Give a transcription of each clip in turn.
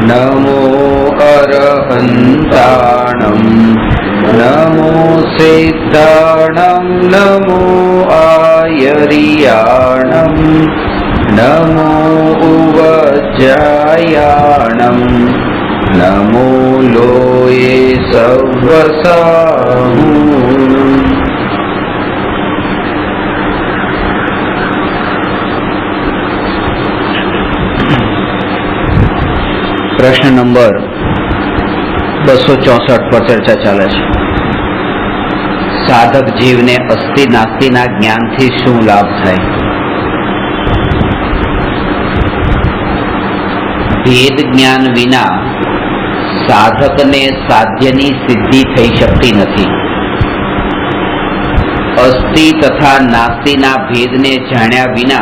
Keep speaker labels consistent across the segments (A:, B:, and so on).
A: नमो अरहन्ताणं नमो सिद्धाणं नमो आयर्याणं नमो उवज्जायाणं नमो लोये सव्वसाहु। प्रश्न नंबर 264 पर चर्चा चाले छे। साधक जीव ने अस्थि नास्तिना ज्ञान थी शुं लाभ थाय? भेद ज्ञान विना साधक ने साध्यनी सिद्धि थई शकती नथी। अस्थि तथा नास्तिना भेद ने जाण्या विना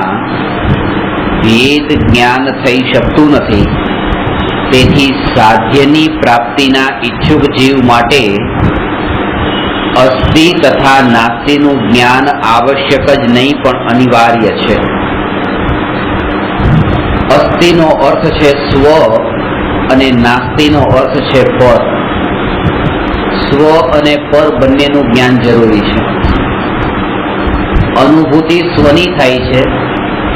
A: भेद ज्ञान थई शकतुं नथी। તેથી સાધ્યની પ્રાપ્તિના ઈચ્છુક જીવ માટે અસ્થિ તથા નાસ્તિનું જ્ઞાન આવશ્યક જ નહીં પણ અનિવાર્ય છે। અસ્થિનો અર્થ છે સ્વ અને નાસ્તિનો અર્થ છે પર। સ્વ અને પર બંનેનું જ્ઞાન જરૂરી છે। અનુભૂતિ સ્વની થાય છે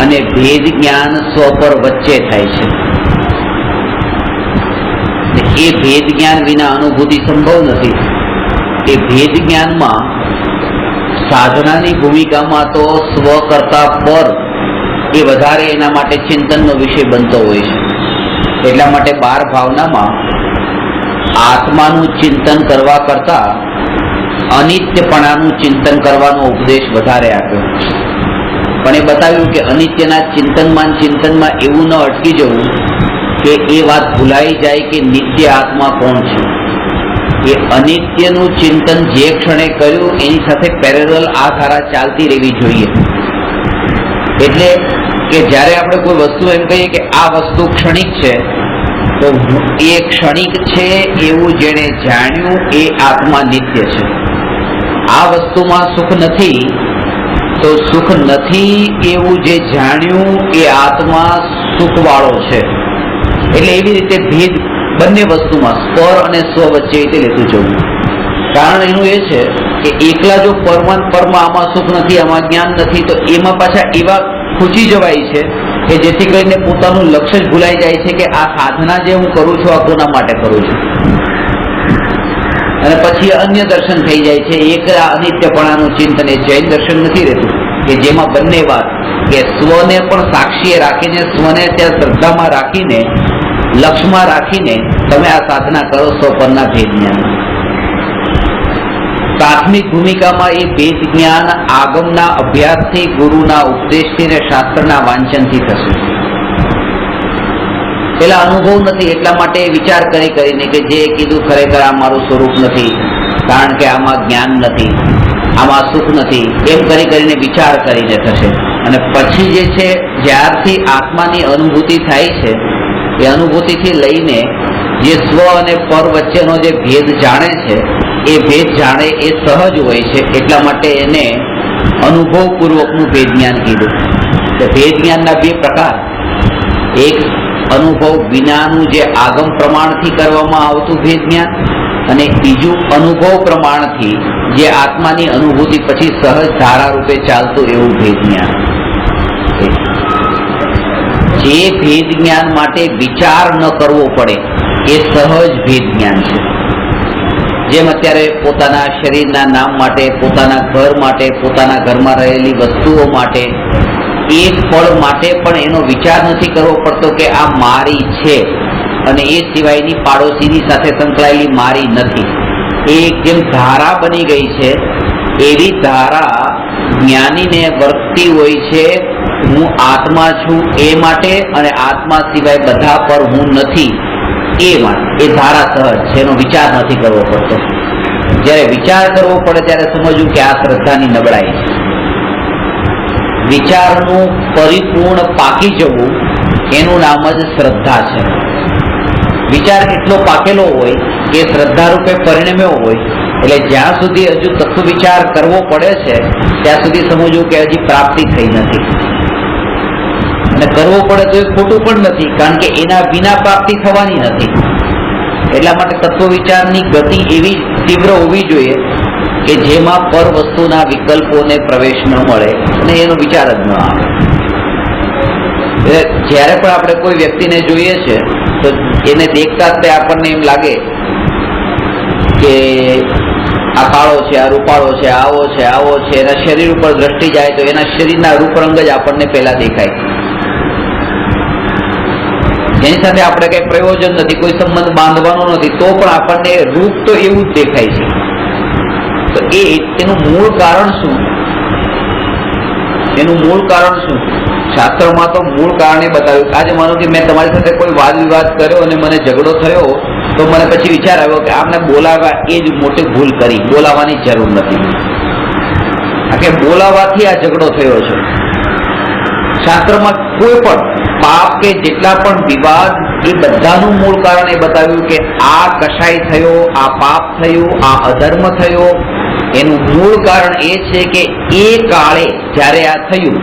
A: અને ભેદ જ્ઞાન સ્વ પર વચ્ચે થાય છે। એ ભેદ જ્ઞાન વિના અનુભૂતિ સંભવ નથી। એ ભેદ જ્ઞાનમાં સાધનાની ભૂમિકામાં તો સ્વ કરતા પર એ વધારે એના માટે ચિંતનનો વિષય બનતો હોય છે। એટલા માટે 12 ભાવનામાં આત્માનું ચિંતન કરવા કરતા અનિત્યપણાનું ચિંતન કરવાનો ઉપદેશ વધારે આપ્યો। પણ એ બતાવ્યું કે અનિત્યના ચિંતનમાં એવું ન અટકી જવું કે એ વાત ભૂલાઈ જાય કે નિત્ય આત્મા કોણ છે। એ અનિત્યનું ચિંતન જે ક્ષણે કર્યું એની સાથે પેરેલલ આ ધારા ચાલતી રહેવી જોઈએ। એટલે કે જ્યારે આપણે કોઈ વસ્તુ એમ કહીએ કે આ વસ્તુ ક્ષણિક છે તો એ ક્ષણિક છે એવું જેણે જાણ્યું એ આત્મા નિત્ય છે। આ વસ્તુમાં સુખ નથી તો સુખ નથી એવું જે જાણ્યું એ આત્મા સુખવાળો છે। એટલે એવી રીતે ભેદ બંને વસ્તુમાં સ્પર અને સ્વ વચ્ચે રીતે લેતું જવું। કારણ એનું એ છે કે એકલા જો પરમાં આમાં સુખ નથી આમાં જ્ઞાન નથી તો એમાં પાછા એવા ખૂંચી જવાય છે કે જેથી કરીને પોતાનું લક્ષ્ય જ ભૂલાઈ જાય છે કે આ સાધના જે હું કરું છું આ કોના માટે કરું છું। અને પછી અન્ય દર્શન થઈ જાય છે। એક આ અનિત્યપણાનું ચિંતન એ જૈન દર્શન નથી રહેતું કે જેમાં બંને વાત કે સ્વને પણ સાક્ષીએ રાખીને સ્વને ત્યાં શ્રદ્ધામાં રાખીને લક્ષ્યમાં રાખીને તમે આ સાધના કરો સ્વ પરના ભેદ જ્ઞાન। પ્રાથમિક ભૂમિકામાં એ ભેદ જ્ઞાન આગમના અભ્યાસથી ગુરુના ઉપદેશથી ને શાસ્ત્રના વાંચનથી થશે। પેલા અનુભવ નથી એટલા માટે વિચાર કરીને કે જે કીધું ખરેખર આ મારું સ્વરૂપ નથી કારણ કે આમાં જ્ઞાન નથી આમાં સુખ નથી એમ કરીને વિચાર કરીને થશે। અને પછી જે છે જ્યારથી આત્માની અનુભૂતિ થાય છે એ અનુભૂતિથી લઈને જે સ્વ અને પર વચ્ચેનો જે ભેદ જાણે છે એ ભેદ જાણે એ સહજ હોય છે। એટલા માટે એને અનુભવપૂર્વકનું ભેદ જ્ઞાન કીધું। ભેદ જ્ઞાનના 2 પ્રકાર, એક અનુભવ વિનાનું જે આગમ પ્રમાણથી કરવામાં આવતું ભેદ જ્ઞાન અને બીજું અનુભવ પ્રમાણથી જે આત્માની અનુભૂતિ પછી સહજ ધારા રૂપે ચાલતું એવું ભેદ જ્ઞાન। જે ભેદ જ્ઞાન માટે વિચાર ન કરવો પડે એ સહજ ભેદ જ્ઞાન છે। જેમ અત્યારે પોતાના શરીરના નામ માટે પોતાના ઘર માટે પોતાના ઘરમાં રહેલી વસ્તુઓ માટે એક પળ માટે પણ એનો વિચાર નથી કરવો પડતો કે આ મારી છે અને એ સિવાયની પાડોશીની સાથે સંકળાયેલી મારી નથી। એ જેમ ધારા બની ગઈ છે એવી ધારા જ્ઞાનીને વર્તતી હોય છે હું આત્મા છું એ માટે અને આત્મા સિવાય બધા પર હું નથી એ માટે। એ ધારા સહજ છે એનો વિચાર નથી કરવો પડતો। જ્યારે વિચાર કરવો પડે ત્યારે સમજવું કે આ શ્રદ્ધાની નબળાઈ છે। વિચારનું પરિપૂર્ણ પાકી જવું એનું નામ જ શ્રદ્ધા છે। વિચાર એટલો પાકેલો હોય કે શ્રદ્ધા રૂપે પરિણમ્યો હોય એટલે જ્યાં સુધી હજુ તત્વ વિચાર કરવો પડે છે ત્યાં સુધી સમજવું કે હજી પ્રાપ્તિ થઈ નથી। અને કરવો પડે તો એ ખોટું પણ નથી, કારણ કે એના વિના પ્રાપ્તિ થવાની નથી. એટલા માટે તત્વ વિચારની ગતિ એવી તીવ્ર હોવી જોઈએ કે જેમાં પર વસ્તુના વિકલ્પોને પ્રવેશ ન મળે અને એનો વિચાર જ ન આવે. જ્યારે પણ આપણે કોઈ વ્યક્તિને જોઈએ છે તો એને દેખતા જ આપણને એમ લાગે કે આ કાળો છે, આ રૂપાળો છે, આવો છે, આવો છે. એના શરીર ઉપર દ્રષ્ટિ જાય તો એના શરીરના રૂપરંગ જ આપણને પહેલા દેખાય છે. એની સાથે આપણે કઈ પ્રયોજન નથી, કોઈ સંબંધ બાંધવાનો નથી, તો પણ આપણને રૂપ તો એવું જ દેખાય છે. તો એનું મૂળ કારણ શું? એનું મૂળ કારણ શું? શાસ્ત્રોમાં તો મૂળ કારણે બતાવ્યું. આજે માનો કે મેં તમારી સાથે કોઈ વાદ વિવાદ કર્યો અને મને ઝઘડો થયો, તો મને પછી વિચાર આવ્યો કે આમને બોલાવવા એ જ મોટી ભૂલ કરી, બોલાવવાની જરૂર નથી. કે બોલાવવાથી આ ઝઘડો થયો છે. શાસ્ત્રમાં કોઈ પણ પાપ કે જેટલા પણ વિવાદ, એ બધાનું મૂળ કારણ એ બતાવ્યું કે આ કશાય થયો, આ પાપ થયું, આ અધર્મ થયો. એનું મૂળ કારણ એ છે કે એ કાળે જ્યારે આ થયું,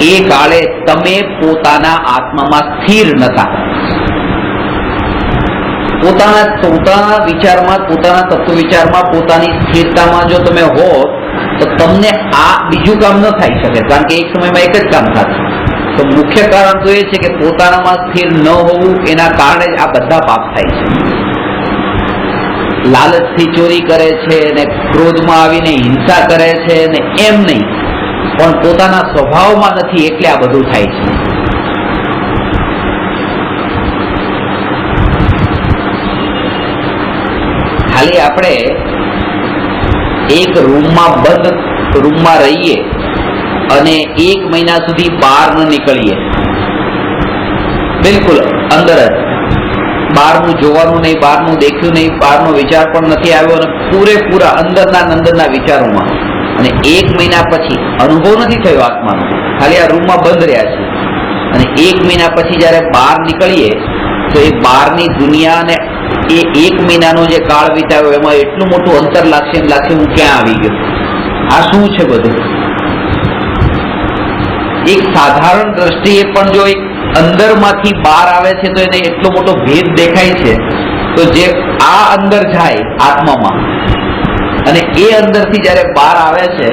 A: એ કાળે તમે પોતાના આત્મામાં સ્થિર નતા. પોતાના વિચારમાં, પોતાના તત્વ વિચારમાં, પોતાની સ્થિરતામાં જો તમે હો તો તમને આ બીજું કામ ન થઈ શકે, કારણ કે એક સમયમાં એક જ કામ થશે. તો મુખ્ય કારણ તો એ છે કે પોતાનામાં સ્થિર ન હોવું, એના કારણે જ આ બધા પાપ થાય છે. લાલચથી ચોરી કરે છે ને ક્રોધમાં આવીને હિંસા કરે છે ને એમ નહીં, પણ પોતાના સ્વભાવમાં નથી એટલે આ બધું થાય છે. ખાલી આપણે એક બંધ રૂમમાં રહીએ અને 1 મહિના સુધી બહાર ન નીકળીએ, બિલકુલ અંદર જ, બહારનું જોવાનું નહીં, બહારનું દેખ્યું નહીં, બહારનો વિચાર પણ નથી આવ્યો, અને પૂરેપૂરા અંદરના વિચારોમાં, અને 1 મહિના પછી અનુભવ નથી થયો આત્માનો, ખાલી આ રૂમમાં બંધ રહ્યા છે. અને 1 મહિના પછી જયારે બહાર નીકળીએ તો એ બહારની દુનિયા ને એ 1 મહિનાનો જે કાળ વિતાવ્યો એમાં એટલું મોટું અંતર લાગશે, એમ લાગશે હું ક્યાં આવી ગયો, આ શું છે બધું. એક સાધારણ દ્રષ્ટિએ પણ જો એક અંદરમાંથી બહાર આવે છે તો એને એટલો મોટો ભેદ દેખાય છે. તો જે આ અંદર જાય આત્મામાં અને એ અંદરથી જયારે બહાર આવે છે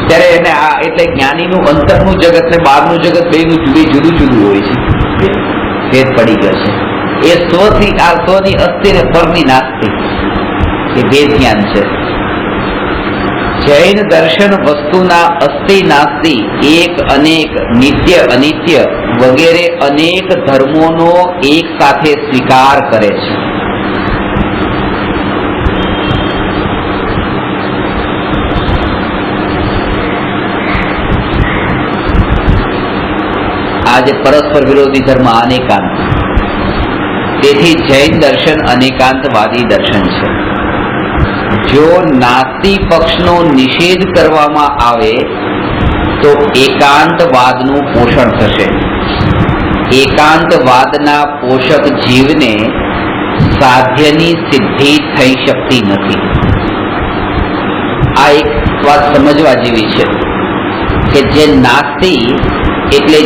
A: ત્યારે એને આ એટલે જ્ઞાનીનું અંતરનું જગત ને બહારનું જગત બેનું જુદું જુદું હોય છે, ભેદ પડી ગયો છે. એ સ્વથી આ સ્વની અસ્થિ ને પરની નાસ્તિ, એ ભેદ જ્ઞાન છે. જૈન દર્શન વસ્તુના અસ્થિ નાસ્તિ, એક અનેક, નિત્ય અનિત્ય વગેરે અનેક ધર્મોનો એક સાથે સ્વીકાર કરે છે. આ જે પરસ્પર વિરોધી ધર્મ અનેકાંત, તેથી જૈન દર્શન અનેકાંતવાદી દર્શન છે. જો નાસ્તિ પક્ષનો નિષેધ કરવામાં આવે તો એકાંતવાદનું પોષણ થશે. એકાંતવાદના પોષક જીવને સાધ્યની સિદ્ધિ થઈ શકતી નથી. આ એક વાત સમજવા જેવી છે કે જે નાસ્તિ એટલે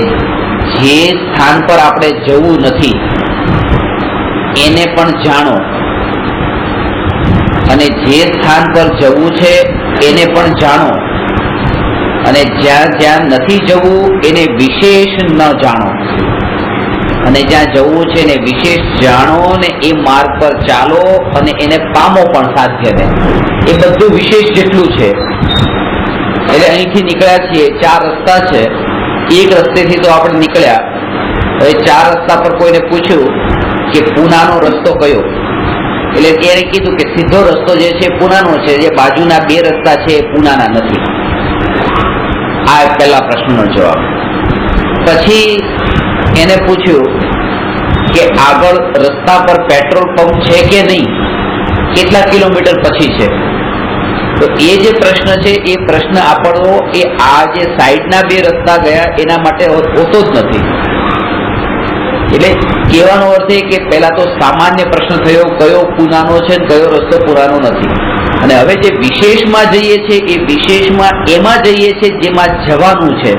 A: જે સ્થાન પર આપણે જવું નથી એને પણ જાણો, અને જે સ્થાન પર જવું છે એને પણ જાણો, અને જ્યાં જ્યાં નથી જવું એને વિશેષ ન જાણો, અને જ્યાં જવું છે એને વિશેષ જાણો ને એ માર્ગ પર ચાલો અને એને પામો પણ સાધ્યને. એ બધું વિશેષ જેટલું છે. એટલે અહીંથી નીકળ્યા છીએ, 4 રસ્તા છે, એક રસ્તેથી તો આપણે નીકળ્યા, હવે 4 રસ્તા પર કોઈને પૂછ્યું કે પૂનાનો રસ્તો કયો, એટલે એને કીધું કે સીધો રસ્તો જે છે પૂનાનો છે, જે બાજુના 2 રસ્તા છે એ પૂનાના નથી. આ પહેલા પ્રશ્નનો જવાબ. પછી એને પૂછ્યું કે આગળ રસ્તા પર પેટ્રોલ પંપ છે કે નહીં, કેટલા કિલોમીટર પછી છે. તો એ જે પ્રશ્ન છે એ પ્રશ્ન આપણો એ આ જે સાઈડના 2 રસ્તા ગયા એના માટે હોતો જ નથી. એટલે કહેવાનો અર્થ એ કે પહેલા તો સામાન્ય પ્રશ્ન થયો કયો પૂનાનો છે, કયો રસ્તો પૂરાનો નથી. અને હવે જે વિશેષમાં જઈએ છીએ એ વિશેષમાં એમાં જઈએ છીએ જેમાં જવાનું છે,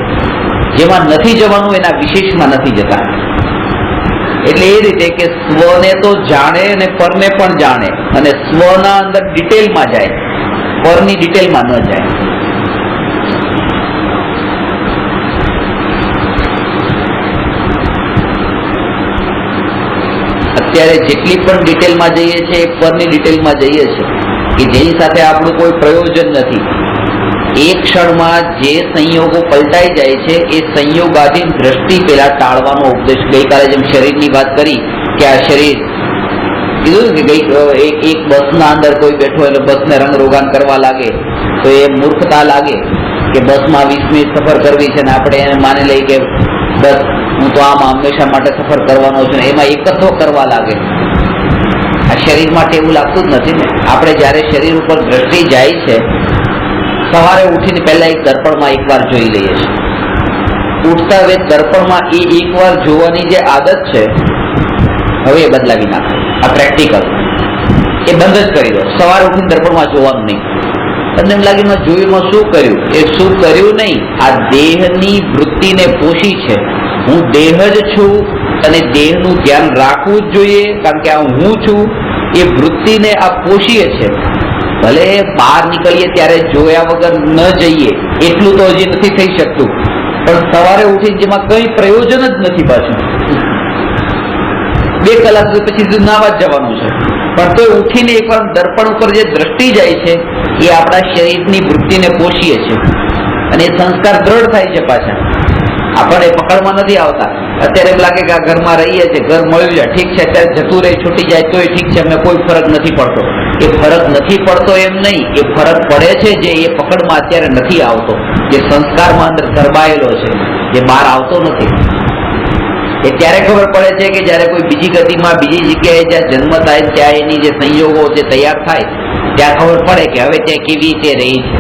A: જેમાં નથી જવાનું એના વિશેષમાં નથી જતા. એટલે એ રીતે કે સ્વને તો જાણે અને પરને પણ જાણે, અને સ્વના અંદર ડિટેલમાં જાય, પરની ડિટેલમાં ન જાય. અત્યારે જેટલી પણ ડિટેલમાં જઈએ છીએ એ પરની ડિટેલમાં જઈએ છીએ કે જેની સાથે આપણું કોઈ પ્રયોજન નથી. એક ક્ષણમાં જે સંયોગો પલટાઈ જાય છે એ સંયોગાધીન દ્રષ્ટિ પેલા ટાળવાનો ઉપદેશ. ગઈકાલે જેમ શરીરની વાત કરી કે આ શરીર કીધું કે એક બસના અંદર કોઈ બેઠો એટલે બસને રંગ રોગાન કરવા લાગે તો એ મૂર્ખતા લાગે કે બસમાં 20 મિનિટ સફર કરવી છે ને આપણે એને માની લઈએ કે બસ હું તો આમાં હંમેશા માટે સફર કરવાનો છું, એમાં એકત્વ કરવા લાગે. આ શરીર માટે એવું લાગતું જ નથી ને. આપણે જયારે શરીર ઉપર દ્રષ્ટિ જાય છે, સવારે ઉઠીને પહેલા એક દર્પણમાં એકવાર જોઈ લઈએ છીએ. ઉઠતા વેત દર્પણમાં એ એકવાર જોવાની જે આદત છે હવે એ બદલાવી નાખો. આ પ્રેક્ટિકલ એ બંધ જ કરી દો. સવારે ઉઠીને દર્પણમાં જોવાનું નહીં. તમને એમ લાગે જોયું શું કર્યું? એ શું કર્યું નહીં, આ દેહની વૃત્તિને પોષી છે. હું દેહ જ છું અને દેહનું ધ્યાન રાખવું જ જોઈએ, કારણ કે આ હું છું એ વૃત્તિને આ પોષીએ છે. ભલે બહાર નીકળીએ ત્યારે જોયા વગર ન જઈએ એટલું તો હજી નથી થઈ શકતું, પણ સવારે ઉઠીને જેમાં કઈ પ્રયોજન જ નથી, પાછું 2 કલાક પછી નાવા જ જવાનું છે, પણ તો ઉઠીને એકવાર દર્પણ ઉપર જે દ્રષ્ટિ જાય છે એ આપણા શરીરની વૃત્તિને પોષીએ છે અને એ સંસ્કાર દ્રઢ થાય છે. પાછા આપણને પકડમાં નથી આવતા. અત્યારે એમ લાગે કે આ ઘરમાં રહીએ છીએ, ઘર મળ્યું છે, ઠીક છે, અત્યારે જતું રહે છૂટી જાય તોય ઠીક છે, અમને કોઈ ફરક નથી પડતો. એ ફરક નથી પડતો એમ નહીં, એ ફરક પડે છે જે એ પકડમાં અત્યારે નથી આવતો, જે સંસ્કારમાં અંદર ગરબાયેલો છે, જે બહાર આવતો નથી. એ ત્યારે ખબર પડે છે કે જયારે કોઈ બીજી ગતિમાં બીજી જગ્યાએ જ્યાં જન્મ થાય ત્યાં એની જે સંયોગો જે તૈયાર થાય ત્યાં ખબર પડે કે હવે ત્યાં કેવી રીતે રહી છે.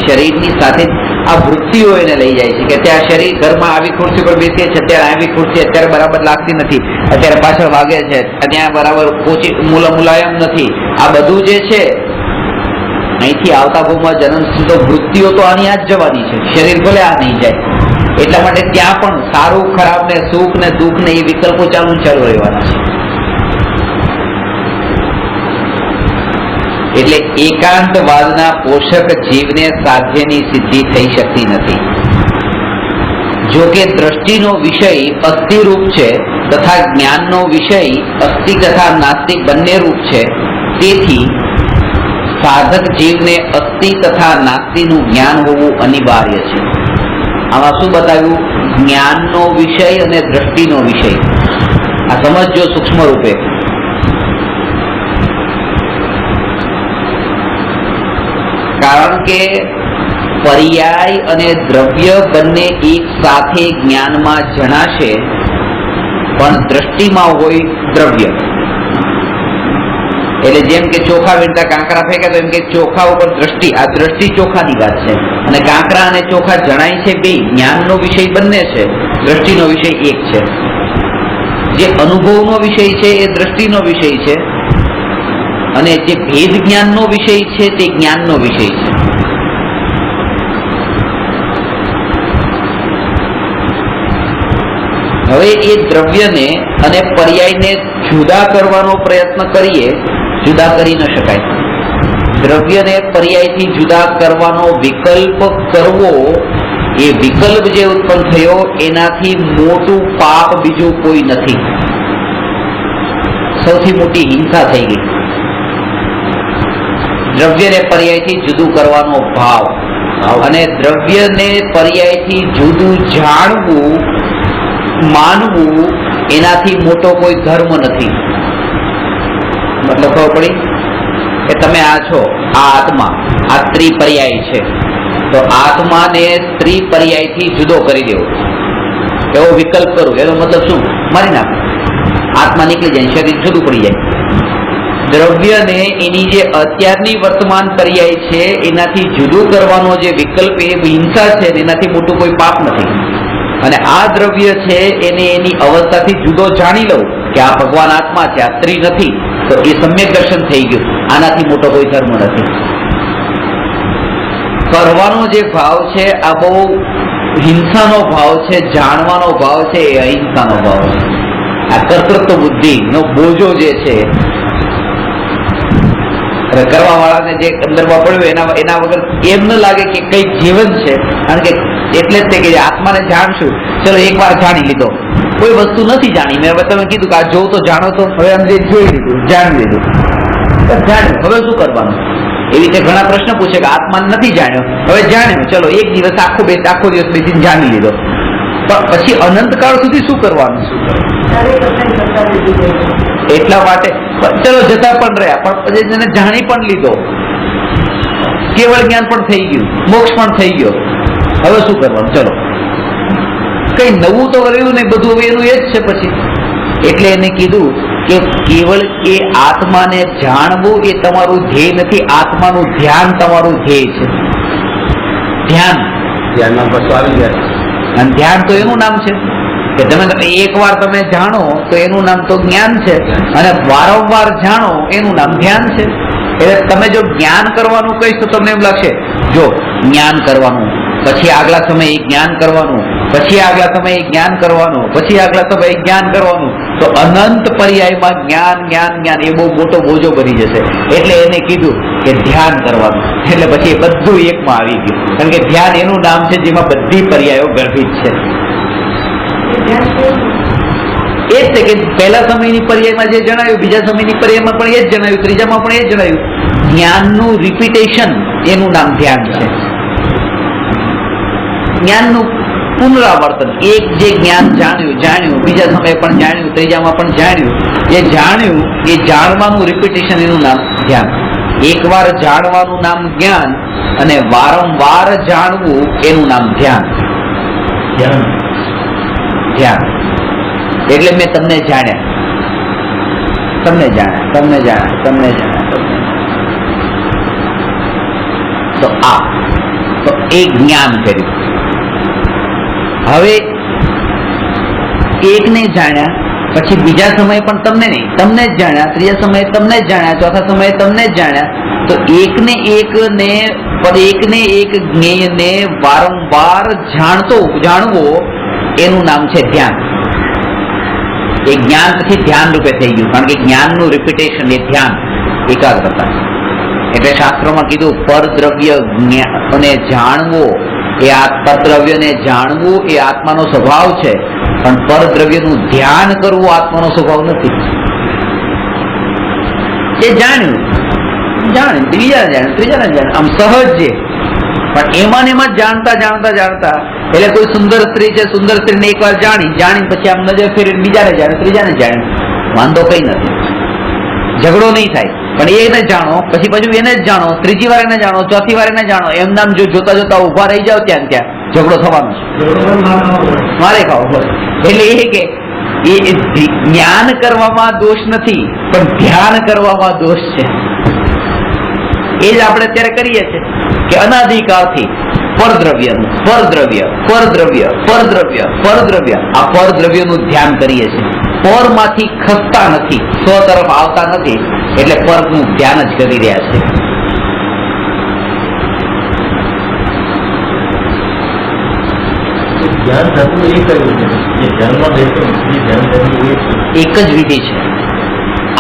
A: શરીરની સાથે આ વૃત્તિઓ એને લઈ જાય છે કે ત્યાં શરીર ઘરમાં આવી ખુરશી પર બેસીએ છે, અત્યારે આવી ખુરશી અત્યારે બરાબર લાગતી નથી, અત્યારે પાછળ વાગે છે, ત્યાં બરાબર મુલાયમ નથી. આ બધું જે છે અહીંથી આવતા ભાવમાં જન્મ તો વૃત્તિઓ તો આની આ જ જવાની છે. શરીર ભલે આ નહીં જાય. એટલા માટે ત્યાં પણ સારું ખરાબ ને સુખ ને દુઃખ ને એ વિકલ્પો ચાલુ રહેવાના છે. એટલે એકાંતવાદના પોષક જીવને સાધ્યની સિદ્ધિ થઈ શકતી નથી. જો કે દ્રષ્ટિનો વિષય અસ્થિરૂપ છે તથા જ્ઞાનનો વિષય અસ્થિ તથા નાસ્તિક બંને રૂપ છે, તેથી સાધક જીવને અસ્થિ તથા નાસ્તિનું જ્ઞાન હોવું અનિવાર્ય છે. આમાં શું બતાવ્યું? જ્ઞાનનો વિષય અને દ્રષ્ટિનો વિષય. આ સમજો સૂક્ષ્મ રૂપે. કારણ કે પર્યાય અને દ્રવ્ય બંને એક સાથે જ્ઞાનમાં જણાશે, પણ દ્રષ્ટિમાં હોય દ્રવ્ય. એટલે જેમ કે ચોખા વીણતા કાંકરા ફેંકે તો એમ કે ચોખા ઉપર દ્રષ્ટિ, આ દ્રષ્ટિ ચોખાની વાત છે. અને કાંકરા અને ચોખા જણાય છે બે, જ્ઞાનનો વિષય બંને છે, દ્રષ્ટિનો વિષય એક છે. જે અનુભવનો વિષય છે એ દ્રષ્ટિનો વિષય છે, અને જે ભેદ જ્ઞાનનો વિષય છે તે જ્ઞાનનો વિષય છે. હવે એ દ્રવ્યને અને પર્યાયને જુદા કરવાનો પ્રયત્ન કરીએ, જુદા કરી ન શકાય. દ્રવ્યને પર્યાયથી જુદા કરવાનો વિકલ્પ કરવો, એ વિકલ્પ જે ઉત્પન્ન થયો એનાથી મોટું પાપ બીજું કોઈ નથી. સૌથી મોટી હિંસા થઈ ગઈ. દ્રવ્યને પર્યાયથી જુદું કરવાનો ભાવ, અને દ્રવ્યને પર્યાયથી જુદું જાણવું, માનવું, એનાથી મોટો કોઈ ધર્મ નથી. મતલબ ખબર પડી કે તમે આ છો, આ આત્મા, આ ત્રિપર્યાય છે, તો આત્માને ત્રિપર્યાયથી જુદો કરી દેવો, એવો વિકલ્પ કરું, એનો મતલબ શું? મારી નાખો. આત્મા નીકળી જાય, શરીર જુદું પડી જાય. દ્રવ્યને એની જે અત્યારની વર્તમાન પર્યાય છે એનાથી જુદું કરવાનો જે વિકલ્પ, એ હિંસા છે, એનાથી મોટું કોઈ પાપ નથી. અને આ દ્રવ્ય છે એને એની અવસ્થાથી જુદો જાણી લઉં કે આ ભગવાન આત્મા છે, આ સ્ત્રી નથી, તો એ સમ્યક દર્શન થઈ ગયું. આનાથી મોટો કોઈ ધર્મ નથી. કરવાનો જે ભાવ છે આ બહુ હિંસાનો ભાવ છે, જાણવાનો ભાવ છે એ અહિંસાનો ભાવ છે. આ કર્તૃત્વ બુદ્ધિ નો બોજો જે છે કરવા વાળાને જે અંદરમાં પડ્યું એના વગર એમ ન લાગે કે કઈક જીવન છે. કારણ કે એટલે જ તે કે આત્માને જાણશું, ચલો એક વાર જાણી લીધો, કોઈ વસ્તુ નથી જાણી. મેં હવે તમે કીધું કે આ જોઉં તો જાણો તો, હવે અંદર જોઈ લીધું, જાણી લીધું, જાણ્યું, હવે શું કરવાનું? એવી રીતે ઘણા પ્રશ્ન પૂછે કે આત્માને નથી જાણ્યો, હવે જાણ્યું, ચલો એક દિવસ આખો દિવસ બેસીને જાણી લીધો, પણ પછી અનંતકાળ સુધી શું કરવાનું? એટલા માટે ચલો જતા પણ રહ્યા, પણ પછી એને જાણી પણ લીધો, કેવળ જ્ઞાન પણ થઈ ગયું, મોક્ષ પણ થઈ ગયો, હવે શું કરવાનું? ચલો કઈ નવું તો રહ્યું નહીં, બધું હવે એનું એ જ છે પછી. એટલે એને કીધું કે કેવળ એ આત્માને જાણવું એ તમારું ધ્યેય નથી, આત્માનું ધ્યાન તમારું ધ્યેય છે. ધ્યાનમાં પછી આવી જાય, અને ધ્યાન તો એનું નામ છે કે તમે એકવાર તમે જાણો તો એનું નામ તો જ્ઞાન છે, અને વારંવાર જાણો એનું નામ ધ્યાન છે. એટલે તમે જો જ્ઞાન કરવાનું કહીશ તો તમને એમ લાગશે, જો જ્ઞાન કરવાનું, પછી આગલા સમયે જ્ઞાન કરવાનું, પછી આગલા સમયે જ્ઞાન કરવાનું, પછી આગલા સમયે જ્ઞાન કરવાનું, તો અનંત પર્યાયમાં જ્ઞાન જ્ઞાન જ્ઞાન એ બહુ મોટો બોજો બની જશે. એટલે એને કીધું કે ધ્યાન કરવાનું, એટલે પછી એ બધું એકમાં આવી ગયું. કારણ કે ધ્યાન એનું નામ છે જેમાં બધી પર્યાયો ગર્ભિત છે. એ જ છે કે પહેલા સમયની પર્યાયમાં જે જણાવ્યું, બીજા સમયની પર્યાયમાં પણ એ જ જણાવ્યું, ત્રીજામાં પણ એ જ જણાવ્યું. જ્ઞાનનું રિપીટેશન એનું નામ ધ્યાન છે. જ્ઞાનનું પુનરાવર્તન, એક જે જ્ઞાન જાણ્યું, બીજા સમયે પણ જાણ્યું, ત્રીજામાં પણ જાણ્યું, એ જાણવાનું રિપીટેશન એનું નામ ધ્યાન. એકવાર જાણવાનું નામ જ્ઞાન, અને વારંવાર જાણવું એનું નામ ધ્યાન. એટલે મેં તમને જાણ્યા. તો એ જ્ઞાન કર્યું. હવે એકને જાણ્યા, પછી બીજા સમયે પણ તમને નહીં, તમને જ જાણ્યા, ત્રીજા સમયે તમને જ જાણ્યા, ચોથા સમયે તમને જ જાણ્યા. તો એકને એક જ્ઞેયને વારંવાર જાણવો એનું નામ છે ધ્યાન. એ જ્ઞાન પછી ધ્યાન રૂપે થઈ ગયું, કારણ કે જ્ઞાનનું રિપીટેશન એ ધ્યાન, એકાગ્રતા. એટલે શાસ્ત્રોમાં કીધું પરદ્રવ્ય અને જાણવો એ પરદ્રવ્યને જાણવું એ આત્માનો સ્વભાવ છે, પણ પરદ્રવ્યનું ધ્યાન કરવું આત્માનો સ્વભાવ નથી. એ જાણ્યું ત્રીજાને જાણ આમ સહજ છે, પણ એમાં જાણતા એટલે કોઈ સુંદર સ્ત્રી છે, સુંદર સ્ત્રીને એકવાર જાણી પછી આમ નજર ફેરીને બીજાને જાણે, ત્રીજાને જાણે, વાંધો કઈ નથી, ઝઘડો નહીં થાય. પણ એને જાણો, પછી પાછું એને જ જાણો, ત્રીજી વાર એને જાણો, ચોથી વાર એને જાણો, એમ નામ જો જોતા ઉભા રહી જાવ ત્યાં ઝઘડો થવાનો છે, મારે ખાવ. એટલે એ કે એ જ્ઞાન કરવામાં દોષ નથી, પણ ધ્યાન કરવામાં દોષ છે. એ જ આપણે અત્યારે કરીએ છીએ કે અનાદિકાળથી પરદ્રવ્યનું આ પરદ્રવ્યનું ધ્યાન કરીએ છીએ. પરમાંથી ખસતા નથી, સ્વ તરફ આવતા નથી, એટલે પરનું ધ્યાન જ કરી રહ્યા છે. એક જ વિધિ છે.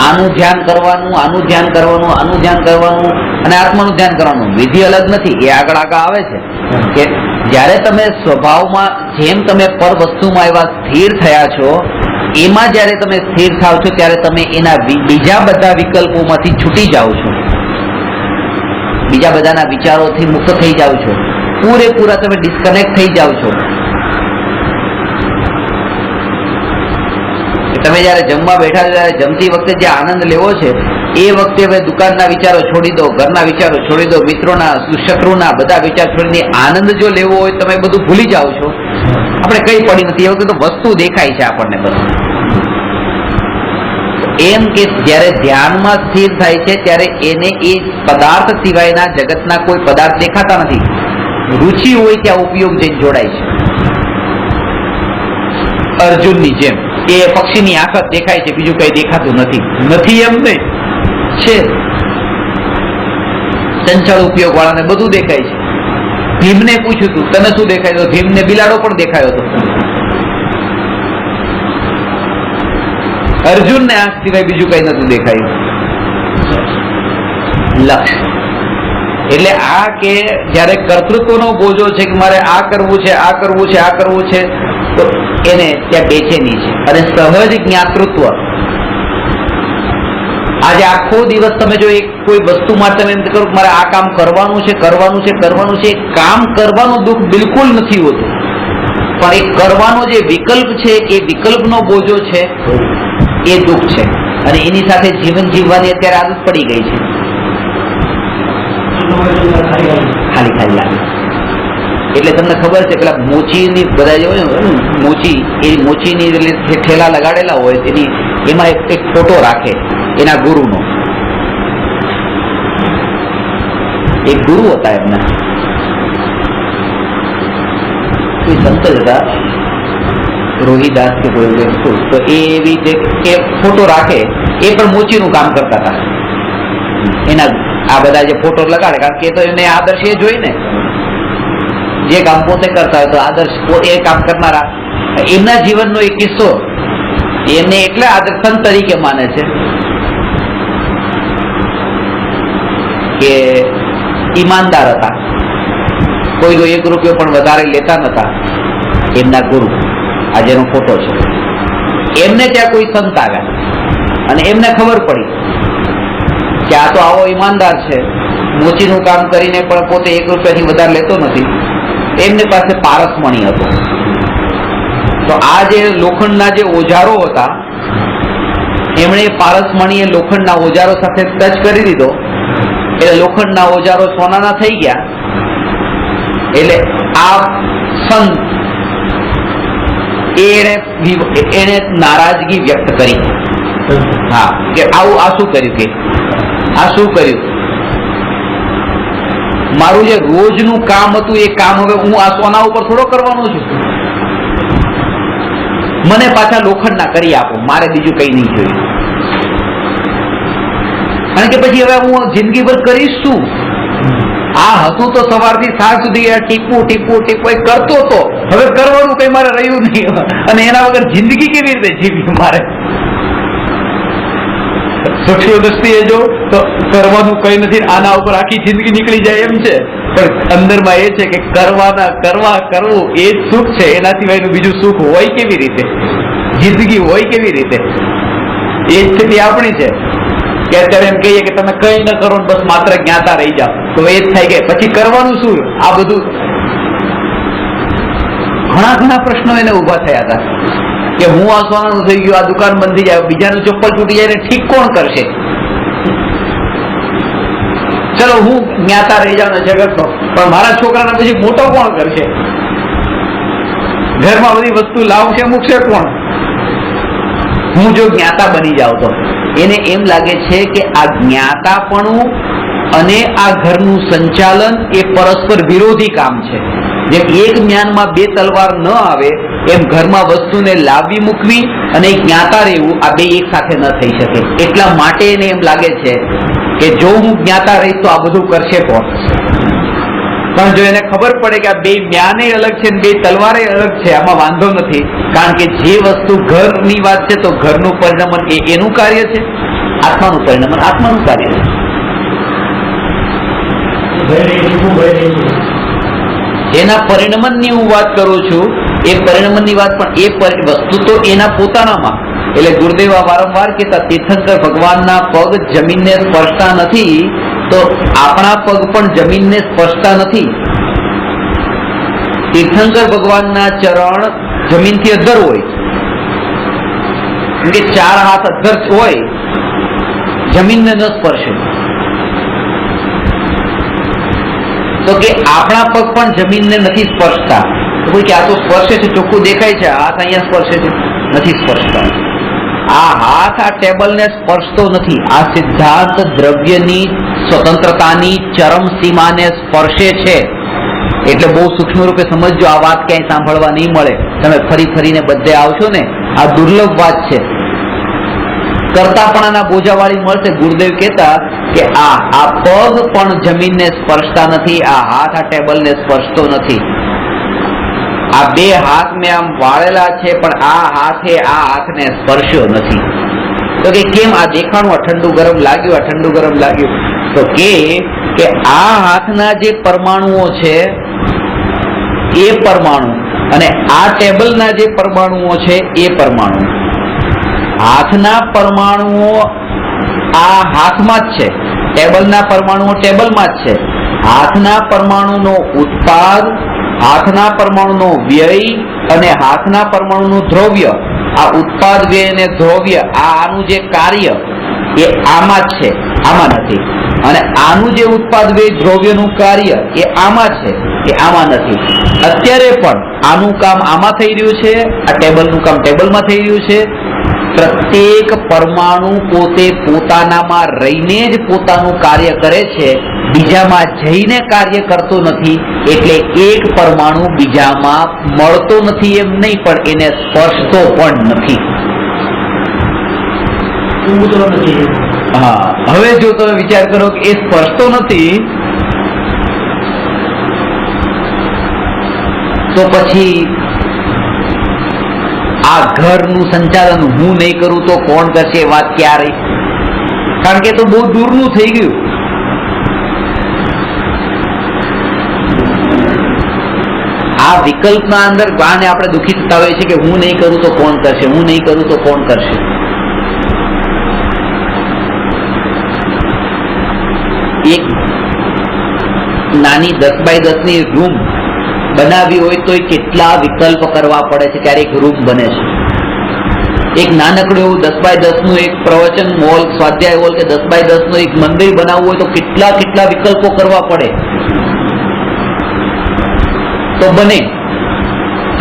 A: આનું ધ્યાન કરવાનું, આનું ધ્યાન કરવાનું, આનું ધ્યાન કરવાનું, અને આત્માનું ધ્યાન કરવાનું. વિધિ અલગ નથી, એ આગળ આવે છે કે જ્યારે તમે સ્વભાવમાં જેમ તમે પર વસ્તુમાં એવા સ્થિર થયા છો, એમાં જ્યારે તમે સ્થિર થાવ છો ત્યારે તમે એના બીજા બધા વિકલ્પોમાંથી છૂટી જાઓ છો, બીજા બધાના વિચારોથી મુક્ત થઈ જાઓ છો, પૂરેપૂરા તમે ડિસ્કનેક્ટ થઈ જાઓ છો. તમે જયારે જમવા બેઠા છો ત્યારે જમતી વખતે જે આનંદ લેવો છે એ વખતે હવે દુકાનના વિચારો છોડી દો, ઘરના વિચારો છોડી દો, મિત્રોના શત્રુના બધા વિચાર છોડીને આનંદ જો લેવો હોય તમે બધું ભૂલી જાઓ છો. આપણે કઈ પડી નથી, એ વખતે તો વસ્તુ દેખાય છે આપણને બસ. એમ કે જયારે ધ્યાનમાં સ્થિર થાય છે ત્યારે એને એ પદાર્થ સિવાયના જગતના કોઈ પદાર્થ દેખાતા નથી. રુચિ હોય ત્યાં ઉપયોગ જઈને જોડાય છે. અર્જુનની જેમ એ પક્ષીની આંખ જ દેખાય છે, બીજું કઈ દેખાતું નથી એમ નહીં છે. ચંચળ ઉપયોગ વાળાને બધું દેખાય છે, ભીમને પૂછ્યું હતું તને શું દેખાય, તો ભીમને બિલાડો પણ દેખાયો હતો. અર્જુનને આંખ સિવાય બીજું કઈ નતું દેખાયું. લક્ષ એટલે આ કે જયારે કર્તૃત્વનો બોજો છે કે મારે આ કરવું છે, આ કરવું છે, આ કરવું છે, તો એને ત્યાં બેચેની છે. અને સહજ જ્ઞાતૃત્વ, આજે આખો દિવસ તમે જો એક કોઈ વસ્તુ માટે તમે એમ કરો મારે આ કામ કરવાનું છે, કરવાનું છે, કરવાનું છે, કામ કરવાનું દુઃખ બિલકુલ નથી હોતું, પણ એ કરવાનો જે વિકલ્પ છે એ વિકલ્પનો બોજો છે એ દુઃખ છે. અને એની સાથે જીવન જીવવાની અત્યારે આદત પડી ગઈ છે. ખાલી ખાલી લાગે એટલે તમને ખબર છે પેલા મોચીની બધા જે હોય ને મોચી, એ મોચીની ઠેલા લગાડેલા હોય એની એમાં એક ફોટો રાખે એના ગુરુનો. એક ગુરુ હતા એમના, કોઈ સંત હતા રોહિદાસ કે કોઈ વસ્તુ, તો એ એવી રીતે ફોટો રાખે, એ પણ મોચીનું કામ કરતા હતા. એના આ બધા જે ફોટો લગાડે, કારણ કે એ તો એને આદર્શ એ જોઈ ને, જે કામ પોતે કરતા હોય તો આદર્શ એ કામ કરનારા. એમના જીવનનો એક કિસ્સો, એમને એટલે આદર્શ સંત તરીકે માને છે કે ઈમાનદાર હતા, કોઈનો 1 રૂપિયો પણ વધારે લેતા નતા. એમના ગુરુ આ જેનો ફોટો છે, એમને ત્યાં કોઈ સંત આવ્યા અને એમને ખબર પડી કે આ તો આવો ઈમાનદાર છે, મોચીનું કામ કરીને પણ પોતે 1 રૂપિયાથી વધારે લેતો નથી. એમની પાસે પારસમણી હતો. તો આ જે લોખંડના જે ઓજારો હતા, એમણે પારસમણીએ લોખંડના ઓજારો સાથે ટચ કરી દીધો એટલે લોખંડના ઓજારો સોનાના થઈ ગયા. એટલે આ સંત એને નારાજગી વ્યક્ત કરી. હા, કે આવું આ શું કર્યું, કે આ શું કર્યું, મારું જે રોજનું કામ હતું એ કામ હવે હું આ સોના ઉપર થોડો કરવાનો છું, મને પાછા લોખંડના કરી આપો, મારે બીજું કઈ નહીં જોયું. કારણ કે પછી હવે હું જિંદગીભર કરીશ શું? આ હતું તો સવારથી સાંજ સુધી ટીપું ટીપું ટીપું એ કરતો હતો, હવે કરવાનું કઈ મારે રહ્યું નહીં, અને એના વગર જિંદગી કેવી રીતે જીવી મારે? સૂક્ષ્મ દ્રષ્ટિએ જો તો કરવાનું કઈ નથી, આના ઉપર આખી જિંદગી નીકળી જાય એમ છે, પણ અંદરમાં એ છે કે કરવું એ જ સુખ છે. એના સિવાયનું બીજું સુખ હોય કેવી રીતે? જિંદગી હોય કેવી રીતે? એ સ્થિતિ આપણી છે કે અત્યારે એમ કહીએ કે તમે કઈ ન કરો બસ માત્ર જ્ઞાતા રહી જાઓ, તો એ જ થાય કે પછી કરવાનું શું? આ બધું ઘણા પ્રશ્નો એને ઉભા થયા હતા કે હું આ સોનાનું થઈ ગયું, આ દુકાન બંધ થઈ જાય, બીજાનું ચપ્પલ તૂટી જાય ને ઠીક કોણ કરશે? ચલો હું જ્ઞાતા રહી જાઉં ને જગતનો, પણ મારા છોકરાને પછી મોટો કોણ કરશે? ઘરમાં બધી વસ્તુ લાવશે મૂકશે કોણ? હું જો જ્ઞાતા બની જાઉં તો એને એમ લાગે છે કે આ જ્ઞાતાપણું અને આ ઘરનું સંચાલન એ પરસ્પર વિરોધી કામ છે. જેમ એક જ્ઞાનમાં 2 તલવાર ન આવે એમ ઘરમાં વસ્તુને લાવી મૂકવી અને જ્ઞાતા રહેવું આ 2 એક સાથે ન થઈ શકે. એટલા માટે એને એમ લાગે છે કે જો હું જ્ઞાતા રહીશ તો આ બધું કરશે કોણ? પણ જો એને ખબર પડે કે આ 2 જ્ઞાને અલગ છે, 2 તલવારે અલગ છે, આમાં વાંધો નથી, કારણ કે જે વસ્તુ ઘરની વાત છે તો ઘરનું પરિણમન એ એનું કાર્ય છે, આત્માનું પરિણમન આત્માનું કાર્ય છે. એના પરિણમનની હું વાત કરું છું, એ પરિણમનની વાત, પણ એ વસ્તુ તો એના પોતાનામાં. એટલે ગુરુદેવ વારંવાર કહેતા તીર્થંકર ભગવાનના પગ જમીનને સ્પર્શતા નથી, તો આપણા પગ પણ જમીનને સ્પર્શતા નથી. તીર્થંકર ભગવાનના ચરણ જમીનથી અધ્ધર હોય, કે 4 હાથ અધ્ધર હોય, જમીનને ન સ્પર્શે. તો કે આપણા પગ પણ જમીનને નથી સ્પર્શતા. તો કોઈ કે આ તો સ્પર્શે છે, ચોખ્ખું દેખાય છે, હાથ અહીંયા સ્પર્શે છે, નથી સ્પર્શતા. આ હાથ આ ટેબલને સ્પર્શતો નથી. આ સિદ્ધાંત દ્રવ્યની સ્વતંત્રતાની ચરમ સીમાને સ્પર્શે છે. એટલે બહુ સૂક્ષ્મ રૂપે સમજજો, આ વાત ક્યાંય સાંભળવા નહીં મળે. તમે ફરીને બધે આવશો ને, આ દુર્લભ વાત છે. કરતાપણાના બોજાવાળી મળશે. ગુરુદેવ કહેતા કે આ પગ પણ જમીનને સ્પર્શતા નથી, આ હાથ આ ટેબલને સ્પર્શતો નથી, આ બે હાથ મેં આમ વાળેલા છે પણ આ હાથને સ્પર્શ્યો નથી. તો કે કેમ? આ દેખાણું, આ ઠંડુ ગરમ લાગ્યું, આ ઠંડુ ગરમ લાગ્યું. તો કે આ હાથના જે પરમાણુઓ છે એ પરમાણુ અને આ ટેબલના જે પરમાણુઓ છે એ પરમાણુ, હાથના પરમાણુઓ આ હાથમાં જ છે, ટેબલના પરમાણુઓ ટેબલમાં જ છે. હાથના પરમાણુનો ઉત્પાદ, હાથના પરમાણુનો વ્યય અને હાથના પરમાણુનું દ્રવ્ય, આ ઉત્પાદ વ્યય અને દ્રવ્ય આનું જે કાર્ય એ આમાં જ છે, આમાં નથી. અને આનું જે ઉત્પાદ વ્યય દ્રવ્યનું કાર્ય એ આમાં છે, એ આમાં નથી. અત્યારે પણ આનું કામ આમાં થઈ રહ્યું છે, આ ટેબલનું કામ ટેબલમાં થઈ રહ્યું છે. પ્રત્યેક પરમાણુ પોતે પોતાનામાં રહીને જ પોતાનું કાર્ય કરે છે, બીજામાં જઈને કાર્ય કરતો નથી. એટલે એક પરમાણુ બીજામાં મળતો નથી એમ નહીં, પણ એને સ્પર્શતો પણ નથી. હા, હવે જો તમે વિચાર કરો કે એ સ્પર્શતો નથી, તો પછી આ ઘરનું સંચાલન હું નહીં કરું તો કોણ કરશે? એ વાત ક્યાં રહી? કારણ કે તો બહુ દૂરનું થઈ ગયું. આ વિકલ્પના અંદર ગાને આપણે દુઃખી થતા હોઈએ છીએ કે હું નહીં કરું તો કોણ કરશે, હું નહીં કરું તો કોણ કરશે. એક નાની 10 બાય 10 ની રૂમ બનાવી હોય તો કેટલા વિકલ્પ કરવા પડે છે ત્યારે એક રૂમ બને છે. એક નાનકડું એવું 10 બાય 10 નું એક પ્રવચન હોલ, સ્વાધ્યાય હોલ કે 10 બાય 10 નું એક મંદિર બનાવવું હોય તો કેટલા વિકલ્પો કરવા પડે તો બને.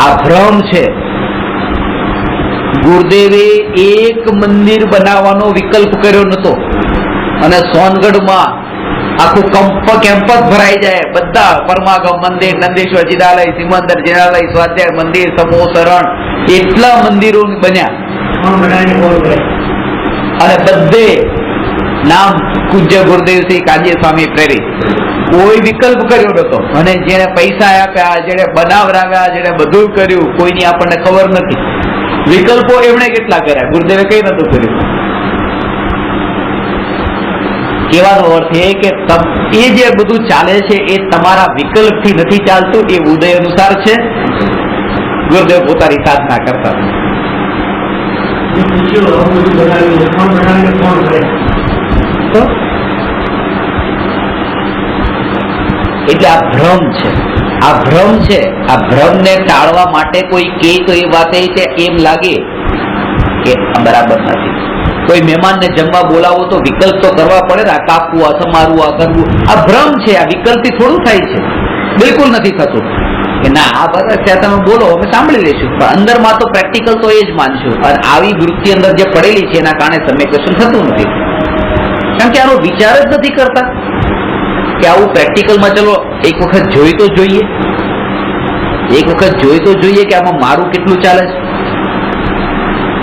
A: આ ભ્રમ છે. ગુરુદેવે એક મંદિર બનાવવાનો વિકલ્પ કર્યો નતો અને સોનગઢમાં આખું કેમ્પસ ભરાઈ જાય, બધા પરમાગમ મંદિર, નંદેશ્વર ચિદાલય, સિમંદર જિનાલય, સ્વાધ્યાય મંદિર, સમૂહ શરણ, એટલા મંદિરો બન્યા અને બધે નામ પૂજ્ય ગુરુદેવ શ્રી કાજી સ્વામી પ્રેરિત. કોઈ વિકલ્પ કર્યો નતો. અને જેને પૈસા આપ્યા, જેને બનાવરાવ્યા, જેને બધું કર્યું, કોઈની આપણને ખબર નથી. વિકલ્પો એમણે કેટલા કર્યા, ગુરુદેવે કઈ નતું કર્યું. કહેવાનો અર્થ એ કે એ જે બધું ચાલે છે એ તમારા વિકલ્પથી નથી ચાલતું, એ ઉદય અનુસાર છે. ગુરુદેવ પોતાની સાધના કરતા. એટલે આ ભ્રમ છે, આ ભ્રમ છે. આ ભ્રમને ટાળવા માટે કોઈ કહે તો એ વાત એમ લાગે કે બરાબર નથી. કોઈ મહેમાનને જમવા બોલાવો તો વિકલ્પ તો કરવા પડે ને, આ કાપવું, આ સમારવું, આ કરવું. આ ભ્રમ છે. આ વિકલ્પથી થોડું થાય છે, બિલકુલ નથી થતું. કે ના આ બરાબર ત્યાં તમે બોલો અમે સાંભળી લઈશું, પણ અંદરમાં તો પ્રેક્ટિકલ તો એ જ માનશું. અને આવી વૃત્તિ અંદર જે પડેલી છે એના કારણે તમે કશું થતું નથી. કારણ કે આનો વિચાર જ નથી કરતા કે આવું પ્રેક્ટિકલમાં ચલો એક વખત જોઈ તો જોઈએ, એક વખત જોઈ તો જોઈએ કે આમાં મારું કેટલું ચાલે છે.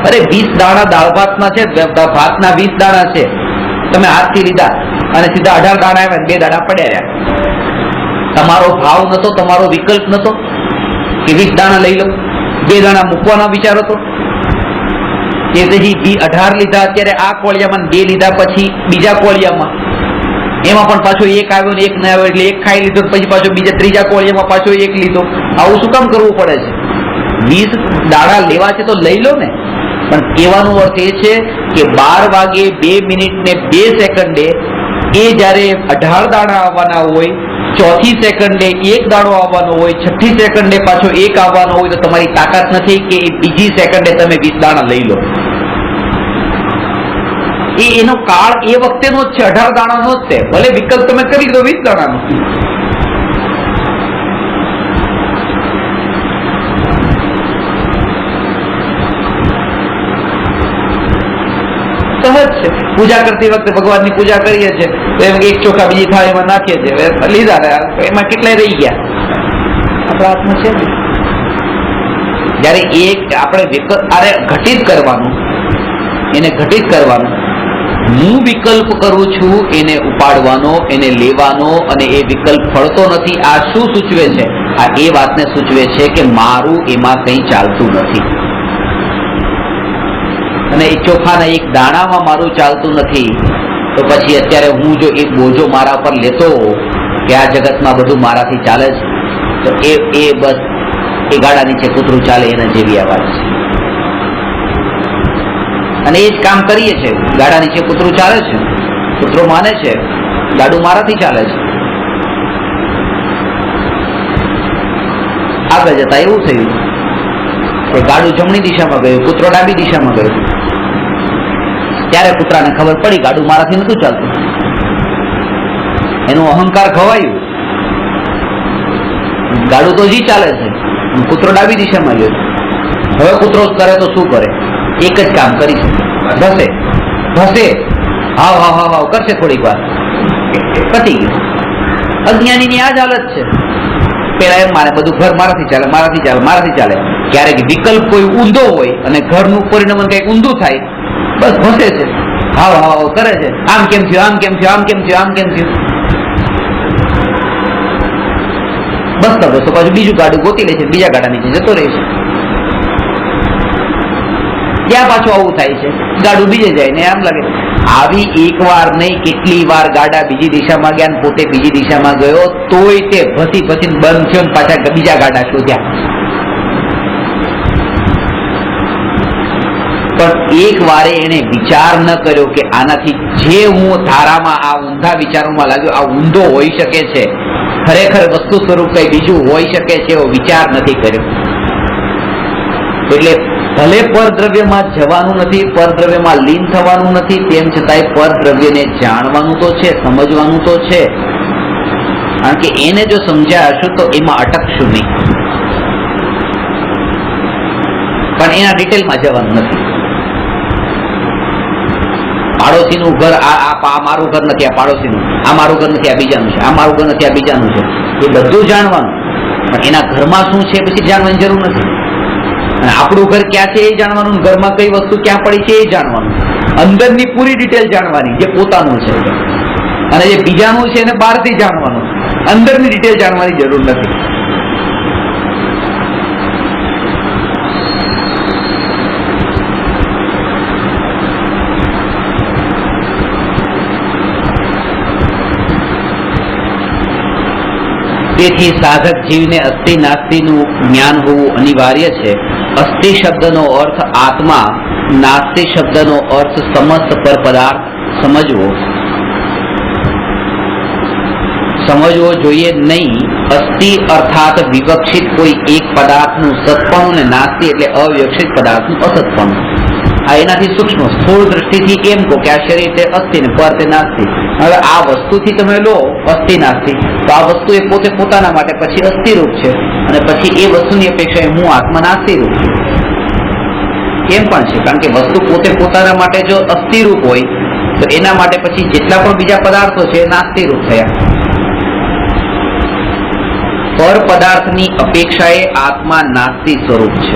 A: અરે 20 દાણા દાળ ભાતના છે, ભાતના 20 દાણા છે, તમે હાથથી લીધા અને સીધા 18 દાણા આવ્યા, 2 દાણા પડ્યા રહ્યા. તમારો ભાવ નતો, તમારો વિકલ્પ નતો કે 20 દાણા લઈ લો, 2 દાણા મૂકવાનો વિચાર હતો. એ પછી 18 લીધા અત્યારે આ કોળિયામાં, 2 લીધા પછી બીજા કોળિયામાં, એમાં પણ પાછો એક આવ્યો ને એક ન આવ્યો, એટલે એક ખાઈ લીધો, પછી પાછો બીજા ત્રીજા કોળિયામાં પાછો એક લીધો. આવું શું કામ કરવું પડે છે? 20 દાણા લેવા છે તો લઈ લો ને. પણ કહેવાનો અર્થ એ છે કે 12 વાગે 2 મિનિટ ને 2 સેકન્ડે એ જયારે 18 દાણા આવવાના હોય, 4થી સેકન્ડે 1 દાણો આવવાનો હોય, 6થી સેકન્ડે પાછો 1 આવવાનો હોય, તો તમારી તાકાત નથી કે બીજી સેકન્ડે તમે 20 દાણા લઈ લો. એનો કાળ એ વખતેનો જ છે, 18 દાણાનો જ છે. ભલે વિકલ્પ તમે કરી દો 20 દાણાનો. સહજ છે. પૂજા કરતી વખતે ભગવાનની પૂજા કરીએ છીએ તો એમ એક ચોખા બીજી થાળીમાં નાખીએ છીએ, લીધા એમાં કેટલાય રહી ગયા, આપણા હાથમાં છે ને. જયારે એક આપણે ઘટિત કરવાનું, એને ઘટિત કરવાનું, હું વિકલ્પ કરું છું એને ઉપાડવાનો, એને લેવાનો, અને એ વિકલ્પ ફળતો નથી, આ શું સૂચવે છે? આ એ વાતને સૂચવે છે કે મારું એમાં કંઈ ચાલતું નથી. અને એ ચોખાના એક દાણામાં મારું ચાલતું નથી, તો પછી અત્યારે હું જો એક બોજો મારા પર લેતો કે આ જગતમાં બધું મારાથી ચાલે છે, તો એ બસ એ ગાડા નીચે કૂતરું ચાલે એના જેવી આ વાત છે. અને એ જ કામ કરીએ છીએ. ગાડા નીચે કૂતરું ચાલે છે, કૂતરો માને છે ગાડું મારાથી ચાલે છે. આગળ જતા એવું થયું કે ગાડું જમણી દિશામાં ગયું, કૂતરો ડાબી દિશામાં ગયો. ત્યારે કૂતરાને ખબર પડી ગાડું મારાથી નતું ચાલતું. એનું અહંકાર ખવાયું. ગાડું તો જી ચાલે છે, કૂતરો ડાબી દિશામાં ગયો. હવે કૂતરો કરે તો શું કરે? એક જ કામ કરી છે, ભસે ભસે, હાવ હાવ હાવ હાવ કરશે થોડીક વાર, પતી ગયું. અજ્ઞાનીની આ જ હાલત છે. પેલા એમ માને બધું ઘર મારાથી ચાલે, મારાથી ચાલે, મારાથી ચાલે. ક્યારેક વિકલ્પ કોઈ ઊંધો હોય અને ઘરનું પરિણામ કંઈક ઊંધું થાય, બસ ભસે છે, હાવ હાવ કરે છે. આમ કેમ થયું, આમ કેમ થયું, આમ કેમ થયું, આમ કેમ થયું. બસ તો બસ પાછું બીજું ગાડું ગોતી લે છે, બીજા ગાડા નીચે જતો રહે છે. ત્યાં પાછું આવું થાય છે, ગાડું બીજે જાય ને આમ લાગે. આવી એક વાર નહીં કેટલી વાર ગાડા બીજી દિશામાં ગયા, પોતે બીજી દિશામાં ગયો, તોય તે ભસી ભસીને બંધ થયો, પાછા બીજા ગાડા શોધ્યા. પણ એક વારે એને વિચાર ન કર્યો કે આનાથી જે હું ધારામાં આ ઊંધા વિચારોમાં લાગ્યો, આ ઊંધો હોઈ શકે છે, ખરેખર વસ્તુ સ્વરૂપ કઈ બીજું હોઈ શકે છે, એવો વિચાર નથી કર્યો. એટલે ભલે પરદ્રવ્યમાં જવાનું નથી, પરદ્રવ્યમાં લીન થવાનું નથી, તેમ છતાંય પરદ્રવ્યને જાણવાનું તો છે, સમજવાનું તો છે. કારણ કે એને જો સમજ્યા હશું તો એમાં અટકશું નહીં. પણ એના ડિટેલમાં જવાનું નથી. પાડોશીનું ઘર આ મારું ઘર નથી, આ પાડોશીનું, આ મારું ઘર નથી, આ બીજાનું છે, આ મારું ઘર નથી, આ બીજાનું છે, એ બધું જાણવાનું. પણ એના ઘરમાં શું છે પછી જાણવાની જરૂર નથી. અને આપણું ઘર ક્યાં છે એ જાણવાનું, ઘરમાં કઈ વસ્તુ ક્યાં પડી છે એ જાણવાનું. અંદરની પૂરી ડિટેલ જાણવાની, જે પોતાનું છે. અને જે બીજાનું છે એને બહારથી જાણવાનું, અંદરની ડિટેલ જાણવાની જરૂર નથી. તેથી સાધક જીવને અસ્થિ નાસ્તિનું જ્ઞાન હોવું અનિવાર્ય છે. અસ્થિ શબ્દનો અર્થ આત્મા, નાસ્તિ શબ્દનો અર્થ સમસ્ત પર પદાર્થ સમજવો જોઈએ નહીં. અસ્થિ અર્થાત વિવક્ષિત કોઈ એક પદાર્થનું સત્પણું, ને નાસ્તિ એટલે અવિવક્ષિત પદાર્થનું અસત્પણું. આ એનાથી સૂક્ષ્મ સ્થૂળ દ્રષ્ટિથી એમ કહો કે આ શરીર તે અસ્થિ ને પર તે નાસ્તિ. હવે આ વસ્તુથી તમે લો અસ્થિ નાસ્તિ, તો આ વસ્તુ એ પોતે પોતાના માટે પછી અસ્થિરૂપ છે, અને પછી એ વસ્તુની અપેક્ષાએ હું આત્મા નાસ્તિરૂપ છું. એમ પણ છે, કારણ કે વસ્તુ પોતે પોતાના માટે જો અસ્થિરૂપ હોય તો એના માટે પછી જેટલા પણ બીજા પદાર્થો છે એ નાસ્તિરૂપ થયા. પર પદાર્થની અપેક્ષાએ આત્મા નાસ્તિ સ્વરૂપ છે.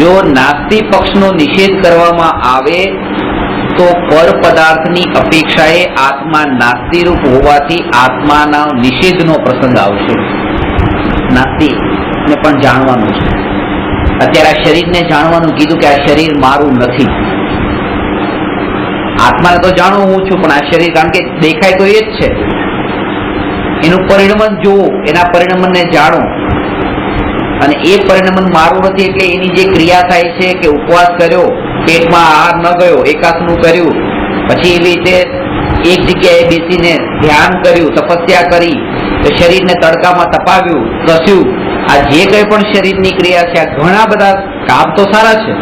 A: જો નાસ્તિ પક્ષનો નિષેધ કરવામાં આવે તો પર પદાર્થની અપેક્ષાએ આત્મા નાસ્તિરૂપ હોવાથી આત્માના નિષેધનો પ્રસંગ આવશે. નાસ્તિને પણ જાણવાનું છે. અત્યારે આ શરીરને જાણવાનું કીધું કે આ શરીર મારું નથી. આત્માને તો જાણું હું છું, પણ આ શરીર કારણ કે દેખાય તો એ જ છે. એનું પરિણમન જોવું, એના પરિણમનને જાણો, અને એ પરિણમન મારું નથી. એટલે એની જે ક્રિયા થાય છે કે ઉપવાસ કર્યો, પેટમાં આહાર ન ગયો, એકાસનું કર્યું, પછી એવી રીતે એક જગ્યાએ બેસીને ધ્યાન કર્યું, તપસ્યા કરી, તો શરીરને તડકામાં તપાવ્યું, કસ્યું, આ જે કંઈ પણ શરીરની ક્રિયા છે, આ ઘણા બધા કામ તો સારા છે,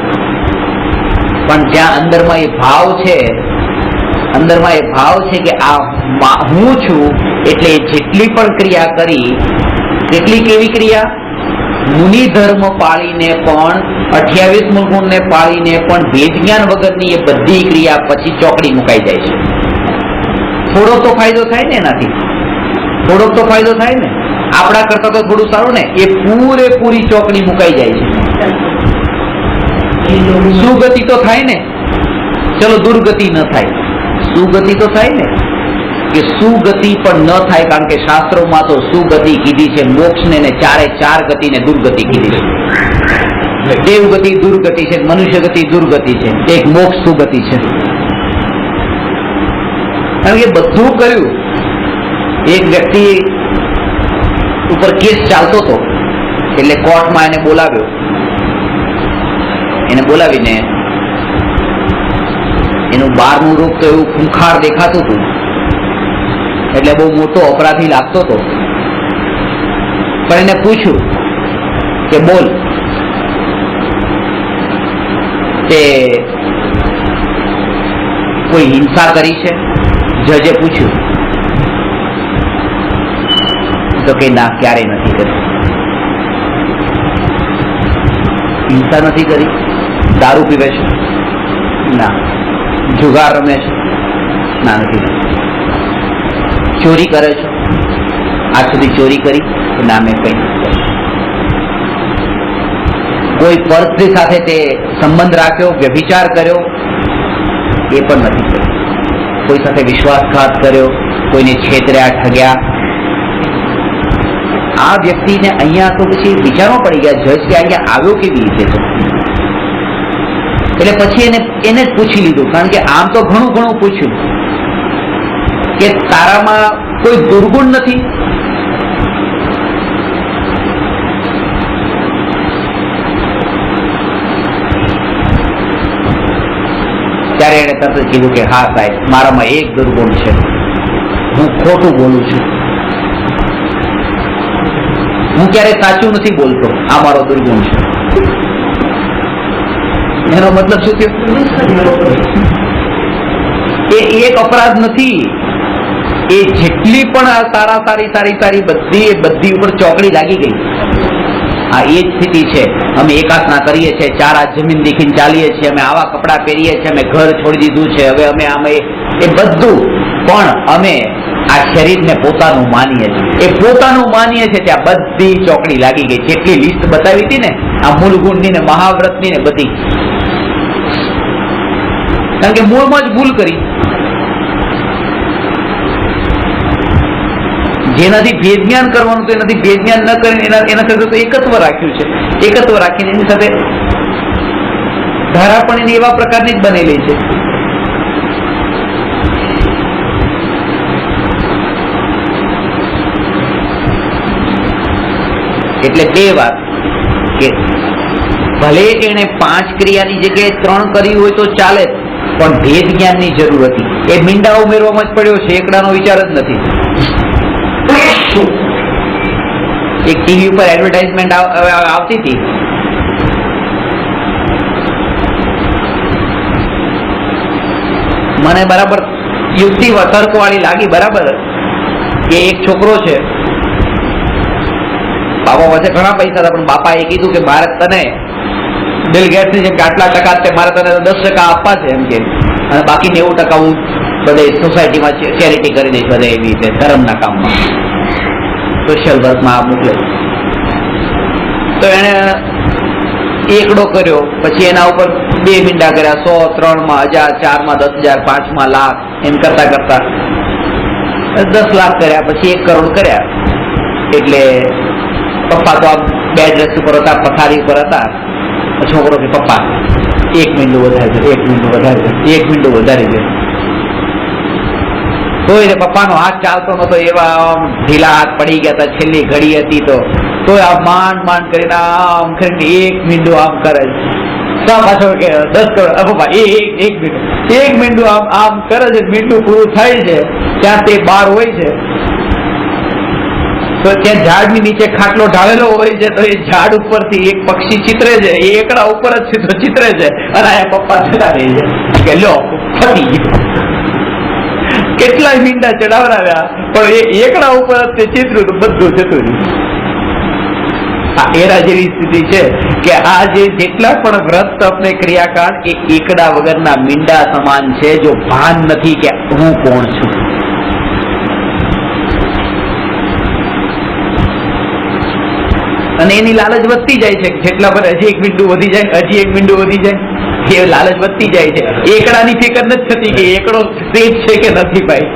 A: પણ જ્યાં અંદરમાં એ ભાવ છે, અંદરમાં એ ભાવ છે કે આ હું છું, એટલે જેટલી પણ ક્રિયા કરી, કેટલી કેવી ક્રિયા, મુનિ ધર્મ પાળીને પણ 28 ગુણને પાળીને પણ ભેદ જ્ઞાન વગરની એ બધી ક્રિયા પછી ચોકડી મુકાઈ જાય છે. થોડોક તો ફાયદો થાય ને એનાથી, થોડોક તો ફાયદો થાય ને. આપણા કરતા તો થોડું સારું ને. એ પૂરેપૂરી ચોકડી મુકાઈ જાય છે. સુગતિ તો થાય ને, ચલો દુર્ગતિ ન થાય, સુગતિ તો થાય ને, કે સુગતિ પણ ન થાય, કારણ કે શાસ્ત્રોમાં તો સુગતિ કીધી છે, મોક્ષને ને ચારે ચાર ગતિને દુર્ગતિ કીધી છે. દેવ ગતિ દુર્ગતિ છે, મનુષ્ય ગતિ દુર્ગતિ છે, એક મોક્ષ સુગતિ છે. કારણ કે બધું કર્યું. એક વ્યક્તિ ઉપર કેસ ચાલતો હતો, એટલે કોર્ટમાં એને બોલાવ્યો. એને બોલાવીને એનું બહારનું રૂપ તો એવું ખૂંખાર દેખાતું હતું, એટલે બહુ મોટો અપરાધી લાગતો હતો. પણ એને પૂછ્યું કે બોલ, તે કોઈ હિંસા કરી છે? જજે પૂછ્યું તો કે ના, ક્યારેય નથી કરી. હિંસા નથી કરી. દારૂ પીવે છે? ના. જુગાર રમે છે? ના, નથી. ચોરી કરે છે? આજ સુધી ચોરી કરી? ના, મેં કઈ નથી. કોઈ પરસ્ત્રી સાથે તે સંબંધ રાખ્યો, વ્યભિચાર કર્યો? એ પણ નથી કર્યો. કોઈ સાથે વિશ્વાસઘાત કર્યો, કોઈને છેતર્યા, ઠગ્યા? આ વ્યક્તિને અહીંયા તો પછી વિચારવા પડી ગયા જજ કે અહીંયા આવ્યો કેવી રીતે છે. એટલે પછી એને જ પૂછી લીધું, કારણ કે આમ તો ઘણું ઘણું પૂછ્યું કે તારામાં કોઈ દુર્ગુણ નથી? ત્યારે એને તરત કીધું કે હા સાહેબ, મારામાં એક દુર્ગુણ છે, હું ખોટું બોલું છું. હું ક્યારે સાચું નથી બોલતો, આ મારો દુર્ગુણ છે. એનો મતલબ શું થયો? એ એક અપરાધ નથી. એ જેટલી પણ તારી બધી ઉપર ચોકડી લાગી ગઈ. આ એ જ સ્થિતિ છે. અમે એકાસના કરીએ છીએ, 4 હાથ જમીન દેખીને ચાલીએ છીએ, અમે આવા કપડાં પહેરીએ છીએ, અમે ઘર છોડી દીધું છે, હવે અમે આમે એ બધું, પણ અમે આ શરીરને પોતાનું માનીએ છીએ. એ પોતાનું માનીએ છીએ ત્યાં બધી ચોકડી લાગી ગઈ. જેટલી લિસ્ટ બતાવી હતી ને, આ મૂળ ગુણની ને મહાવ્રતની ને બધી, કારણ કે મૂળમાં જ ભૂલ કરી. જેનાથી ભેદ જ્ઞાન કરવાનું તો એનાથી ભેદ જ્ઞાન ન કરીને એના સાથે તો એકત્વ રાખ્યું છે. એકત્વ રાખીને એની સાથે ધારા પણ એની એવા પ્રકારની જ બનેલી છે. એટલે બે વાત કે ભલે એને 5 ક્રિયાની જગ્યાએ 3 કરી હોય તો ચાલે, પણ ભેદ જ્ઞાનની જરૂર હતી. એ મીંડા ઉમેરવામાં જ પડ્યો છે, એકડાનો વિચાર જ નથી. એક ટીવી ઉપર એડવર્ટાઇઝમેન્ટ આવતી હતી, મને બરાબર યુક્તિ તર્ક વાળી લાગી. બરાબર કે એક છોકરો છે, બાપા પાસે ઘણા પૈસા હતા, પણ બાપાએ કીધું કે મારે તને બિલ ગેટ્સની જેમ કે આટલા ટકા છે, મારે તને 10% આપવા છે એમ કે, અને બાકી 90% હું બધે સોસાયટીમાં ચેરિટી કરી દઈશ, બધે એવી રીતે ધર્મના કામમાં, સોશિયલ વર્કમાં મોકલે. તો એને એકડો કર્યો, પછી એના ઉપર 2 મીંડા કર્યા, 100, 3માં 1000, 4માં 10,000, 5માં લાખ, એમ કરતા કરતા 10 લાખ કર્યા, પછી 1 કરોડ કર્યા. એટલે પપ્પા તો આ બેડ રેસ્ટ ઉપર હતા, પથારી ઉપર હતા. છોકરો કે પપ્પા 1 મીંડું વધારે છે, 1 મીંડું વધારે છે, 1 મીંડું વધારે છે. તોય પપ્પાનો હાથ ચાલતો નતો, એવા ઢીલા હાથ પડી ગયા હતા. છેલ્લી ઘડી હતી તો આ માંડ કરીને આમ કરીને 1 મીંડું આમ કરે છે. પાછો કે 10 કરોડ પપ્પા 1 મીંડું આમ કરે છે. મીંડું પૂરું થાય છે ત્યાં તે બહાર હોય છે, તો ત્યાં ઝાડની નીચે ખાટલો ઢાળેલો હોય છે, તો એ ઝાડ ઉપરથી એક પક્ષી ચિતરે છે, એ એકડા ઉપર જ સીધો ચિતરે છે, અને આ પપ્પા જતા રહે છે કે લો ફટી ગયો. કેટલાય મીંડા ચડાવડાવ્યા, પણ એ એકડા ઉપર જ તે ચિત્રું બધું જતું રહ્યું. આ એરા જેવી સ્થિતિ છે કે આ જેટલા પણ વ્રત આપણે ક્રિયાકાંડ એ એકડા વગરના મીંડા સમાન છે, જો ભાન નથી કે હું કોણ છું. અને એની લાલચ વધતી જાય છે, જેટલા પર હજી 1 મીંડું વધી જાય, હજી 1 મીંડું વધી જાય, એ લાલચ વધતી જાય છે. એકડાની ફિકર નથી થતી કે એકડો સેફ છે કે નથી ભાઈ.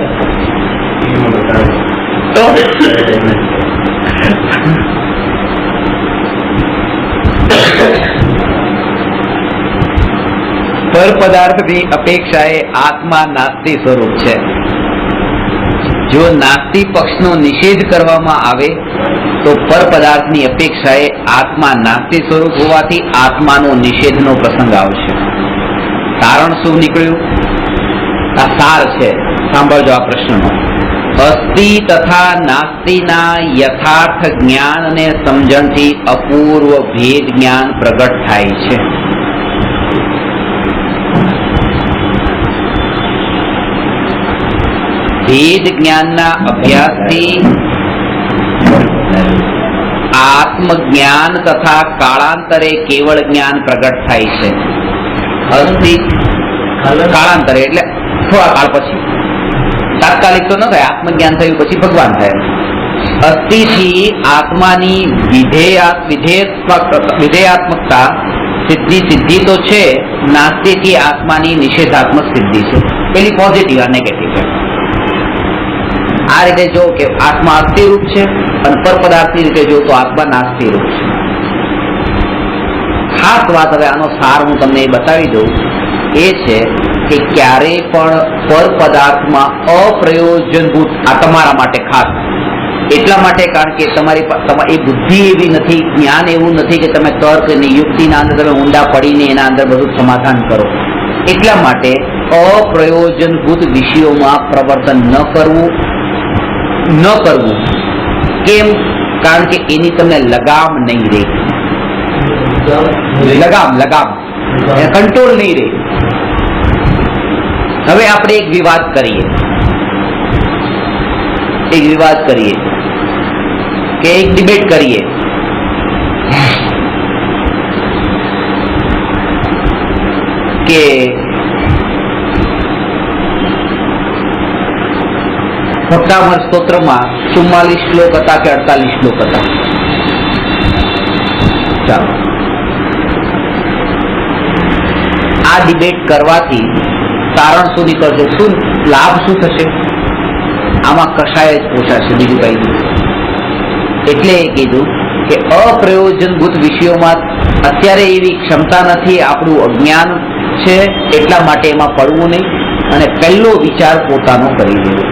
A: તો પર પદાર્થની અપેક્ષાએ આત્મા નાસ્તિ સ્વરૂપ છે. જો નાસ્તિ પક્ષનો નિષેધ કરવામાં આવે તો પર પદાર્થની અપેક્ષાએ આત્મા નાસ્તિ સ્વરૂપ હોવાથી આત્માનો નિષેધનો પ્રસંગ આવશે. કારણ શું નીકળ્યું? આ સાર છે, સાંભળજો આ પ્રશ્નનો. અસ્તિ તથા નાસ્તિના યથાર્થ જ્ઞાન અને સમજણથી અપૂર્વ ભેદ જ્ઞાન પ્રગટ થાય છે. ભેદ જ્ઞાનના અભ્યાસથી આત્મજ્ઞાન તથા કાળાંતરે કેવળ જ્ઞાન પ્રગટ થાય છે. અસ્તિ કાળાંતરે એટલે થોડા કાળ પછી, તાત્કાલિક તો ન થાય. આત્મજ્ઞાન થયું પછી ભગવાન થાય. અસ્થિથી આત્માની વિધેયાત્મકતા સિદ્ધિ તો છે, નાસ્તિથી આત્માની નિષેધાત્મક સિદ્ધિ છે. પેલી પોઝિટિવ આ નેગેટિવ છે. આ રીતે જો કે આત્મા અસ્થિરૂપ છે અને પર પદાર્થની રીતે જો તો આત્મા નાસ્તિરૂપ છે. ખાસ વાત હવે આનો સાર હું તમને એ બતાવી દઉં એ છે કે ક્યારેય પણ પર પદાર્થમાં અપ્રયોજનભૂત, આ તમારા માટે ખાસ એટલા માટે કારણ કે તમારી એ બુદ્ધિ એવી નથી, જ્ઞાન એવું નથી કે તમે તર્ક અને યુક્તિના અંદર તમે ઊંડા પડીને એના અંદર બધું સમાધાન કરો. એટલા માટે અપ્રયોજનભૂત વિષયોમાં પ્રવર્તન ન કરવું. કેમ? કારણ કે એની તમને લગામ નહીં રહે. લગામ કંટ્રોલ નહીં રહે. હવે આપણે એક વિવાદ કરીએ કે એક ડિબેટ કરીએ કે ભક્તામર સ્તોત્રમાં 44 શ્લોક હતા કે 48 શ્લોક હતા? ચાલો, આ ડિબેટ કરવાથી કારણ શું નીકળશે? શું લાભ શું થશે? આમાં કશાય જ પોષાશે, બીજું કઈ નહીં. એટલે એ કીધું કે અપ્રયોજનભૂત વિષયોમાં અત્યારે એવી ક્ષમતા નથી, આપણું અજ્ઞાન છે, એટલા માટે એમાં પડવું નહીં અને પહેલો વિચાર પોતાનો કરી લેવો.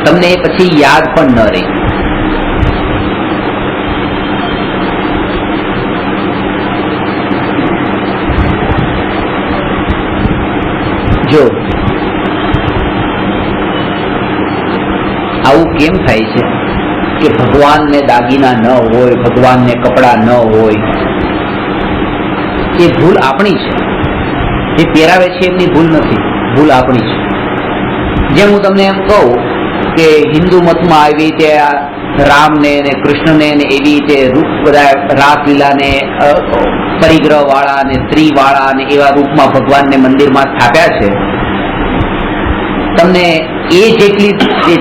A: તમને એ પછી યાદ પણ ન રહે. જો આવું કેમ થાય છે કે ભગવાનને દાગીના ન હોય, ભગવાનને કપડા ન હોય? એ ભૂલ આપણી છે. જે પહેરાવે છે એમની ભૂલ નથી, ભૂલ આપણી છે. જેમ હું તમને એમ કહું કે હિન્દુ મતમાં આવી રીતે રામને ને કૃષ્ણને ને એવી રીતે રૂપ બધા રાસલીલાને પરિગ્રહ વાળા ને સ્ત્રી વાળા ને એવા રૂપમાં ભગવાનને મંદિરમાં સ્થાપ્યા છે. તમને એ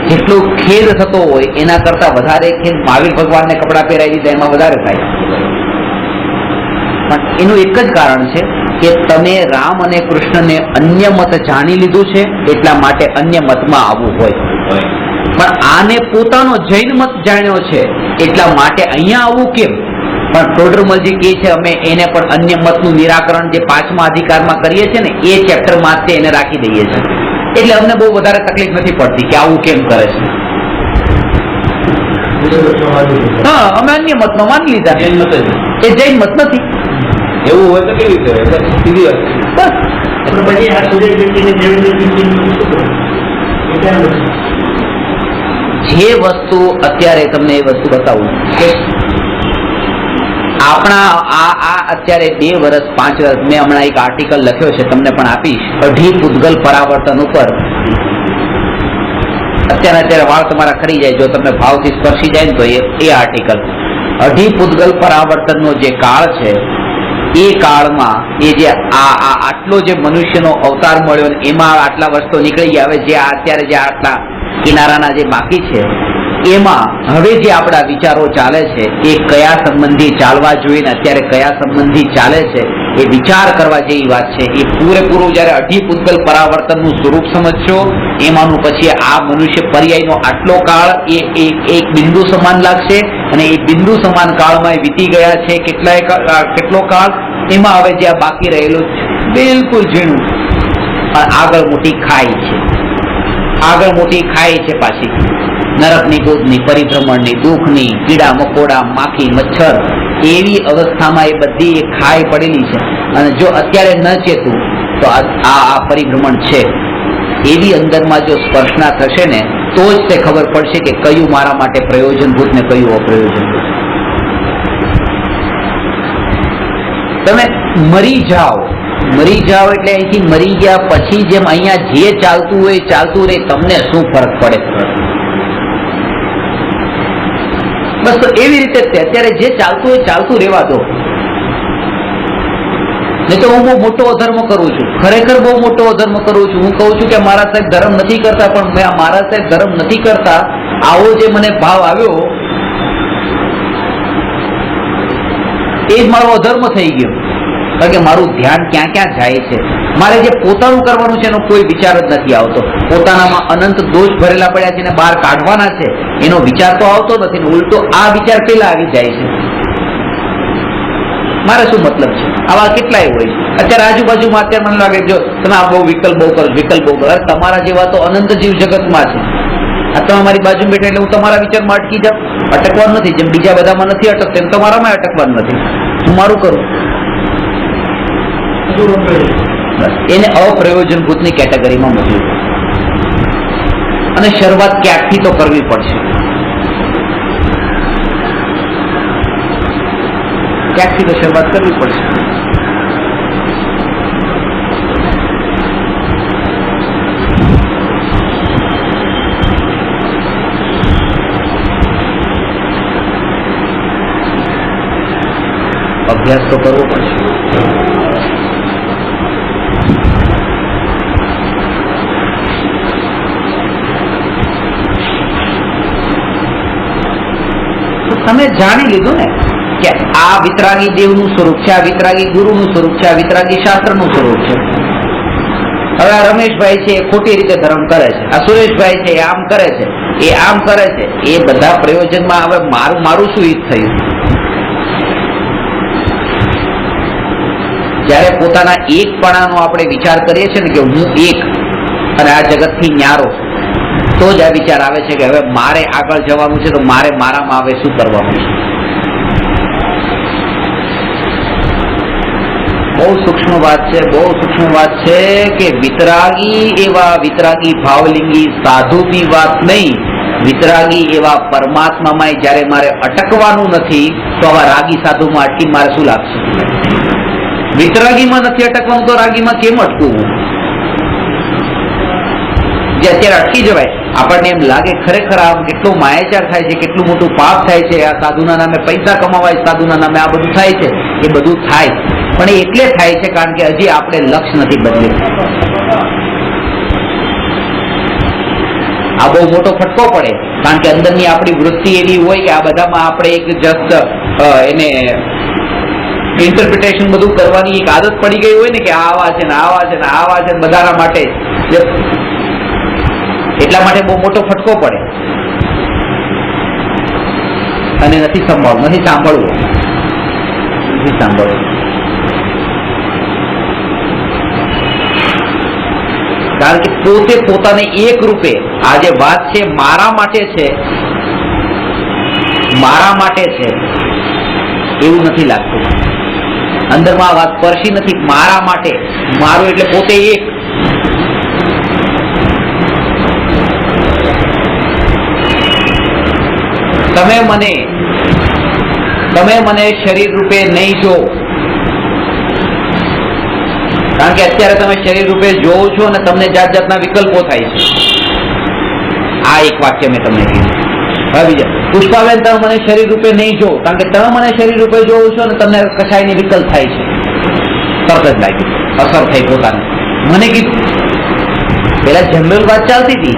A: જેટલો ખેદ થતો હોય એના કરતા વધારે ખેદ મહાવીર ભગવાનને કપડા પહેરાવી દીધા એમાં વધારે થાય. પણ એનું એક જ કારણ છે કે તમે રામ અને કૃષ્ણને અન્ય મત જાણી લીધું છે, એટલા માટે અન્ય મતમાં આવવું હોય. પણ આને પોતાનો જૈન મત જાણ્યો છે એટલા માટે અહીંયા આવવું કેમ? પણ ટોડરમલજી કહે છે અમે એને પણ અન્ય મતનું નિરાકરણ જે 5મા અધિકારમાં કરીએ છીએ ને એ ચેપ્ટરમાં જ એને રાખી દઈએ છીએ. એટલે અમને બહુ વધારે તકલીફ નથી પડતી કે આવું કેમ કરે છે. હા, અમે અન્ય મતમાં માની લીધા, એ જૈન મત નથી.
B: એવું હોય તો કેવી રીતે? સીધી વાત.
A: જે વસ્તુ અત્યારે તમને એ વસ્તુ બતાવું કે આપણા આ અત્યારે 2 વર્ષ 5 વર્ષ મેં હમણાં એક આર્ટિકલ લખ્યો છે, તમને પણ આપીશ, અઢી પૂતગલ પરાવર્તન ઉપર. અત્યારે વાળ તમારા ખરી જાય જો તમને ભાવથી સ્પર્શી જાય ને તો એ આર્ટિકલ અઢી પૂતગલ પરાવર્તનનો જે કાળ છે એ કાળમાં એ જે આટલો જે મનુષ્યનો અવતાર મળ્યો ને એમાં આટલા વર્ષ તો નીકળી ગયા. હવે જે અત્યારે જે આટલા કિનારાના જે બાકી છે એમાં હવે જે આપણા વિચારો ચાલે છે એ કયા સંબંધી ચાલવા જોઈએ ને અત્યારે કયા સંબંધી ચાલે છે એ વિચાર કરવા જેવી વાત છે. એ પૂરેપૂરું જયારે અઢી પૂતગલ પરાવર્તનનું સ્વરૂપ સમજશો, એમાંનું પછી આ મનુષ્ય પર્યાયનો આટલો કાળ એ એક બિંદુ સમાન લાગશે અને એ બિંદુ સમાન કાળમાં વીતી ગયા છે કેટલો કાળ, એમાં હવે જે આ બાકી રહેલું બિલકુલ ઝીણું, પણ આગળ મોટી ખાઈ છે, આગળ મોટી ખાઈ છે પાછી નરકની ગોદની, પરિભ્રમણની, દુઃખની, કીડા મકોડા, માખી મચ્છર, એવી અવસ્થામાં એ બધી એ ખાઈ પડેલી છે. અને જો અત્યારે ન ચેતું તો આ પરિભ્રમણ છે, એવી અંદરમાં જો સ્પર્શના થશે ને તો જ તે ખબર પડશે કે કયું મારા માટે પ્રયોજનભૂત ને કયું અપ્રયોજનભૂત. તમે મરી જાઓ એટલે અહીંથી મરી ગયા પછી જેમ અહીંયા જે ચાલતું હોય ચાલતું રહે, તમને શું ફરક પડે? બસ તો એવી રીતે અત્યારે જે ચાલતું હોય ચાલતું રહેવા દો. નહીં તો હું બહુ મોટો અધર્મ કરું છું, ખરેખર બહુ મોટો અધર્મ કરું છું. હું કહું છું કે મારા સાહેબ ધર્મ નથી કરતા, પણ મેં મારા સાહેબ ધર્મ નથી કરતા આવો જે મને ભાવ આવ્યો એ જ મારો અધર્મ થઈ ગયો. કારણ કે મારું ધ્યાન ક્યાં ક્યાં જાય છે. મારે જે પોતાનું કરવાનું છે એનો કોઈ વિચાર જ નથી આવતો. પોતાનામાં અનંત દોષ ભરેલા પડ્યા છે ને બહાર કાઢવાના છે એનો વિચાર તો આવતો નથી ને ઉલટો આ વિચાર પેલા આવી જાય છે. મારે શું મતલબ છે? આવા કેટલાય હોય છે અત્યારે આજુબાજુમાં. અત્યારે મને લાગે જો તમે આ બહુ વિકલ્પ બહુ કરો, તમારા જેવા તો અનંત જીવ જગતમાં છે. આ તમે મારી બાજુ બેઠા એટલે હું તમારા વિચારમાં અટકી જાઉં? અટકવાનું નથી. જેમ બીજા બધામાં નથી અટકતો એમ તમારામાં અટકવાનું નથી. હું મારું કરું. એને અપ્રયોજનભૂતની કેટેગરીમાં મૂક્યું. અને શરૂઆત ક્યાંકથી તો કરવી પડશે, ક્યાંકથી તો શરૂઆત કરવી પડશે. અભ્યાસ તો કરવો પડશે. તમે જાણી લીધું ને કે આ વિતરાગી દેવનું સ્વરૂપ છે, આ વિતરાગી ગુરુનું સ્વરૂપ છે, આ વિતરાગી શાસ્ત્રનું સ્વરૂપ છે. હવે આ રમેશભાઈ છે એ ખોટી રીતે ધર્મ કરે છે, આ સુરેશભાઈ છે એ આમ કરે છે, એ આમ કરે છે, એ બધા પ્રયોજનમાં હવે મારું શું હિત થયું? જયારે પોતાના એકપણાનો આપણે વિચાર કરીએ છીએ ને કે હું એક અને આ જગતથી ન્યારો, તો જ આ વિચાર આવે છે કે હવે મારે આગળ જવાનું છે તો મારે મારામાં હવે શું કરવાનું છે. બહુ સૂક્ષ્મ વાત છે, બહુ સૂક્ષ્મ વાત છે કે વિતરાગી એવા વિતરાગી ભાવલિંગી સાધુની વાત નહીં, વિતરાગી એવા પરમાત્મામાં જયારે મારે અટકવાનું નથી તો આવા રાગી સાધુમાં અટકી મારે શું લાગશે? વિતરાગીમાં નથી અટકવાનું તો રાગીમાં કેમ અટકવું? જે અત્યારે અટકી જવાય, આપણને એમ લાગે ખરેખર આમ કેટલો માયાચાર થાય છે, કેટલું મોટું પાપ થાય છે, આ સાધુના નામે પૈસા કમાવાય, સાધુના નામે આ બધું થાય છે. એ બધું થાય પણ એ એટલે થાય છે કારણ કે હજી આપણે લક્ષ્ય નથી બદલ્યું. આ બહુ મોટો ફટકો પડે કારણ કે અંદરની આપણી વૃત્તિ એવી હોય કે આ બધામાં આપણે એક જસ્ટ એને ઇન્ટરપ્રિટેશન બધું કરવાની એક આદત પડી ગઈ હોય ને કે આવા છે ને આવા છે ને આવા છે બધાના માટે, એટલા માટે બહુ મોટો ફટકો પડે અને નથી સાંભળવું. કારણ કે પોતે પોતાને એક રૂપે આ જે વાત છે મારા માટે છે એવું નથી લાગતું. અંદરમાં આ વાત સ્પર્શી નથી. મારા માટે, મારું એટલે પોતે એક. તમે મને શરીર રૂપે નહીં જો, કારણ કે અત્યારે તમે શરીર રૂપે જોવો છો અને તમને જાત જાતના વિકલ્પો થાય છે. આ એક વાક્ય મેં તમને કીધું. હવે બીજા, પુષ્પાબેન તમે મને શરીર રૂપે નહીં જો, કારણ કે તમે મને શરીર રૂપે જોવો છો અને તમને કશાયની વિકલ્પ થાય છે. તરત જ લાગ્યું, અસર થઈ પોતાને. મને કીધું પેલા જનરલ વાત ચાલતી હતી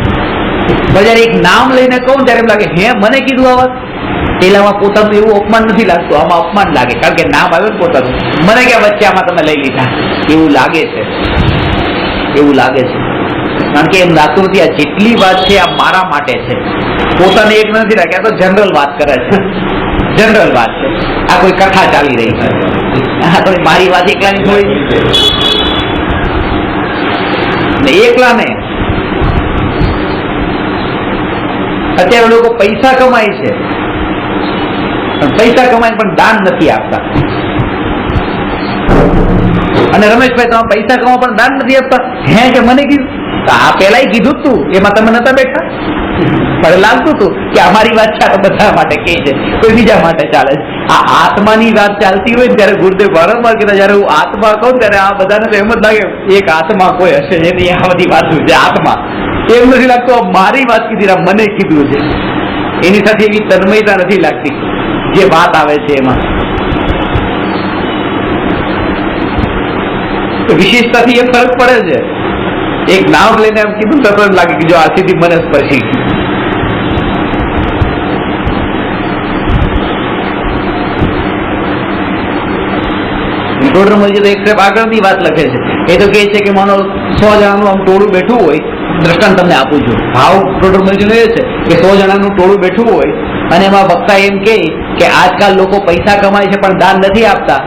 A: જ્યારે એક નામ લઈને કહું ત્યારે એમ લાગે હે મને કીધું આ વાત. પેલામાં પોતાનું એવું અપમાન નથી લાગતું, આમાં અપમાન લાગે, કારણ કે નામ આવ્યું ને પોતાનું. મને ક્યાં વચ્ચે આમાં તમે લઈ લીધા એવું લાગે છે, એવું લાગે છે. કારણ કે એમ લાગતું નથી આ જેટલી વાત છે આ મારા માટે છે. પોતાને એક નથી રાખ્યા, તો જનરલ વાત કરે છે, જનરલ વાત છે. આ કોઈ કથા ચાલી રહી છે, આ તો મારી વાત એકલાની થોડી ને. એકલા ને અત્યારે લોકો પૈસા કમાય છે, પણ પૈસા કમાય પણ દાન નથી આપતા. અને રમેશભાઈ તમે પૈસા કમાવા પણ દાન નથી આપતા. હે કે મને કીધું આ પેલા કીધું જ તું, એમાં તમે નતા બેઠા. પણ લાગતું હતું કે અમારી વાત ચાલે બધા માટે કે છે, કોઈ બીજા માટે ચાલે છે. આ આત્માની વાત ચાલતી હોય ને ત્યારે ગુરુદેવ વારંવાર કીધા, જયારે હું આત્મા કહું ત્યારે આ બધાને તો એમ જ લાગે એક આત્મા કોઈ હશે જેની આ બધી વાત છે આત્મા. એમ નથી લાગતું મારી વાત કીધી, મને કીધું છે. એની સાથે એવી તન્મયતા નથી લાગતી જે વાત આવે છે એમાં. વિશેષતાથી એ ફરક પડે છે. એક નામ લઈને એમ કીધું તો એમ લાગે કે જો આ સીધી મને સ્પર્શી ગઈ. ટોડરમલજી તો એક સ્ટેપ આગળની વાત લખે છે. એ તો કહે છે કે માનો 100 જણાનું આમ ટોળું બેઠું હોય, દ્રષ્ટાંત તમને આપું છું. ભાવ ટોડરમલજીનો એ છે કે 100 જણાનું ટોળું બેઠું હોય અને એમાં વક્તા એમ કહે કે આજકાલ લોકો પૈસા કમાય છે પણ દાન નથી આપતા.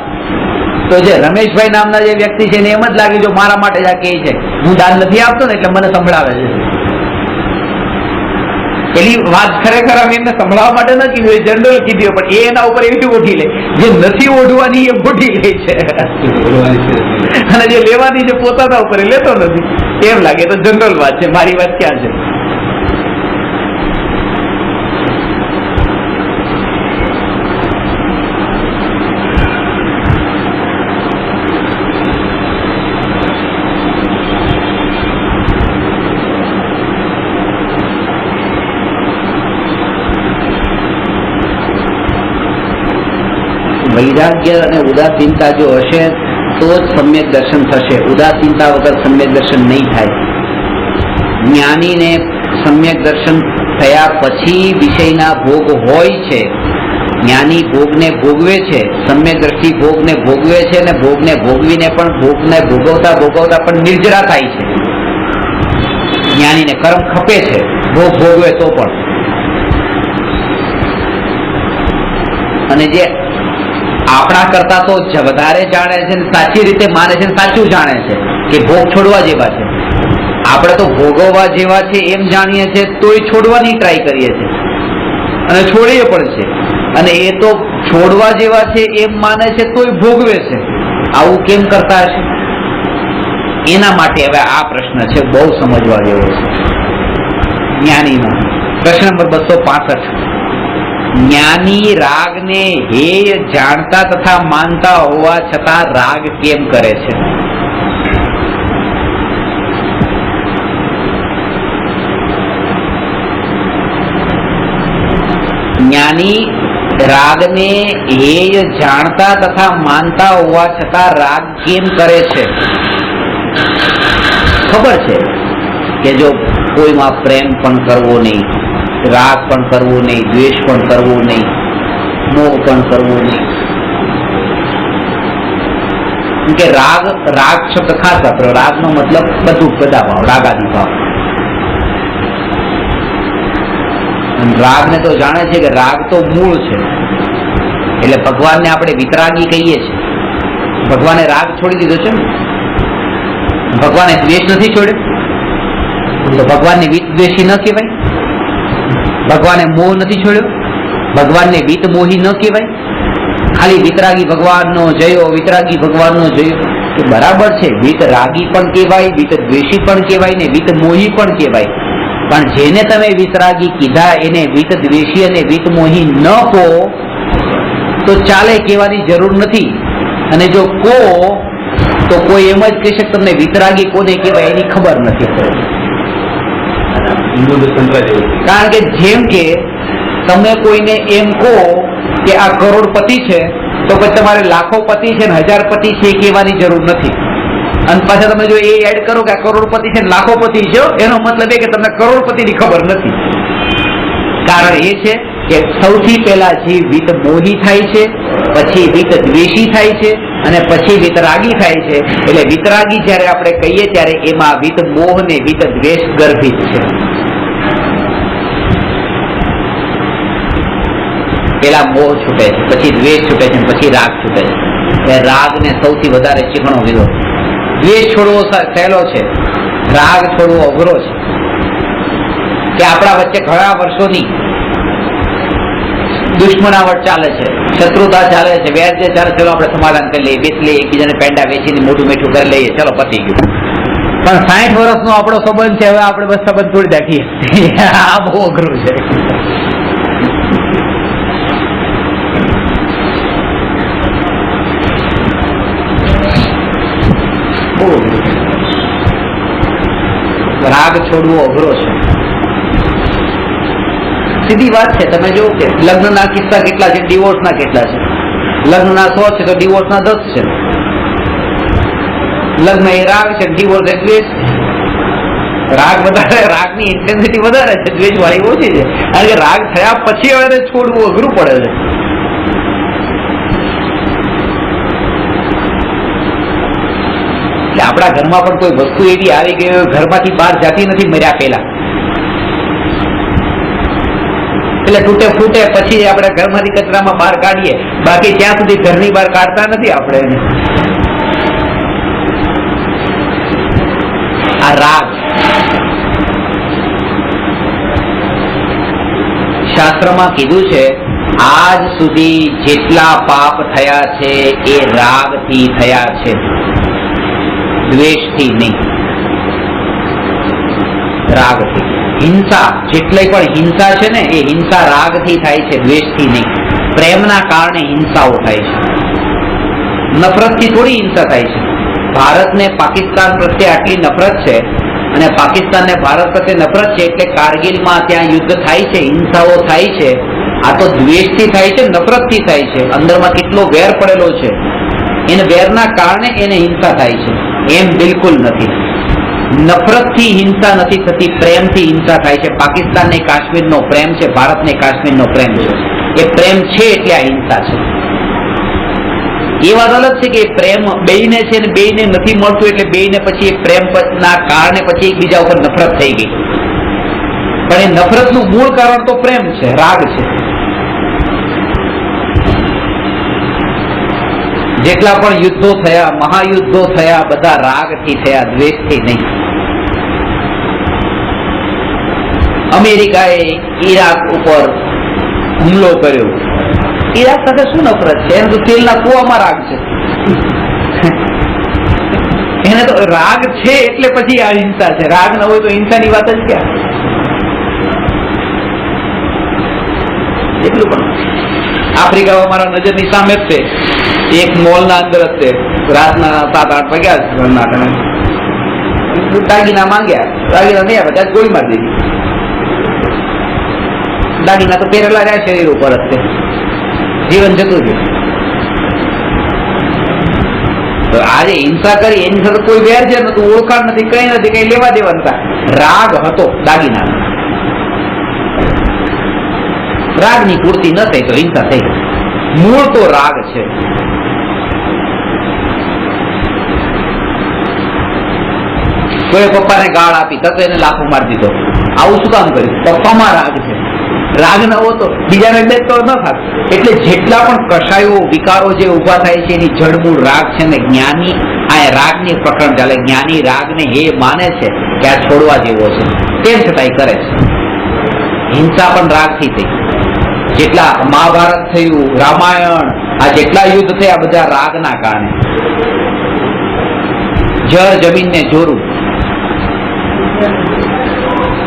A: તો જે રમેશભાઈ નામના જે વ્યક્તિ છે એને એમ જ લાગે જો મારા માટે જ આ કહે છે, હું દાન નથી આપતો ને એટલે મને સંભળાવે છે. પેલી વાત ખરેખર અમે એમને સંભળાવવા માટે ન કીધું, એ જનરલ કીધી હોય, પણ એ એના ઉપર એવી ઓઢી લે જે નથી ઓઢવાની એ ઓઢી લે છે, અને જે લેવાની છે પોતાના ઉપર એ લેતો નથી. એમ લાગે તો જનરલ વાત છે, મારી વાત ક્યાં છે. વૈરાગ્ય અને ઉદાસીનતા જો હશે તો જ સમ્યક દર્શન થશે. ઉદાસીનતા વગર સમ્યક દર્શન નહીં થાય. જ્ઞાનીને સમ્યક દર્શન થયા પછી વિષયના ભોગ હોય છે. જ્ઞાની ભોગને ભોગવે છે, સમ્યક દ્રષ્ટિ ભોગને ભોગવે છે, અને ભોગને ભોગવીને પણ ભોગને ભોગવતા ભોગવતા પણ નિર્જરા થાય છે. જ્ઞાનીને કર્મ ખપે છે ભોગ ભોગવે તો પણ. અને જે આપણા કરતા તો વધારે જાણે છે, સાચી રીતે માને છે, સાચું જાણે છે કે ભોગ છોડવા જેવા છે. આપણે તો ભોગવવા જેવા છે એમ જાણીએ છીએ તોય છોડવાની ટ્રાય કરીએ છીએ અને છોડીએ પણ છે. અને એ તો છોડવા જેવા છે એમ માને છે તોય ભોગવે છે. આવું કેમ કરતા હશે? એના માટે હવે આ પ્રશ્ન છે, બહુ સમજવા જેવો છે જ્ઞાનીનો. પ્રશ્ન નંબર 265. જ્ઞાની રાગને હેય જાણતા તથા માનતા હોવા છતાં રાગ કેમ કરે છે? જ્ઞાની રાગને હેય જાણતા તથા માનતા હોવા છતાં રાગ કેમ કરે છે? ખબર છે કે જો કોઈમાં પ્રેમ પણ કરવો નહીં, રાગ પણ કરવો નહીં, દ્વેષ પણ કરવો નહીં, મોહ પણ કરવો નહીં. કે રાગ શબ્દ ખાસ વાપરો. રાગનો મતલબ બધું, બધા ભાવ, રાગાદી ભાવ. રાગને તો જાણે છે કે રાગ તો મૂળ છે. એટલે ભગવાનને આપણે વિતરાગી કહીએ છીએ. ભગવાને રાગ છોડી દીધો છે ને. ભગવાને દ્વેષ નથી છોડ્યો તો ભગવાનને વિતદ્વેષી ન કહેવાય. ભગવાને મોહ નથી છોડ્યો, ભગવાનને વિત મોહી ન કહેવાય. ખાલી વિતરાગી ભગવાનનો જયો, વિતરાગી ભગવાનનો જયો. કે બરાબર છે, વિત રાગી પણ કહેવાય, વિત દ્વેષી પણ કહેવાય ને વિત મોહી પણ કહેવાય. પણ જેને તમે વિતરાગી કીધા એને વિત દ્વેષી અને વિત મોહી ન કહો તો ચાલે, કહેવાની જરૂર નથી. અને જો કહો તો કોઈ એમ જ કહેશે તમને વિતરાગી કોને કહેવાય એની ખબર નથી. કારણ કે જેમ કે તમે કોઈને એમ કહો કે આ કરોડપતિ છે તો પછી તમારે લાખો પતિ છે ને 1000 પતિ છે એ કહેવાની જરૂર નથી. અને પાછા તમે જો એ એડ કરો કે આ કરોડપતિ છે લાખોપતિ છે, એનો મતલબ એ કે તમને કરોડપતિની ખબર નથી. કારણ એ છે કે સૌથી પહેલા જીવ વિત મોહી થાય છે, પછી વિત દ્વેષી થાય છે, અને પછી વિતરાગી થાય છે. એટલે વિતરાગી જયારે આપણે કહીએ ત્યારે એમાં વિત મોહ ને વિત દ્વેષ ગર્ભિત છે. પેલા મોહ છૂટે છે, પછી દ્વેષ છૂટે છે, પછી રાગ છૂટે છે. રાગ ને સૌથી વધારે ચીકણો વિરોધ. દ્વેષ છોડવો સહેલો છે, રાગ છોડવો અઘરો છે. કે આપણા વચ્ચે ઘણા વર્ષોની દુશ્મનાવટ ચાલે છે, શત્રુતા ચાલે છે, વેર જે ચાલે, ચલો આપણે સમાધાન કરી લઈએ, બેસી લઈએ, એકબીજાને પેંડા વેચીને મોટું મીઠું કરી લઈએ, ચલો પતી ગયું. પણ 60 વર્ષનો આપણો સંબંધ છે, હવે આપણે બસ સંબંધ તોડી નાખીએ. આ બહુ અઘરું છે. રાગ છોડવો અઘરો છે. સીધી વાત છે. તમે જો કે લગ્નના કિસ્સા કેટલા છે, ડિવોર્સના કેટલા છે. લગ્નના 100 છે તો ડિવોર્સના 10 છે. લગ્ન એ રાગ છે, ડિવોર્સ એ દ્વેષ છે. રાગ વધારે, રાગની ઇન્ટેન્સિટી વધારે છે, દ્વેષ વાળી ઓછી છે. કારણ કે રાગ થયા પછી હવે છોડવું અઘરું પડે છે. આપણા ઘરમાં પણ કોઈ વસ્તુ એવી આવી ગઈ હોય, ઘરમાંથી બહાર જતી નથી મર્યા પહેલા, એટલે તૂટે ફૂટે પછી આપણે ઘરમાંથી કચરામાં બહાર કાઢીએ, બાકી ત્યાં સુધી ઘરની બહાર કાઢતા નથી આપણે એને. આ રાગ. શાસ્ત્રમાં કીધું છે આજ સુધી જેટલા પાપ થયા છે એ રાગથી થયા છે, દ્વેષથી નહીં. રાગથી. હિંસા, જેટલી પણ હિંસા છે ને એ હિંસા રાગથી થાય છે, દ્વેષથી નહીં. પ્રેમના કારણે હિંસાઓ થાય છે, નફરતથી થોડી હિંસા થાય છે. ભારતને પાકિસ્તાન પ્રત્યે આટલી નફરત છે અને પાકિસ્તાનને ભારત પ્રત્યે નફરત છે એટલે કારગિલમાં ત્યાં યુદ્ધ થાય છે, હિંસાઓ થાય છે. આ તો દ્વેષથી થાય છે, નફરતથી થાય છે. અંદરમાં કેટલો વેર પડેલો છે, એને વેરના કારણે એને હિંસા થાય છે. એમ બિલકુલ નથી. નફરતથી હિંસા નથી થતી, પ્રેમથી હિંસા થાય છે. પાકિસ્તાનને કાશ્મીરનો પ્રેમ છે, ભારતને કાશ્મીરનો પ્રેમ છે. એ પ્રેમ છે એટલે આ હિંસા છે. એ વાત અલગ છે કે પ્રેમ બેયને છે ને બેયને નથી મળતું એટલે બેયને પછી પ્રેમ ના કારણે પછી એકબીજા ઉપર નફરત થઈ ગઈ. પણ એ નફરતનું મૂળ કારણ તો પ્રેમ છે, રાગ છે. જેટલા પણ યુદ્ધો થયા, મહાયુદ્ધો થયા, બધા રાગથી થયા, દ્વેષથી નહીં. અમેરિકાએ ઈરાક ઉપર હુમલો કર્યો. ઈરાક સાથે શું નફરત છે? એને તો તેલના કુવામાં રાગ છે. એને તો રાગ છે એટલે પછી આ હિંસા છે. રાગ ન હોય તો હિંસાની વાત જ ક્યાં? એટલું પણ આફ્રિકામાં મારા નજરની સામે જ છે, એક મોલના અંદર જ છે. રાતના 7-8 વાગ્યા, દાગીના માંગ્યા, દાગીના નહીં આવે ત્યાં ગોળી મારી દીધી. દાગીના તો પહેરેલા રહ્યા શરીર ઉપર જ છે, જીવન જતું છે. તો આજે હિંસા કરી એની સાથે કોઈ વેર છે નતું, ઓળખાણ નથી, કઈ નથી, કઈ લેવા દેવા નતા. રાગ હતો દાગીના. રાગની પૂર્તિ ન થઈ તો હિંસા થઈ. મૂળ તો રાગ છે. કોઈ પપ્પાને ગાળ આપી તો એને લાફો મારી દીધો. આવું શું કામ કર્યું? પપ્પામાં રાગ છે. રાગ ન હોતો બીજાને દે તો ન થાત. એટલે જેટલા પણ કષાયો, વિકારો જે ઉભા થાય છે એની જડમૂળ રાગ છે ને. જ્ઞાની આ રાગની પ્રકરણ ચાલે. જ્ઞાની રાગને એ માને છે કે આ છોડવા જેવો છે, તેમ છતાંય કરે છે. હિંસા પણ રાગથી થઈ. જેટલા મહાભારત થયું, રામાયણ, આ જેટલા યુદ્ધ થયા બધા રાગના કારણે. જળ જમીનને જોરું,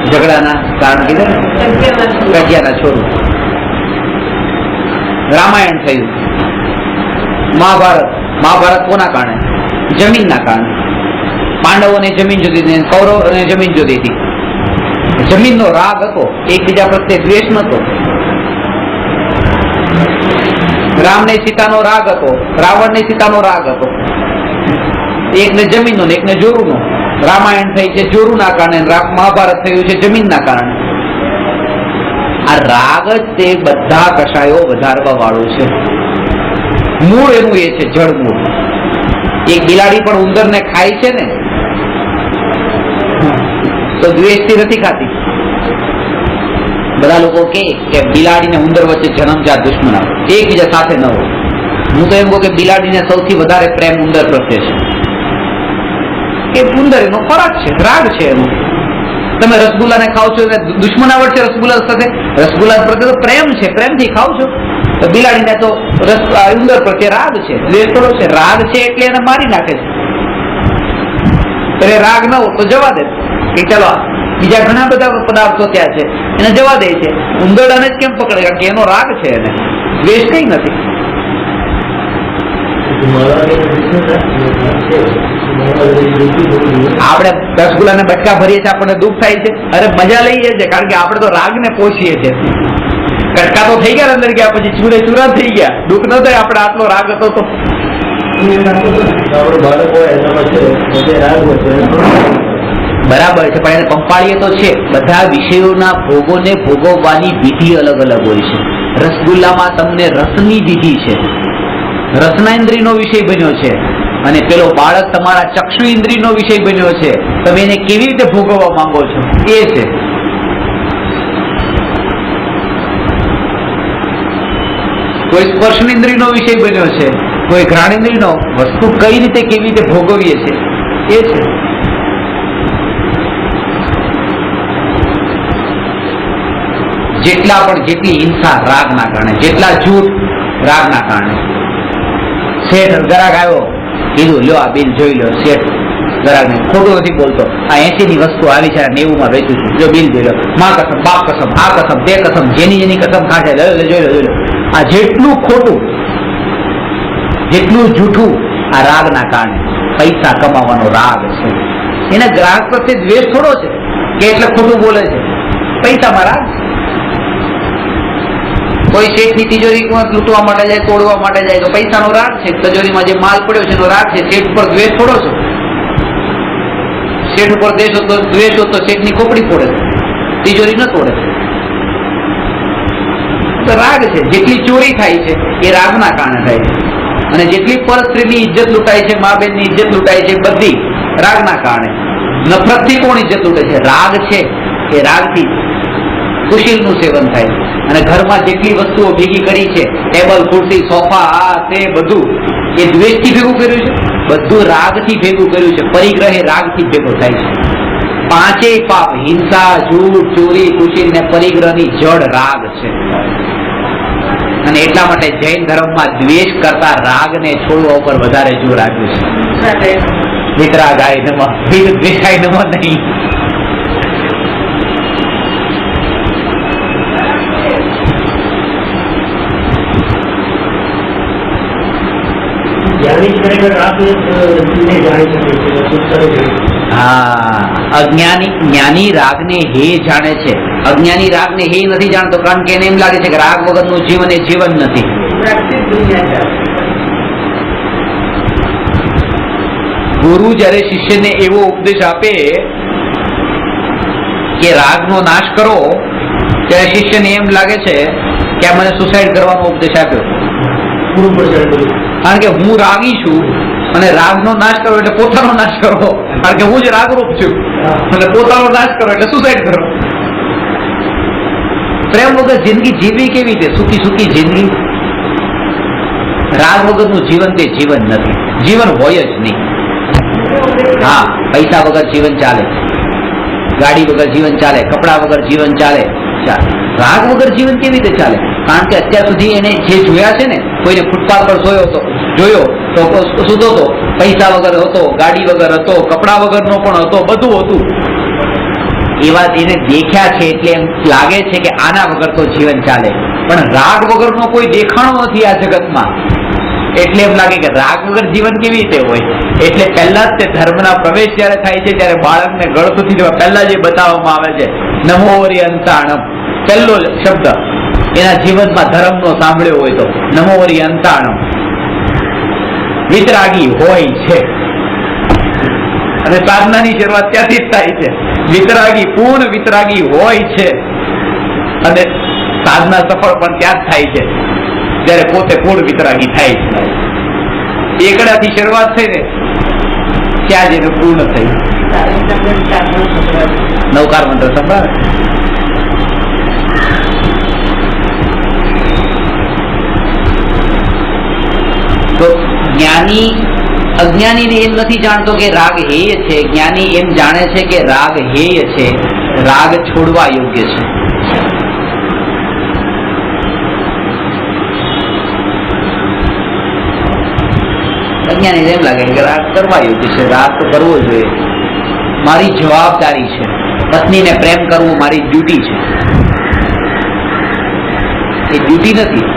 A: ઝઘડાના કારણ કીધે ને, કજિયાના છોરું. રામાયણ થયું, મહાભારત કોના કારણે? જમીનના કારણે. પાંડવોને જમીન જોતી હતી, કૌરવોને જમીન જોતી હતી. જમીનનો રાગ હતો, એકબીજા પ્રત્યે દ્વેષ નતો. રામને સીતાનો રાગ હતો, રાવણને સીતાનો રાગ હતો. એકને જમીનનો ને એકને જોરુનો. રામાયણ થઈ છે જોરુના કારણે, મહાભારત થયું છે જમીનના કારણે. આ રાગ જ તે બધા કષાયો વધારવા વાળું છે. મૂળ એનું એ છે, જળ મૂળ. એક બિલાડી પણ ઉંદરને ખાય છે ને તો દ્વેષથી નથી ખાતી. બધા લોકો કે બિલાડી ને ઉંદર વચ્ચે જન્મજાત દુશ્મનાવ, એકબીજા સાથે ન હોય. હું તો એમ કહું કે બિલાડીને સૌથી વધારે પ્રેમ ઉંદર પ્રત્યે છે. એ ઉંદર એનો ખોરાક છે, રાગ છે એનો. તમે રસગુલ્લાને ખાવ છો એટલે દુશ્મનાવટ છે રસગુલ્લા સાથે? રસગુલ્લા પ્રત્યે તો પ્રેમ છે, પ્રેમથી ખાવ છો. તો બિલાડીને તો ઉંદર પ્રત્યે રાગ છે, દ્વેષ થોડો છે. રાગ છે એટલે એને મારી નાખે છે. એટલે રાગ ન હોય તો જવા દે કે ચાલો બીજા ઘણા બધા પદાર્થો ત્યાં છે એને જવા દે છે. ઉંદરડાને જ કેમ પકડે? કારણ કે એનો રાગ છે, એને દ્વેષ કઈ નથી. આપણે રસગુલ્લાને બટકા ભરીએ છીએ, આપણને દુઃખ થાય છે. અરે મજા લઈએ છીએ કારણ કે આપણે તો રાગને પોષીએ છીએ. કટકા તો થઈ ગયા અંદર ગયા, પછી ચૂરે ચૂરા થઈ ગયા, દુઃખ ન થાય. આપણે આટલો રાગ હતો તો બરાબર છે, પણ એને પંપાળીએ તો છે. બધા વિષયોના ભોગોને ભોગવવાની વિધિ અલગ અલગ હોય છે. રસગુલ્લામાં તમને રસની વિધિ છે, રસના ઇન્દ્રિયનો વિષય બન્યો છે, અને પેલો બાળક તમારા ચક્ષુ ઇન્દ્રિયનો વિષય બન્યો છે. તમે એને કેવી રીતે ભોગવવા માંગો છો એ છે. કોઈ સ્પર્શ ઇન્દ્રિયનો વિષય બન્યો છે, કોઈ ઘ્રાણ ઇન્દ્રિયનો. વસ્તુ કઈ રીતે કેવી રીતે ભોગવીએ છે એ છે. જેટલી હિંસા રાગના કારણે, જેટલા જૂઠ રાગના કારણે. શેઠ ગ્રાહક આવ્યો, કીધું લ્યો આ બિલ જોઈ લો. શેઠ ગ્રાહકને ખોટું નથી બોલતો, આ 80 ની વસ્તુ આવી છે, 90 માં વેચું છું, જો બિલ જોઈ લો. માં કસમ, બાપ કસમ, આ કસમ, તે કસમ, જેની કસમ ખાશે જોઈ લો. આ જેટલું ખોટું, જેટલું જૂઠું, આ રાગના કારણે. પૈસા કમાવાનો રાગ છે. એને ગ્રાહક પ્રત્યે દ્વેષ થોડો છે કે એટલે ખોટું બોલે છે. પૈસામાં રાગ. કોઈ શેઠની તિજોરી લૂંટવા માટે જાય, તોડવા માટે જાય તો પૈસાનો રાગ છે. તિજોરીમાં જે માલ પડ્યો છે એનો રાગ છે. શેઠ ઉપર દ્વેષ થોડો છે. શેઠ ઉપર દ્વેષ હતો શેઠની ખોપડી ફોડે, તિજોરી ન તોડે. તો રાગ છે. જેટલી ચોરી થાય છે એ રાગના કારણે થાય છે, અને જેટલી પરસ્ત્રીની ઇજ્જત લૂંટાય છે, મા બેનની ઇજ્જત લૂંટાય છે, બધી રાગના કારણે. નફરતથી કોણ ઇજ્જત લૂંટે છે? રાગ છે. એ રાગથી સુશીલનું સેવન થાય છે. અને ઘરમાં જેટલી વસ્તુઓ ભેગી કરી છે, ટેબલ, ખુરશી, સોફા, આ તે બધું, એ દ્વેષથી ભેગું કર્યું છે? બધું રાગથી ભેગું કર્યું છે. પરિગ્રહ રાગથી ભેગો થાય છે. પાંચેય પાપ, હિંસા, જૂઠ, ચોરી, કુશીલ ને પરિગ્રહની જડ રાગ છે. અને એટલા માટે જૈન ધર્મમાં દ્વેષ કરતા રાગને છોડવા ઉપર વધારે જોર આપ્યું છે. વિતરાગાય નમઃ, દ્વેષાય નમઃ નહીં. જ્ઞાની રાગને હે જાણે છે. અજ્ઞાની રાગને હે નથી જાણતો, કારણ કે એને એમ લાગે છે કે રાગ વગરનું જીવન એ જીવન નથી. ગુરુ જયારે શિષ્યને એવો ઉપદેશ આપે કે રાગનો નાશ કરો, ત્યારે શિષ્યને એમ લાગે છે કે આ મને સુસાઇડ કરવાનો ઉપદેશ આપ્યો. કારણ કે હું રાગી છું અને રાગનો નાશ કરો એટલે પોતાનો નાશ કરો. કારણ કે હું જ રાગરૂપ છું, એટલે પોતાનો નાશ કરો એટલે સુસાઇડ કરો. પ્રેમ વગર જિંદગી જીવવી કેવી રીતે? સુખી સુખી જિંદગી. રાગ વગરનું જીવન તે જીવન નથી, જીવન હોય જ નહીં. હા, પૈસા વગર જીવન ચાલે, ગાડી વગર જીવન ચાલે, કપડા વગર જીવન ચાલે. રાગ વગર જીવન કેવી રીતે ચાલે? કારણ કે અત્યાર સુધી એને જે જોયા છે ને, કોઈને ફૂટપાથ પર જોયો તો સૂતો હતો, પૈસા વગર હતો, ગાડી વગર હતો, કપડા વગરનો પણ હતો, બધું હતું. એવા એને દેખ્યા છે એટલે એમ લાગે છે કે આના વગર તો જીવન ચાલે. પણ રાગ વગરનો કોઈ દેખાણો નથી આ જગતમાં, એટલે એમ લાગે કે રાગ વગર જીવન કેવી રીતે હોય. એટલે પહેલા જ તે ધર્મના પ્રવેશ જયારે થાય છે ત્યારે બાળકને ગળથુથી દેવા પહેલા જે બતાવવામાં આવે છે, નમો અંતાણમ, પહેલો શબ્દ એના જીવનમાં ધર્મનો સાંભળ્યો હોય તો નમો અંતાણમ. વિતરાગી હોય છે
C: અને સાધનાની શરૂઆત ત્યાંથી જ થાય છે. વિતરાગી પૂર્ણ વિતરાગી હોય છે અને સાધના સફળ પણ ત્યાં જ થાય છે જયારે પોતે પૂર્ણ વિતરાગી થાય છે. એકડાથી શરૂઆત થઈ ને ત્યાં જ એને પૂર્ણ થઈ. નવકાર મંત્ર સંભાળ. તો જ્ઞાની અજ્ઞાની એમ નથી જાણતો કે રાગ હેય છે. જ્ઞાની એમ જાણે છે કે રાગ હેય છે, રાગ છોડવા યોગ્ય છે. અજ્ઞાની એમ લાગે કે રાગ કરવા યોગ્ય છે, રાગ તો કરવો જોઈએ, મારી જવાબદારી છે, પત્નીને પ્રેમ કરવું મારી ડ્યુટી છે. એ ડ્યુટી નથી.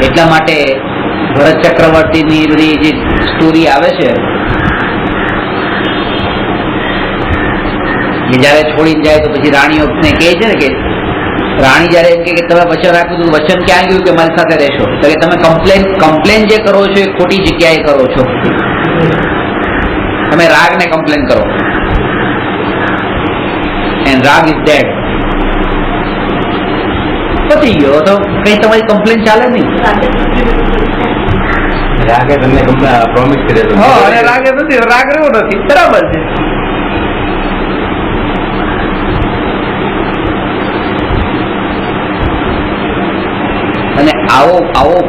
C: એટલા માટે ભરત ચક્રવર્તીની બધી જે સ્ટોરી આવે છે કે જયારે છોડીને જાય તો પછી રાણીઓને કહે છે ને કે રાણી જયારે એમ કે તમે વચન આપ્યું હતું, વચન ક્યાં ગયું કે મારી સાથે રહેશો? તો કે તમે કમ્પ્લેન જે કરો છો એ ખોટી જગ્યાએ કરો છો. તમે રાગને કમ્પ્લેન કરો એન્ડ રાગ ઇઝ ડેડ. પતી ગયો તો કઈ તમારી કમ્પ્લેન ચાલે નહીં.
B: રાગે તમને પ્રોમિસ કર્યો
C: હા, અને રાગે નથી, રાગ રહ્યો નથી, બરાબર છે. અને આવો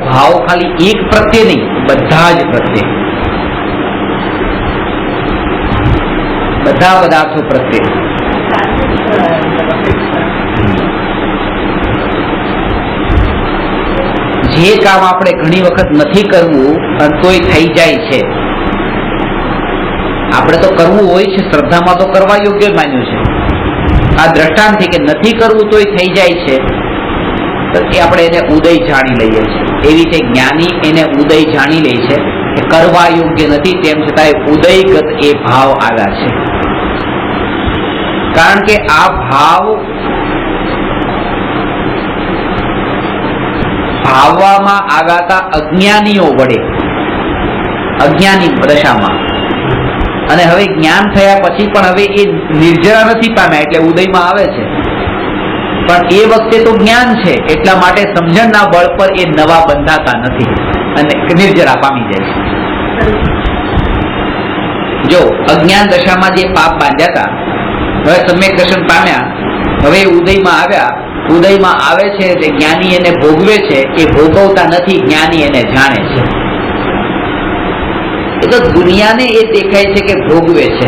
C: ભાવ ખાલી એક પ્રત્યે નહીં, બધા જ પ્રત્યે, બધા પદાર્થો પ્રત્યે. જે કામ આપણે ઘણી વખત નથી કરવું અને તોય થઈ જાય છે, આપણે તો કરવું હોય છે, શ્રદ્ધામાં તો કરવા યોગ્ય માન્યું છે. આ દ્રષ્ટાંતથી કે નથી કરવું તોય થઈ જાય છે, તો એ આપણે એને ઉદય જાણી લઈએ છીએ. એવી રીતે જ્ઞાની એને ઉદય જાણી લે છે કે કરવા યોગ્ય નથી, તેમ છતાં ઉદયગત એ ભાવ આવ્યા છે. કારણ કે આ ભાવ ભાવવામાં આવ્યા હતા અજ્ઞાનીઓ વડે, અજ્ઞાની દશામાં. અને હવે જ્ઞાન થયા પછી પણ હવે એ નિર્જરા નથી પામ્યા એટલે ઉદયમાં આવે છે. પણ એ વખતે તો જ્ઞાન છે એટલા માટે સમજણના બળ પર એ નવા બંધાતા નથી અને નિર્જરા પામી જાય છે. જો અજ્ઞાન દશામાં જે પાપ બાંધ્યા હતા હવે સમ્યક દર્શન પામ્યા, હવે ઉદયમાં આવ્યા. ઉદયમાં આવે છે તે જ્ઞાની એને ભોગવે છે, એ ભોગવતા નથી, જ્ઞાની એને જાણે છે. એ તો દુનિયાને એ દેખાય છે કે ભોગવે છે.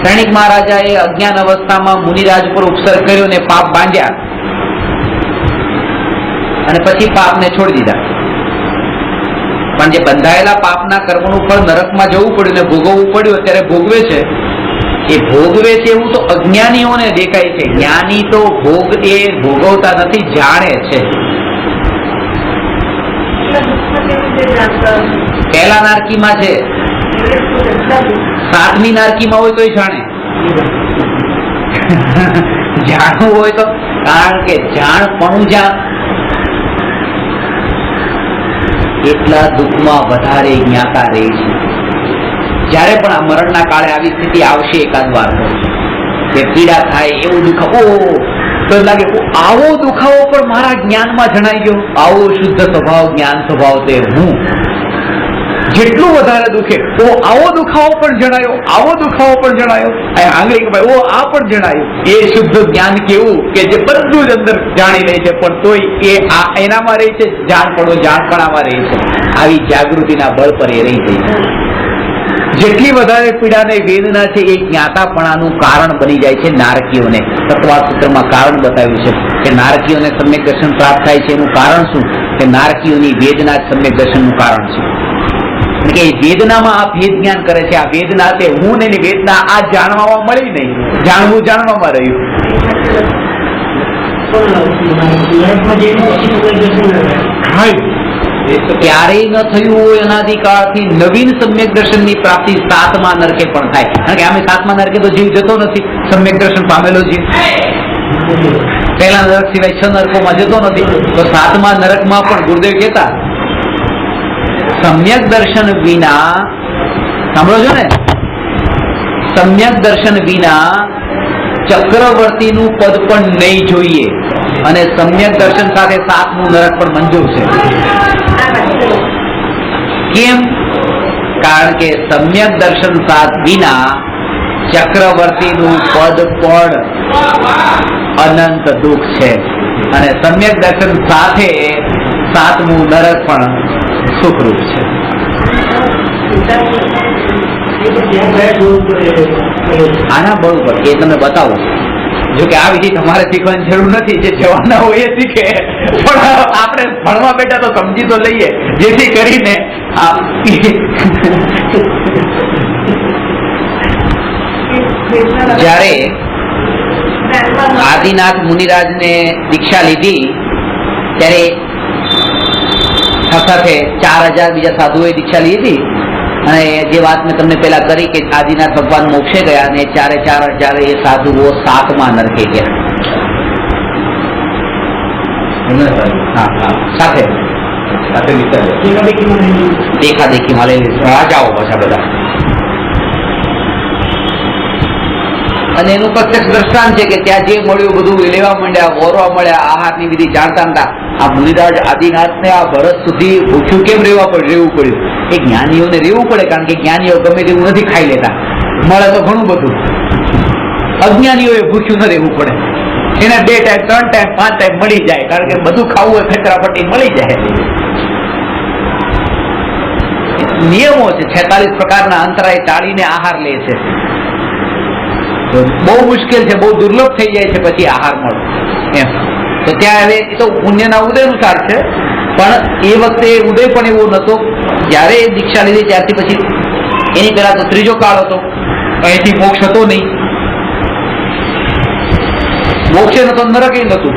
C: સૈનિક મહારાજા એ અજ્ઞાન અવસ્થામાં મુનિરાજ પર ઉપસર્ગ કર્યો ને પાપ બાંધ્યા અને પછી પાપને છોડી દીધા. પણ જે બંધાયેલા પાપના કર્મનું ફળ નરકમાં જવું પડ્યું ને ભોગવવું પડ્યું, અત્યારે ભોગવે છે. એ ભોગવે છે એવું તો અજ્ઞાનીઓને દેખાય છે. જ્ઞાની તો એ ભોગવતા નથી, જાણે છે. પહેલા નારકીમાં છે, 7મી નારકીમાં હોય તોય જાણે. જાણવું હોય તો, કારણ કે જાણપણું એટલા દુઃખમાં વધારે જ્ઞાતા રહે છે. જયારે પણ આ મરણના કાળે આવી સ્થિતિ આવશે એકાદ વાર કે પીડા થાય, એવું દુખાવો તો લાગે આવો દુખાવો પણ મારા જ્ઞાનમાં જણાઈ ગયો. આવો શુદ્ધ સ્વભાવ જ્ઞાન સ્વભાવ તે હું, જેટલું વધારે દુખે આવો દુખાવો પણ જણાયો, આવો દુખાવો પણ જણાયો, આંગળી કે ભાઈ આ પણ જણાયું. એ શુદ્ધ જ્ઞાન કેવું કે જે બધું જ અંદર જાણી લે છે પણ તોય એ એનામાં રહે છે, જાણપણામાં રહે છે. આવી જાગૃતિના બળ પર એ રહી ગઈ. જેટલી વધારે પીડાને વેદના છે એ જ્ઞાતાપણાનું કારણ બની જાય છે નારકીઓને. તત્વાસૂત્રમાં કારણ બતાવ્યું છે કે નારકીઓને સમ્યક દર્શન પ્રાપ્ત થાય છે. એનું કારણ શું? કે નારકીઓની વેદના જ સમ્યક દર્શનનું કારણ છે. કે વેદનામાં આ ભેદ જ્ઞાન કરે છે. આ વેદના તે હું ને વેદના આ જાણવામાં મળી નહીં, જાણવું જાણવામાં રહ્યું. ક્યારેય ન થયું હોય અનાદિકાળથી નવીન સમ્યક દર્શનની પ્રાપ્તિ 7મા નરકે પણ થાય. કારણ કે આમે 7મા નરકે તો જીવ જતો નથી, સમ્યક દર્શન પામેલો જીવ પહેલા નરક સિવાય 6 નરકોમાં જતો નથી. તો 7મા નરકમાં પણ ગુરુદેવ કહેતા સમ્યક દર્શન વિના, સાંભળો છો ને, સમ્યક દર્શન વિના ચક્રવર્તીનું પદ પણ નહીં જોઈએ, અને સમ્યક દર્શન સાથે 7મું નરક પણ મંજૂર છે. કેમ? કારણ કે સમ્યક દર્શન વિના ચક્રવર્તીનું પદ પણ અનંત દુઃખ છે, અને સમ્યક દર્શન સાથે 7મું નરક પણ સુખરૂપ છે. આના બળ ઉપર એ તમને બતાવું. જો કે આ વિધિ તમારે શીખવાની જરૂર નથી, જે જવાના હોય એ શીખે, પણ આપણે ભણવા બેઠા તો સમજી તો લઈએ, જેથી કરીને જ્યારે આદિનાથ મુનિરાજને દીક્ષા લીધી ત્યારે સાથે 4000 બીજા સાધુઓએ દીક્ષા લીધી, અને જે વાત મેં તમને પેલા કરી કે આદિનાથ ભગવાન મોક્ષે ગયા અને 4000 એ સાધુઓ 7મા નરકે ગયા. સાથે દેખાદેખીમાં લઈ રાજાઓ પાછા બધા. અને એનું પ્રત્યક્ષ દ્રષ્ટાંત છે કે ત્યાં જે મળ્યું બધું લેવા માંડ્યા, વોરવા મળ્યા, આહારની વિધિ જાણતા નતા. આ મુનિરાજ આદિનાથને આ ભરત સુધી ભૂખ્યું કેમ રહેવું પડ્યું? એ જ્ઞાનીઓને રહેવું પડે, કારણ કે જ્ઞાનીઓ ગમે તેવું નથી ખાઈ લેતા, મળે તો ઘણું બધું. અજ્ઞાનીઓએ ભૂખ્યું ન રહેવું પડે, એને 2 ટાઈમ 3 ટાઈમ 5 ટાઈમ મળી જાય, કારણ કે બધું ખાવું હોય ખેતરાપટ્ટી મળી જાય. નિયમો છે, 46 પ્રકારના અંતરાય ટાળીને આહાર લે છે. બહુ મુશ્કેલ છે, બહુ દુર્લભ થઈ જાય છે પછી આહાર મળે એમ. તો ત્યાં હવે એ તો પુણ્યના ઉદય અનુસાર છે, પણ એ વખતે ઉદય પણ એવો નતો. જયારે દીક્ષા લીધી ત્યારથી પછી એની પહેલા તો 3જો કાળ હતો, અહીંથી મોક્ષ હતો નહીં, મોક્ષે નતો, નરકે નતું.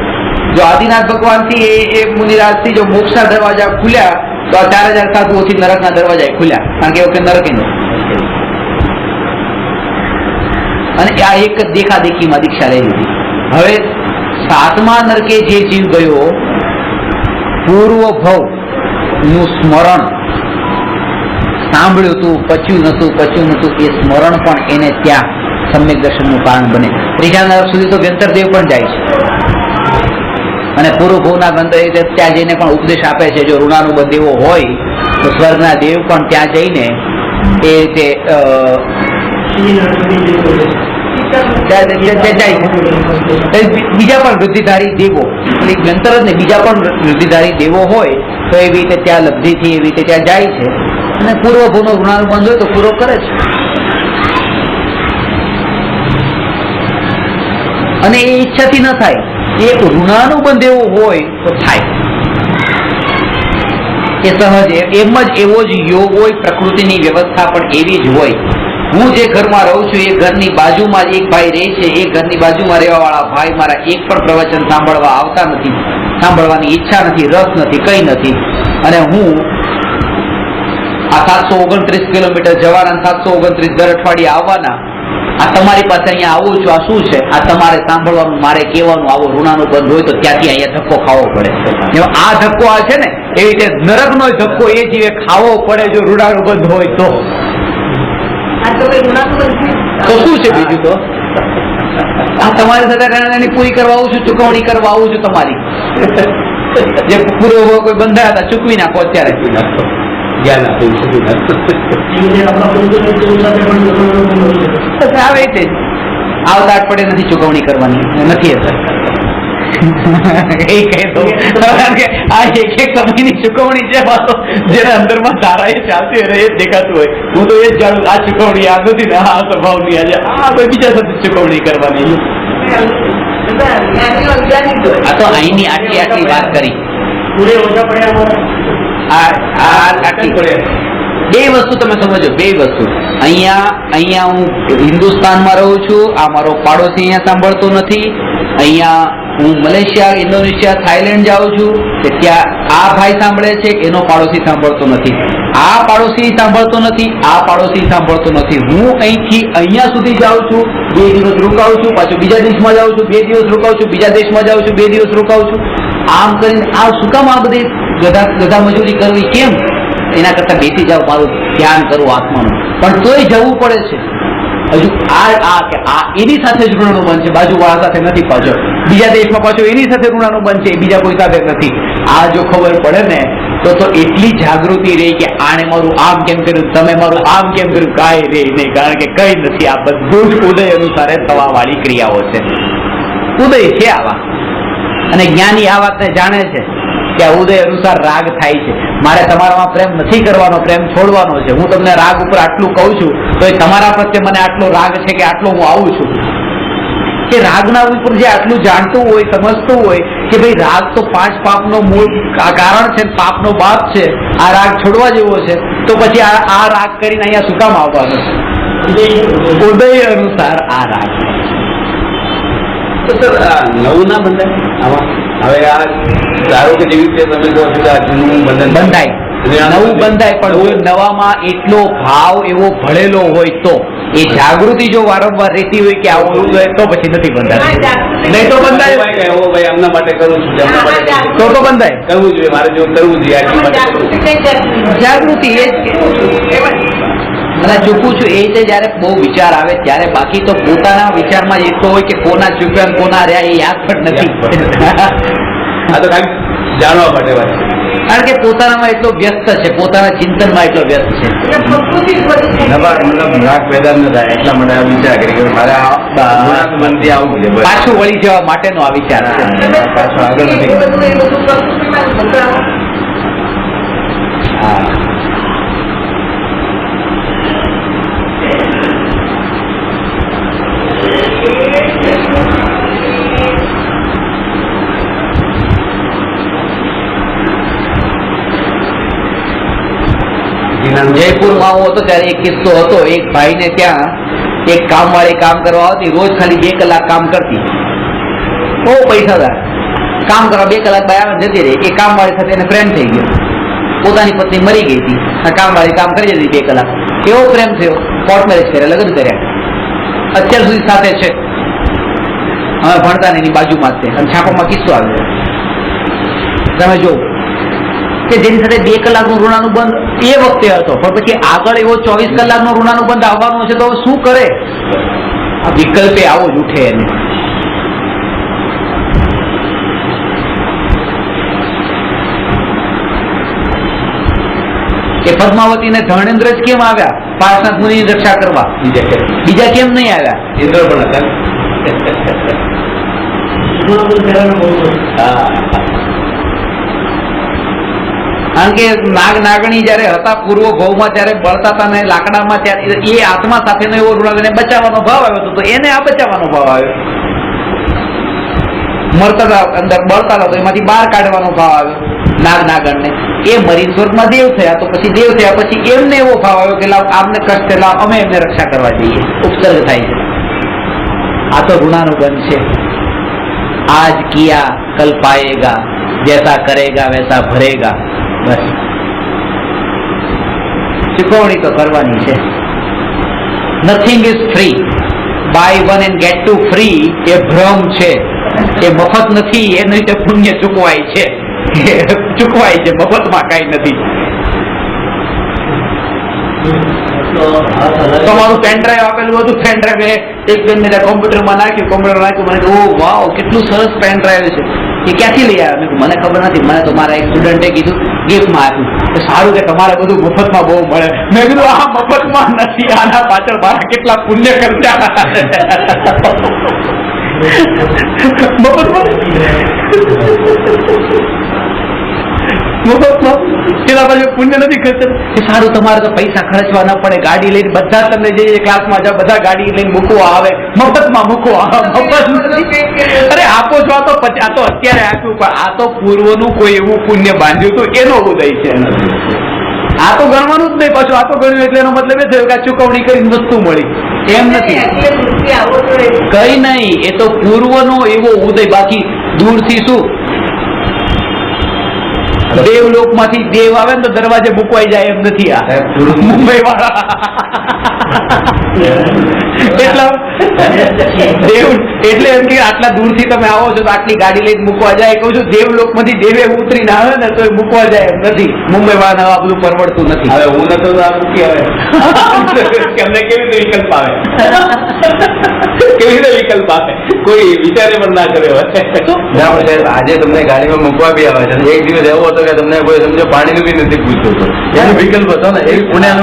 C: જો આદિનાથ ભગવાનથી એ મુનિરાજથી જો મોક્ષના દરવાજા ખુલ્યા તો આ 4000 સાધુઓથી નરકના દરવાજા ખુલ્યા, કારણ કે એ વખતે નરકે નતું. અને આ એક જ દેખાદેખીમાં દીક્ષા લઈ લીધી. હવે 7મા નરકે જે જીવ ગયો, પૂર્વ ભવ નું સ્મરણ સાંભળ્યું હતું, પચ્યું નતું, એ સ્મરણ પણ એને ત્યાં સમ્યક દર્શનનું કારણ બને. 3જા નરક સુધી તો વ્યંતરદેવ પણ જાય છે, અને પૂર્વ ભવના ગંતર ત્યાં જઈને પણ ઉપદેશ આપે છે. જો ઋણાનુબંધ દેવો હોય તો સ્વર્ગના દેવ પણ ત્યાં જઈને એ રીતે બીજા પણ વૃદ્ધિધારી દેવો, વ્યંતર જ ને બીજા પણ વૃદ્ધિધારી દેવો હોય તો એવી રીતે ત્યાં લબ્ધિથી એવી રીતે ત્યાં જાય છે, અને પૂર્વ ભવનો ઋણાનુબંધ હોય તો પૂરો કરે છે. અને એ ઈચ્છાથી ન થાય, એ ઋણાનુબંધ એવો હોય તો થાય, એ સહજ. એમ જ એવો જ યોગ હોય, પ્રકૃતિની વ્યવસ્થા પણ એવી જ હોય. હું જે ઘરમાં રહું છું એ ઘરની બાજુમાં જ એક ભાઈ રહે છે, એ ઘરની બાજુમાં રહેવા વાળા ભાઈ મારા એક પણ પ્રવચન સાંભળવા આવતા નથી, સાંભળવાની ઈચ્છા નથી, રસ નથી, કઈ નથી. અને હું આ 729 કિલોમીટર જવાના, 729 દર અઠવાડિયે આવવાના, આ તમારી પાસે અહીંયા આવું છું, આ શું છે? આ તમારે સાંભળવાનું, મારે કહેવાનું. આવો ઋણાનુબંધ હોય તો ત્યાંથી અહીંયા ધક્કો ખાવો પડે. આ ધક્કો આ છે ને, એવી રીતે નરકનો ધક્કો એ જીવે ખાવો પડે જો ઋણાનુબંધ હોય તો. તો શું છે બીજું? તો આ તમારી સાથે પૂરી કરવા આવું છું, ચુકવણી કરવા આવું છું તમારી. જે પૂર્વ કોઈ બંધાયા હતા ચૂકવી નાખો અત્યારે. આવે એટલે આવતા અઠવાડિયે નથી ચુકવણી કરવાની, નથી એ કહે તો આ એક સમયની ચુકવણી છે, જેના અંદરમાં ધારા એ ચાલતી હોય એ જ દેખાતું હોય. હું તો એ જ જાણું, આ ચુકવણી આ નથી ને, આ સ્વભાવની આજે આ કોઈ બીજા સાથે ચુકવણી કરવાની. આ તો અહીંની આટલી વાત કરી. બે વસ્તુ તમે સમજો, બે વસ્તુ. અહીંયા હું હિન્દુસ્તાનમાં રહું છું, આ મારો પાડોશી અહીંયા સાંભળતો નથી. અહીંયા હું મલેશિયા, ઇન્ડોનેશિયા, થાઈલેન્ડ જાઉં છું, ત્યાં આ ભાઈ સાંભળે છે, એનો પાડોશી સાંભળતો નથી. આ પાડોશી સાંભળતો નથી, આ પાડોશી સાંભળતો નથી. હું અહીંથી અહીંયા સુધી જાઉં છું, 2 દિવસ રોકાઉં છું, પાછું બીજા દેશમાં જાઉં છું, 2 દિવસ રોકાઉં છું, બીજા દેશમાં જાઉં છું, 2 દિવસ રોકાઉં છું. આમ કરીને આ શું કામ આ બધી ગધા મજૂરી કરવી? કેમ? એના કરતા બેસી જાવ, મારું ધ્યાન કરું આત્માનું. પણ તોય જવું પડે છે. હજુ આ એની સાથે જ ઋણાનું બંધ છે, બાજુવાળા સાથે નથી. પાછો બીજા દેશમાં પાછો એની સાથે ઋણાનું બંધ છે, બીજા કોઈ સાથે નથી. આ જો ખબર પડે ને તો એટલી જાગૃતિ રહી કે આણે મારું આમ કેમ કર્યું, તમે મારું આમ કેમ કર્યું, કાંઈ રહે નહીં. કારણ કે કઈ નથી, આ બધું જ ઉદય અનુસારે થવા વાળી ક્રિયાઓ છે. ઉદય છે આવા, અને જ્ઞાની આ વાતને જાણે છે કે આ ઉદય અનુસાર રાગ થાય છે. મારે તમારામાં પ્રેમ નથી કરવાનો, પ્રેમ છોડવાનો છે. હું તમને રાગ ઉપર આટલું કહું છું તો એ તમારા પ્રત્યે મને આટલો રાગ છે કે આટલો હું આવું છું. કે રાગના ઉપર જે આટલું જાણતું હોય, સમજતું હોય કે ભાઈ રાગ તો 5 પાપનો મૂળ કારણ છે, પાપનો બાપ છે, આ રાગ છોડવા જેવો છે, તો પછી આ રાગ કરીને અહીંયા શું કામ આવવાનો? ઉદય અનુસાર આ રાગ.
B: તો સર નવું ના બંધાય આમાં? હવે આ ધારો કે જેવી રીતે તમે કહો છો કે આ જૂનું બંધન
C: બંધાય, નવું બંધાય, પણ જો નવામાં એટલો ભાવ એવો ભળેલો હોય તો, એ જાગૃતિ જો વારંવાર રહેતી હોય કે આવું હોય તો પછી નથી બંધાય. નહીં તો બંધાય,
B: એવો ભાઈ એમના માટે કરું છું, એમના માટે
C: તો બંધાય.
B: કરવું જોઈએ, મારે જો કરવું જોઈએ આટલા માટે
C: જાગૃતિ એ જ મને ચૂકું છું એ છે જયારે બહુ વિચાર આવે ત્યારે. બાકી તો પોતાના વિચારમાં જ એટલો હોય કે કોના ચૂક્યા કોના રહ્યા એ યાદ પણ નથી.
B: આ તો ખાલી જાણવા માટે વાત છે.
C: કારણ કે પોતાનામાં એટલો વ્યસ્ત છે, પોતાના ચિંતનમાં એટલો વ્યસ્ત છે.
B: નવા મતલબ રાગ પેદા ન થાય એટલા માટે આ વિચાર કરી કે મારે મનથી આવું છે,
C: પાછું વળી જવા માટેનો આ વિચાર છે.
B: પાછું આગળ નથી.
C: હા. જયપુરમાં હું હતો ત્યારે એક કિસ્સો હતો. એક ભાઈને ત્યાં એક કામવાળી કામ કરવા આવતી, રોજ ખાલી 2 કલાક કામ કરતી, બહુ પૈસાદાર. કામ કરવા 2 કલાક બાય આવે જતી રહી. એ કામવાળી સાથે એને પ્રેમ થઈ ગયો. પોતાની પત્ની મરી ગઈ હતી, કામવાળી કામ કરી જતી 2 કલાક. એવો પ્રેમ થયો, કોર્ટ મેરેજ કર્યા, લગ્ન કર્યા, અત્યાર સુધી સાથે છે. હવે ભણતા એની બાજુમાં જ છે, અને છાપામાં કિસ્સો આવ્યો. તમે જો કે જેની સાથે 2 કલાકનું ઋણાનું બંધ એ વખતે હતો, પણ પછી આગળ એવો 24 કલાકનો ઋણાનું બંધ આવવાનો છે, તો શું કરે? આ વિકલ્પે આવો જ ઉઠે એને. એ પદ્માવતીને ધર્મેન્દ્ર જ કેમ આવ્યા પાર્શનાથ મુનિની રક્ષા કરવા? બીજા કેમ નહીં આવ્યા?
B: ઇન્દ્ર પણ હતા.
C: કારણ કે નાગ નાગણી જયારે હતા પૂર્વ ભાવમાં, ત્યારે બળતા હતા ને લાકડામાં, ત્યારે એ આત્મા સાથેનો એવો ઋણ બચાવવાનો ભાવ આવ્યો હતો, તો એને આ બચાવવાનો ભાવ આવ્યો. મરતા હતા અંદર, બળતા હતા તો એમાંથી બહાર કાઢવાનો ભાવ આવ્યો નાગ નાગણને. એ મરીન સ્વર્ગમાં દેવ થયા, તો પછી દેવ થયા પછી એમને એવો ભાવ આવ્યો કે લાવ આમને કષ્ટ, લાવ અમે એમને રક્ષા કરવા જઈએ. ઉપસર્ગ થાય છે. આ તો ઋણાનું બંધ છે. આજ કિયા કલ પાએગા, જૈસા કરેગા વૈસા ભરેગા. બસ ચુકવણી તો કરવાની છે. Nothing is free. Buy 1 and get 2 free એ ભ્રમ છે. એ મફત નથી, એની રીતે પુણ્ય ચૂકવાય છે. ચૂકવાય છે, મફતમાં કઈ નથી. તમારું પેનડ્રાઈવ આપેલું હતું, પેનડ્રાઈવ એક બેન મેં કોમ્પ્યુટરમાં નાખ્યું, મને ઓ વાવ કેટલું સરસ પેનડ્રાઈવ છે. એ ક્યાંથી લઈ આવ્યા? મને ખબર નથી, મને તો મારા એક સ્ટુડન્ટે કીધું, ગિફ્ટમાં આપ્યું. સારું કે તમારે બધું મફતમાં બહુ મળે. મેં કીધું આ મફતમાં નથી, આના પાછળ મારા કેટલા પુણ્ય ખર્ચા. મફતમાં પેલા બાજુ પુણ્ય નથી ખર્ચા. સારું તમારે તો પૈસા ખર્ચવા ન પડે, ગાડી લઈને બધા તમને જે ક્લાસમાં જાઓ બધા ગાડી લઈને મૂકવા આવે, મફતમાં મૂકવા. મફત નથી. અરે આપો છો, આ તો અત્યારે આપ્યું, પણ આ તો પૂર્વનું કોઈ એવું પુણ્ય બાંધ્યું હતું એનો ઉદય છે. આ તો ગણવાનું જ નહીં. પાછું આ તો ગણ્યું એટલે એનો મતલબ એ થયો કે આ ચુકવણી કરીને વસ્તુ મળી, એમ નથી. કઈ નહીં, એ તો પૂર્વનો એવો ઉદય. બાકી દૂરથી શું દેવલોક માંથી દેવ આવે ને તો દરવાજે મૂકવાઈ જાય એમ નથી. આ મુંબઈ વાળા એટલા દેવ એટલે એમ કે આટલા દૂરથી તમે આવો છો તો આટલી ગાડી લઈને મૂકવા જાય, કહું છું દેવલોકમાંથી દેવે ઉતરીને આવે ને તો એ મૂકવા જાય એમ નથી. મુંબઈ વાળાને આ બધું પરવડતું નથી.
B: હવે હું નતો તો આ મૂકી આવે એમને કેવી રીતે વિકલ્પ આવે, કેવી રીતે વિકલ્પ આવે, કોઈ વિચારે પણ ના કર્યો હોય.
D: ના પણ સાહેબ આજે તમને ગાડીમાં મૂકવા બી આવે છે. એક દિવસ એવો હતો કે તમને કોઈ સમજો પાણીનું બી નથી પૂછતું હતું, એનો વિકલ્પ હતો ને એ પુણ્યનો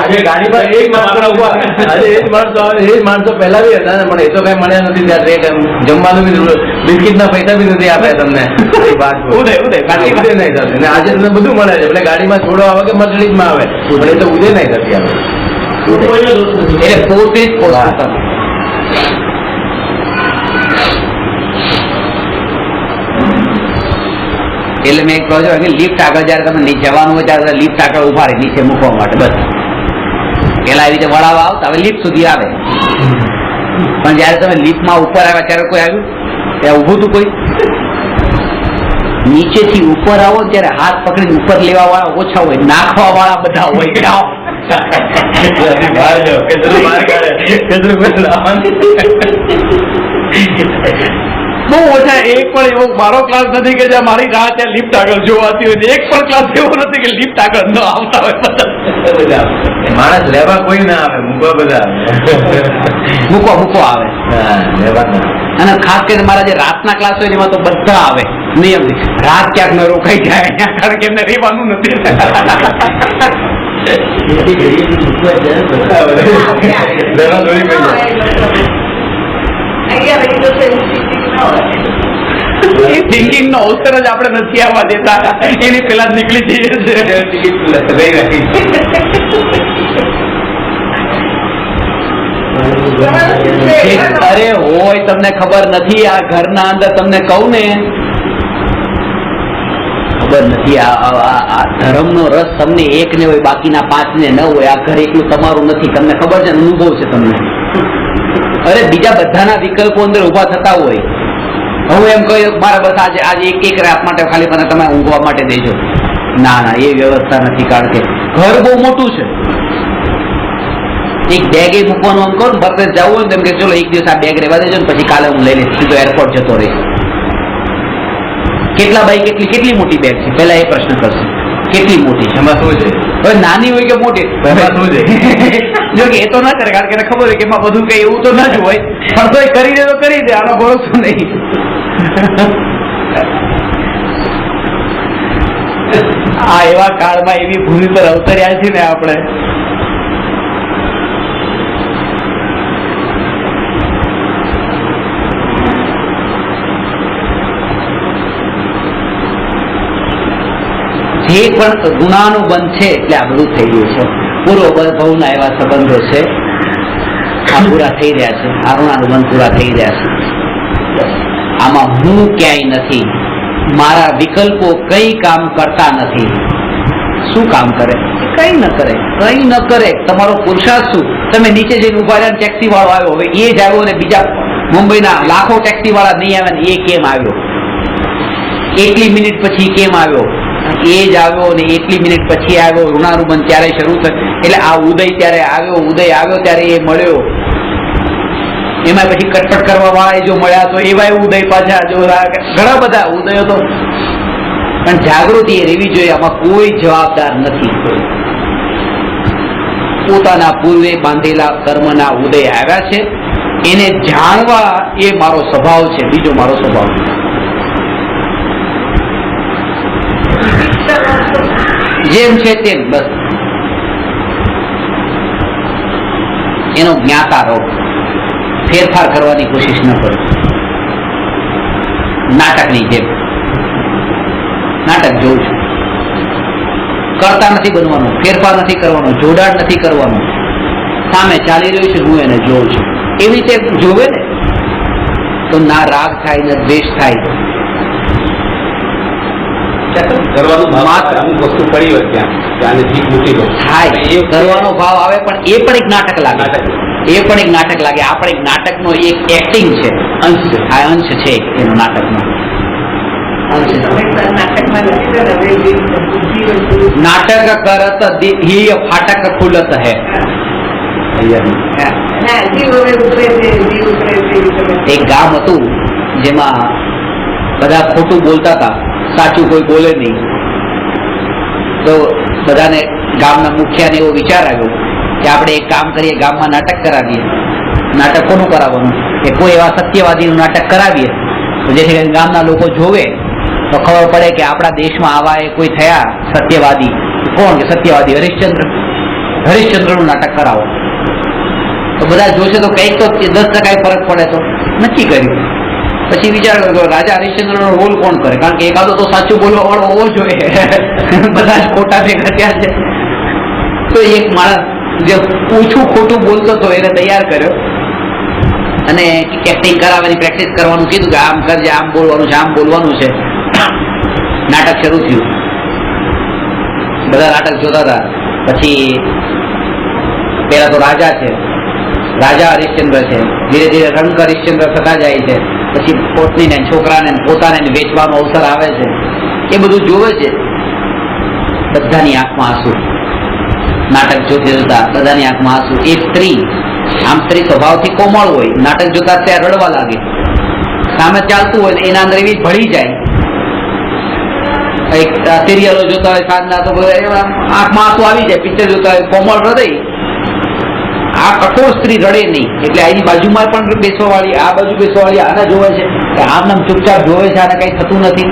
D: આજે ગાડીમાં એક માણસો ઉભા, આજે એ જ માણસો આવે, એ જ માણસો પહેલા બી હતા ને, પણ એ તો કઈ મળ્યા નથી ત્યાં. જમવાનું બી બિસ્કીટ ના પૈસા બી નથી આપ્યા તમને. ઉદય નહીં થતું ને આજે તમને બધું મળે છે. એટલે ગાડીમાં છોડો આવે કે મર્સિડીઝ માં આવે, પણ એ તો ઉદય નહીં થતી આવે.
C: એટલે પોતે જ પોતાનું. એટલે મેં કહું છું કે લિફ્ટ આગળ જયારે તમે જવાનું હોય ત્યારે લિફ્ટ આગળ ઉભા રહે નીચે મૂકવા માટે, બસ. પેલા એવી રીતે વળાવવા આવતા, હવે લિફ્ટ સુધી આવે. પણ જયારે તમે લિફ્ટમાં ઉપર આવ્યા ત્યારે કોઈ આવ્યું ત્યાં ઉભું હતું કોઈ? નીચેથી ઉપર આવો ત્યારે હાથ પકડીને ઉપર લેવા વાળા ઓછા હોય, નાખવા વાળા બધા હોય. બહુ ઓછા. એક પણ એવો મારો ક્લાસ નથી કે જ્યાં મારી રાહ ત્યાં લિફ્ટ આગળ જોવાતી હોય. એક પણ ક્લાસ એવો નથી કે લિફ્ટ આગળ ન આવતા હોય.
D: માણસ લેવા કોઈ ના આવે, મૂકવા બધા
C: મૂકવા આવે.
D: લેવા ના.
C: અને ખાસ કરીને મારા જે રાતના ક્લાસ હોય એમાં તો બધા આવે નિયમ. રાત ક્યાંક ન રોકાઈ જાય કારણ કે એમને રહેવાનું નથી. થિંકિંગ નો અવસર જ આપણે નથી આવવા દેતા, એની પેલા જ નીકળી જઈએ છીએ. અરે હોય તમને ખબર નથી, આ ઘરના અંદર તમને કહું ને ખબર નથી. આ ધર્મનો રસ તમને એક ને હોય, બાકીના 5 ને ન હોય. આ ઘર એકલું તમારું નથી, તમને ખબર છે, અનુભવ છે તમને. અરે બીજા બધાના વિકલ્પો અંદર ઉભા થતા હોય. હું એમ કહ્યું મારા બસ આજે એક રાત માટે ખાલી મને તમે ઊંઘવા માટે દેજો. ના એ વ્યવસ્થા નથી, કારણ કે ઘર બહુ મોટું છે. એક બેગ એ મૂકવાનું આમ કહો ને, બપોરે જવું હોય ને તેમ કે ચલો એક દિવસ આ બેગ રહેવા દેજો ને પછી કાલે હું લઈ લઈશ, સીધો એરપોર્ટ જતો રહીશ. કેટલા બાઈ કેટલી મોટી બેગ છે પેલા એ પ્રશ્ન કરશે. કેટલી મોટી છે, એમાં શું છે? હવે નાની હોય કે મોટી એમાં શું છે? જો કે એ તો ના કરે, કારણ કે એને ખબર હોય કે એમાં બધું કઈ એવું તો ના જ હોય, પણ તો કરી દે તો કરી દે, આનો ભરોસો નહીં. આ એવા કાળમાં એવી ભૂમિ પર અવતર્યા છે ને આપણે. જે પણ ગુનાનું બંધ છે એટલે આ બધું થઈ ગયું છે. પૂર્વ ભવના એવા સંબંધો છે, આ પૂરા થઈ રહ્યા છે. આ ઋણાનું બંધ પૂરા થઈ રહ્યા છે. આમાં હું ક્યાંય નથી, મારા વિકલ્પો કઈ કામ કરતા નથી. શું કામ કરે? કઈ ન કરે, કઈ ન કરે. તમારો પુરુષાર્થ શું? તમે નીચે જઈને ઉભા રહ્યા, ટેક્સી વાળો આવ્યો, હવે એ જ આવ્યો ને બીજા મુંબઈના લાખો ટેક્સી વાળા નહીં આવે ને એ કેમ આવ્યો? એટલી મિનિટ પછી કેમ આવ્યો? એ જ આવ્યો ને એટલી મિનિટ પછી આવ્યો. ઋણાનું બંધ ત્યારે શરૂ થયું. એટલે આ ઉદય ત્યારે આવ્યો, ઉદય આવ્યો ત્યારે એ મળ્યો. એમાં પછી કટપટ કરવા વાળા જો મળ્યા તો એવા ઉદય પાછા જો ઘણા બધા ઉદયો તો. પણ જાગૃતિ એ રહેવી જોઈએ. આમાં કોઈ જવાબદાર નથી. પોતાના પૂર્વે બાંધેલા કર્મના ઉદય આવ્યા છે, એને જાણવા એ મારો સ્વભાવ છે, બીજો મારો સ્વભાવ નથી. જેમ છે તેમ બસ એનો જ્ઞાતા રહો. ફેરફાર કરવાની કોશિશ ન કરો. નાટકની જેમ નાટક જોઉં છું, કરતા નથી બનવાનું, ફેરફાર નથી કરવાનો, જોડાણ નથી કરવાનું. સામે ચાલી રહ્યું છે, હું એને જોઉં છું. એવી રીતે જોવે ને તો ના રાગ થાય ને દ્વેષ થાય.
B: કરવાનું અમુક વસ્તુ પડી હોય ત્યાં જીત મૂકી દો
C: થાય એ કરવાનો ભાવ આવે, પણ એ પણ એક નાટક લાગે. એ પણ એક નાટક લાગે. આ પણ એક નાટકનો એક એક્ટિંગ છે, અંશ છે. આ અંશ છે એનો નાટકનો. નાટક કરત હિ ફાટક ખુલત હે. એક ગામ હતું જેમાં બધા ખોટું બોલતા હતા, સાચું કોઈ બોલે નહીં. તો બધાને ગામના મુખિયાને એવો વિચાર આવ્યો કે આપણે એક કામ કરીએ, ગામમાં નાટક કરાવીએ. નાટક કોનું કરાવવાનું? કે કોઈ એવા સત્યવાદીનું નાટક કરાવીએ તો જેથી કરીને ગામના લોકો જોવે તો ખબર પડે કે આપણા દેશમાં આવા એ કોઈ થયા સત્યવાદી. કોણ? કે સત્યવાદી હરિશ્ચંદ્ર. હરિશ્ચંદ્રનું નાટક કરાવો તો બધા જોશે તો કંઈક તો 10% ફરક પડે. તો નક્કી કર્યું. પછી વિચાર કર્યો રાજા હરિશ્ચંદ્રનો રોલ કોણ કરે, કારણ કે એકાદો તો સાચું બોલવા વાળો હોવો જોઈએ. બધા જ ખોટા ભેગા થયા છે. તો એક માણસ જે ઓછું ખોટું બોલતો હતો એને તૈયાર કર્યો અને એક્ટિંગ કરાવવાની પ્રેક્ટિસ કરવાનું કીધું કે આમ કરજે, આમ બોલવાનું છે, આમ બોલવાનું છે. નાટક શરૂ થયું. બધા નાટક જોતા હતા. પછી પેલા તો રાજા છે, રાજા હરિશ્ચંદ્ર છે. ધીરે ધીરે રંગ હરિશ્ચંદ્ર થતા જાય છે. પછી પોતનીને છોકરાને પોતાને વેચવાનો અવસર આવે છે. એ બધું જોવે છે. બધાની આંખમાં આંસુ. નાટક જોતી જોતા બધાની આંખમાં આંસુ. એક સ્ત્રી, આમ સ્ત્રી સ્વભાવથી કોમળ હોય, નાટક જોતા ત્યાં રડવા લાગે. સામે ચાલતું હોય એના અંદર એવી ભળી જાય. એક સિરિયલો જોતા હોય સાંજના તો આંખમાં આંસુ આવી જાય. પિક્ચર જોતા હોય કોમળ હૃદય. આ કઠોર સ્ત્રી રડે નહીં એટલે એની બાજુમાં પણ બેસવા વાળી, આ બાજુ બેસવા વાળી આને જોવે છે કે આમ નામ ચૂપચાપ જોવે છે, આને કઈ થતું નથી.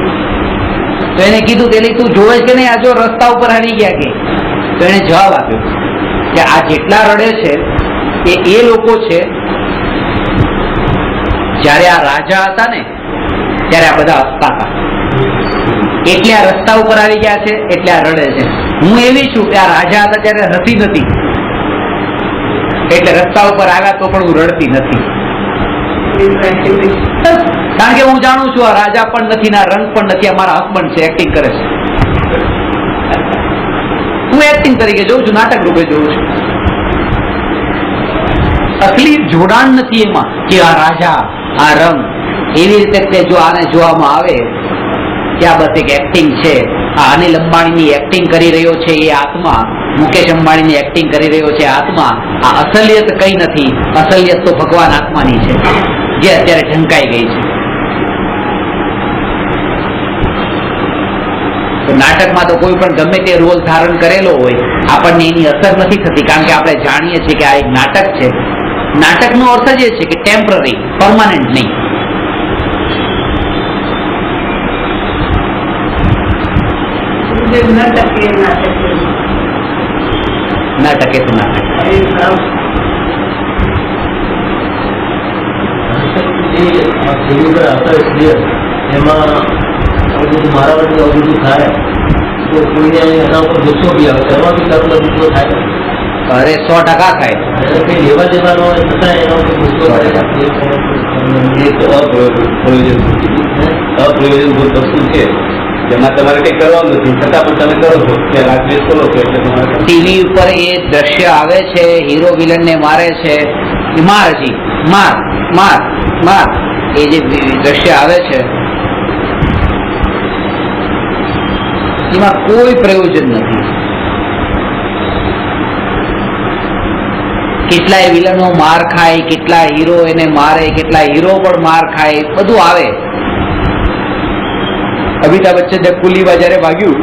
C: તો એને કીધું કે તું જોવે છે ને, આ જો રસ્તા ઉપર હારી ગયા કે. તો એને જવાબ આપ્યો કે આ જેટલા રડે છે એ લોકો છે જયારે આ રાજા હતા ને ત્યારે આ બધા હસતા હતા, એટલે આ રસ્તા ઉપર આવી ગયા છે, એટલે આ રડે છે. હું એવી છું કે આ રાજા હતા ત્યારે હસી નથી, એટલે રસ્તા ઉપર આવ્યા તો પણ હું રડતી નથી. કારણ કે હું જાણું છું આ રાજા પણ નથી, ના રંગ પણ નથી, અમારા હસબન્ડ છે, એક્ટિંગ કરે છે. હું એક્ટિંગ તરીકે જોઉં છું, નાટક રૂપે જોઉં છું. અસલી જોડાણ નથી એમાં કે આ રાજા, આ રંગ. એવી રીતે જો આને જોવામાં આવે કે આ બસ એક એક્ટિંગ છે. આ અનિલ અંબાણીની એક્ટિંગ કરી રહ્યો છે એ આત્મા, મુકેશ અંબાણીની એક્ટિંગ કરી રહ્યો છે આત્મા. આ અસલિયત કઈ નથી. અસલિયત તો ભગવાન આત્માની છે જે અત્યારે ઢંકાઈ ગઈ છે. તો નાટકમાં તો કોઈ પણ ગમે તે રોલ ધારણ કરેલો હોય આપણને એની અસર નથી થતી, કારણ કે આપણે જાણીએ છીએ કે આ એક નાટક છે. નાટકનો અર્થ જ એ છે કે ટેમ્પરરી, પરમાનન્ટ નહીં. નાટક એ તો નાટક.
D: એમાં મારા વડે આવું બધું થાય તો કોઈને એના ઉપર ગુસ્સો બી આવે, એમાં બી તમને ગુસ્સો થાય.
C: અરે 100% થાય.
D: કઈ લેવા દેવાનો છતાં એના ઉપર ગુસ્સો થાય.
B: અપ્રયોજનભૂત વસ્તુ છે જેમાં તમારે કઈ કરવાનું નથી, છતાં પણ તમે કરો છો કે રાજ્ય કરો છો એટલે તમારે.
C: ટીવી ઉપર એ દ્રશ્ય આવે છે, હીરો વિલન ને મારે છે, માર જી માર માર માર, એ જે દ્રશ્ય આવે છે એમાં કોઈ પ્રયોજન નથી. કેટલાય વિલનો માર ખાય, કેટલા હીરો એને મારે, કેટલા હીરો પણ માર ખાય, બધું આવે. અમિતાભ બચ્ચન કુલીવા જયારે વાગ્યું,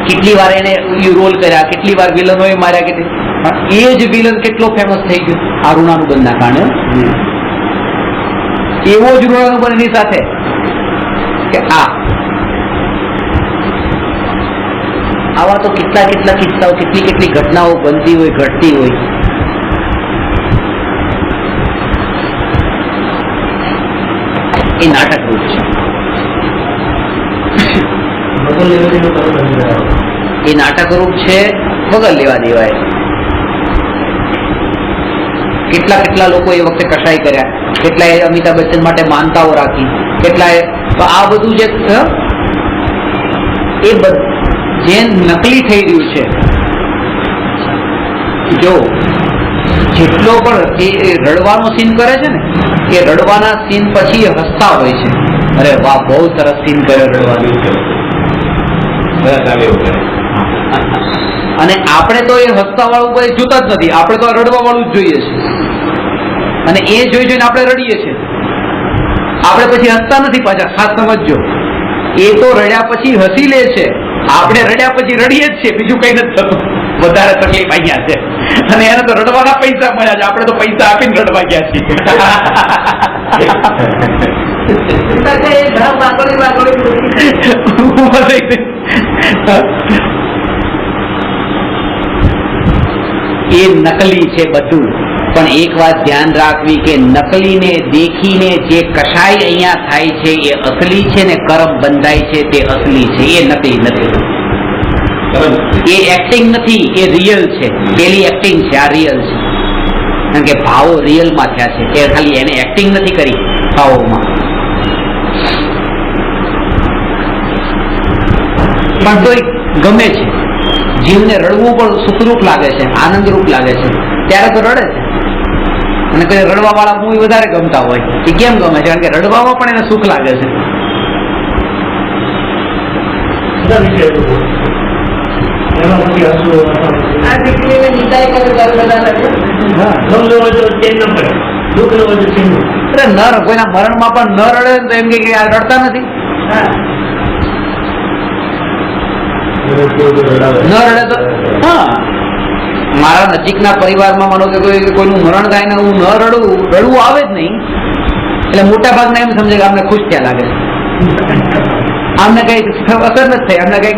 C: કેટલી વાર એને રોલ કર્યા, કેટલી વાર વિલનોએ માર્યા, કેટલી એ જ વિલન કેટલો ફેમસ થઈ ગયો આ ઋણાનુબંધ ના કારણે. એવો જ ઋણાનુબંધ એની સાથે કે આવા તો કેટલા કેટલા કિસ્સાઓ, કેટલી કેટલી ઘટનાઓ બનતી હોય, ઘટતી હોય. એ નાટક રૂપ છે. એ નાટક રૂપ છે, વગર લેવા દેવાય. કેટલા કેટલા લોકો એ વખતે કસાઈ કર્યા, કેટલાય અમિતાભ બચ્ચન માટે માનતાઓ રાખી, કેટલાય આ બધું જે જે નકલી થઈ રહ્યું છે. જો જેટલો પણ એ રડવાનો સીન કરે છે ને, એ રડવાના સીન પછી હસતા હોય છે. અરે વાહ, બહુ સરસ સીન કર્યો રડવાનું. અને આપણે તો એ હસતા વાળું કોઈ જોતા જ નથી, આપણે તો રડવા વાળું જ જોઈએ છે, અને એ જોઈ જોઈને આપણે રડીએ છીએ. આપણે પછી હસતા નથી પાછા, ખાસ સમજજો. એ તો રડ્યા પછી હસી લે છે, આપણે રડ્યા પછી રડીએ જ છીએ, બીજું કઈ નથી થતું. વધારે તકલીફ અહીંયા છે, અને એને તો રડવાના પૈસા મળ્યા છે, આપણે તો પૈસા આપીને રડવા ગયા છીએ. એ નકલી છે બધું. પણ એક વાત ધ્યાન રાખવી કે નકલીને દેખીને જે કશાય અહીંયા થાય છે એ અસલી છે, ને કર્મ બંધાય છે તે અસલી છે, એ નકલી નથી. એ એક્ટિંગ નથી, એ રિયલ છે. પેલી એક્ટિંગ છે, આ રિયલ છે. કારણ કે ભાવો રિયલમાં થયા છે, એ ખાલી એને એક્ટિંગ નથી કરી ભાવોમાં. પણ તો ગમે છે. જીવને રડવું પણ સુખરૂપ લાગે છે, આનંદરૂપ લાગે છે, ત્યારે તો રડે છે. અને કોઈ રડવા વાળા મૂવી વધારે ગમતા હોય. એ કેમ ગમે છે? કારણ કે રડવામાં પણ એને સુખ લાગે છે. કોઈના મરણમાં પણ ન રડે તો એમ કે રડતા નથી, ન રડે તો. હા, મારા નજીકના પરિવારમાં માનો કે કોઈનું મરણ થાય ને હું ન રડવું આવે જ નહીં, એટલે મોટા ભાગના એમ સમજે કે અમને ખુશ થયા લાગે છે, અમને કઈ અસર નથી થઈ, અમને કઈ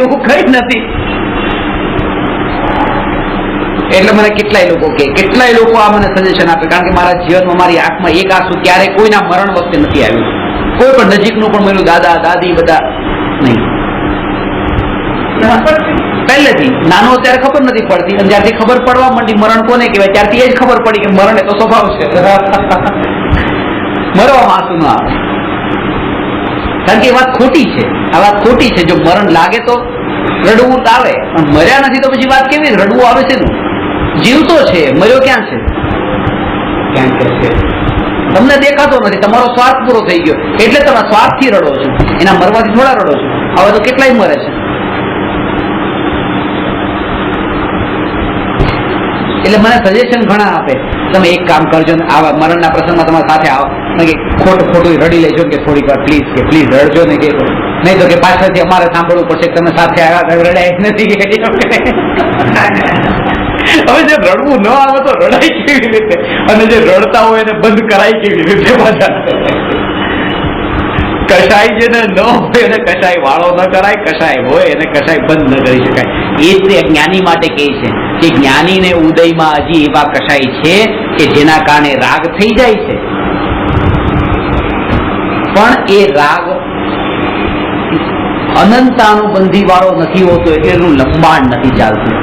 C: એવું કઈ નથી. એટલે મને કેટલાય લોકો આ મને સજેશન આપે. કારણ કે મારા જીવનમાં મારી આંખમાં એક આંસુ ક્યારેય કોઈના મરણ વખતે નથી આવ્યું. કોઈ પણ નજીકનું પણ મળ્યું, દાદા દાદી બધા નહીં. પહેલેથી નાનો ત્યારે ખબર નથી પડતી, અને જ્યારથી ખબર પડવા માંડી મરણ કોને કહેવાય, ત્યારથી એ જ ખબર પડી કે મરણ એ તો સ્વભાવ છે. મરવામાં આંસુ ન આવે. કારણ કે એ વાત ખોટી છે, આ વાત ખોટી છે. જો મરણ લાગે તો રડવું આવે, પણ મર્યા નથી તો પછી વાત કેવી રડવું આવે છે? જીવતો છે, મર્યો ક્યાં છે? ક્યાં છે? તમને દેખાતો નથી, તમારો સ્વાર્થ પૂરો થઈ ગયો એટલે તમે સ્વાર્થથી રડો છો, એના મરવાથી થોડા રડો છો. હવે તો કેટલાય મરે છે. એટલે મને સજેશન ઘણા આપે, તમે એક કામ કરજો ને આવા મરણના પ્રસંગમાં તમારા સાથે આવો કે ખોટું રડી લેજો કે થોડીક વાર પ્લીઝ રડજો ને કે નહીં તો કે પાછળથી અમારે સાંભળવું પડશે તમે સાથે આવ્યા રડાય નથી. હવે જે રડવું ન આવે તો રડાય કેવી રીતે, અને જે રડતા હોય એને બંધ કરાય કેવી રીતે? પાછા કશાય જેને ન હોય એને કશાય વાળો ન કરાય, કશાય હોય એને કશાય બંધ ન કરી શકાય. એ જ જ્ઞાની માટે કહે છે કે જ્ઞાનીને ઉદયમાં હજી એવા કશાય છે કે જેના કારણે રાગ થઈ જાય છે, પણ એ રાગ અનંતાનુબંધી વાળો નથી હોતો, એટલે એનું લંબાણ નથી ચાલતું.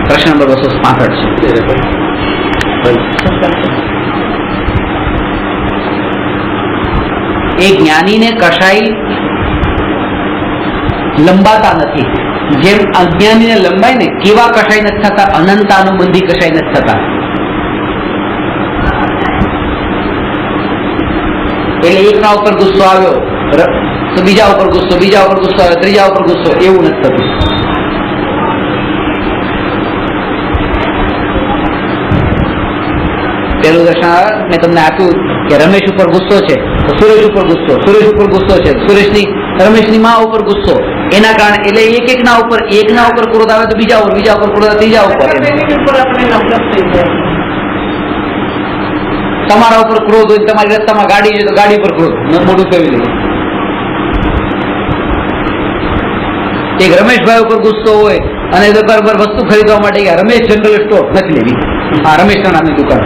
C: પ્રશ્ન નંબર 265 છે. એ જ્ઞાનીને કશાય લંબાતા નથી, જેમ અજ્ઞાનીને લંબાય ને કેવા કશાય નથી થતા, અનંતાનુબંધી કશાય નથી થતા. એટલે એકના ઉપર ગુસ્સો આવ્યો તો બીજા ઉપર ગુસ્સો, બીજા ઉપર ગુસ્સો આવ્યો ત્રીજા ઉપર ગુસ્સો, એવું નથી થતું. પેલું દર્શન મેં તમને આપ્યું કે રમેશ ઉપર ગુસ્સો છે તો સુરેશ ઉપર ગુસ્સો, સુરેશ ઉપર ગુસ્સો છે રમેશની માં ઉપર ગુસ્સો, એના કારણે એટલે એકના ઉપર ક્રોધ આવે તો બીજા ઉપર ક્રોધ આવે ત્રીજા ઉપર. તમારા ઉપર ક્રોધ હોય, તમારી રસ્તામાં ગાડી છે તો ગાડી પર ક્રોધ, મોટું કેવી રીતે? એક રમેશભાઈ ઉપર ગુસ્સો હોય અને દુકાન પર વસ્તુ ખરીદવા માટે ગયા, રમેશ જનરલ સ્ટોર નથી લેવી, હા રમેશના નામની દુકાન.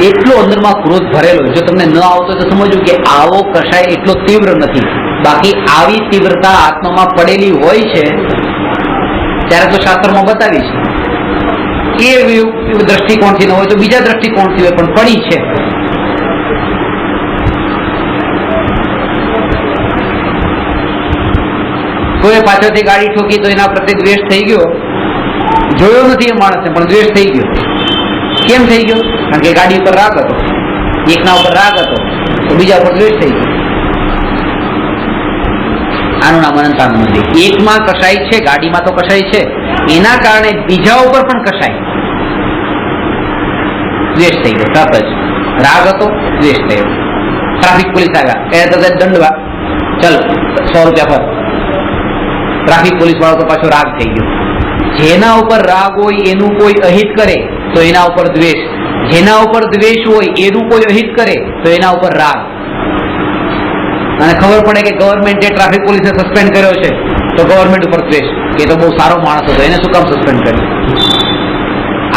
C: એટલો અંદરમાં ક્રોધ ભરેલો. જો તમને ન આવતો તો સમજવું કે આવો કશાય એટલો તીવ્ર નથી, બાકી આવી તીવ્રતા આત્મામાં પડેલી હોય છે ત્યારે તો શાસ્ત્રમાં બતાવી છે. એ દ્રષ્ટિકોણથી ન હોય તો બીજા દ્રષ્ટિકોણથી હોય, પણ પડી છે. કોઈ પાછળથી ગાડી ઠોકી તો એના પ્રત્યે દ્વેષ થઈ ગયો, જોયો નથી એ માણસને પણ દ્વેષ થઈ ગયો. કેમ થઈ ગયો? કારણ કે ગાડી ઉપર રાગ હતો, એકના ઉપર રાગ હતો તો બીજા ઉપર દ્વેષ થઈ ગયો. આનું નામ અનંતાનું મંદિર. એકમાં કસાય છે, ગાડીમાં તો કસાય છે, એના કારણે બીજા ઉપર પણ કસાય. દ્વેષ થઈ ગયો તરત જ. રાગ હતો, દ્વેષ થયો. ટ્રાફિક પોલીસ આવ્યા, એ તરત દંડવા, ચલ 100 રૂપિયા પર. ટ્રાફિક પોલીસ વાળો તો પાછો રાગ થઈ ગયો. જેના ઉપર રાગ હોય એનું કોઈ અહિત કરે તો એના ઉપર દ્વેષ, જેના ઉપર દ્વેષ હોય એનું કોઈ અહિત કરે તો એના ઉપર રાગ. અને ખબર પડે કે ગવર્મેન્ટે ટ્રાફિક પોલીસે સસ્પેન્ડ કર્યો છે તો ગવર્મેન્ટ ઉપર દ્વેષ, કે તો બહુ સારો માણસ હતો, એને શું કામ સસ્પેન્ડ કર્યો.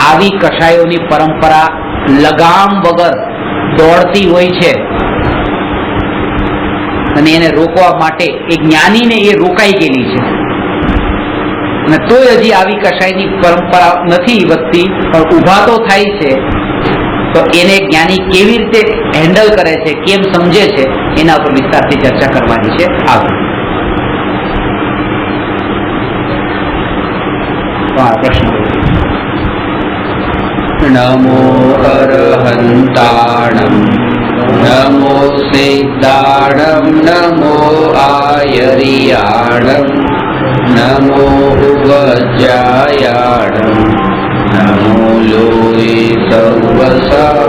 C: આવી કશાયોની પરંપરા લગામ વગર દોડતી હોય છે અને એને રોકવા માટે એ જ્ઞાનીને એ રોકાઈ ગયેલી છે. અને તોય હજી આવી કશાયની પરંપરા નથી વધતી, પણ ઊભા તો થાય છે. તો એને જ્ઞાની કેવી રીતે હેન્ડલ કરે છે, કેમ સમજે છે, એના ઉપર વિસ્તારથી ચર્ચા કરવાની છે આગળ. પ્રશ્ન.
A: નમો અરહંતાણમ નમો સિદ્ધાણમ નમો આયરિયાણમ નમો ઉવજ્જાયાણમ નમો લોહી સર્વસા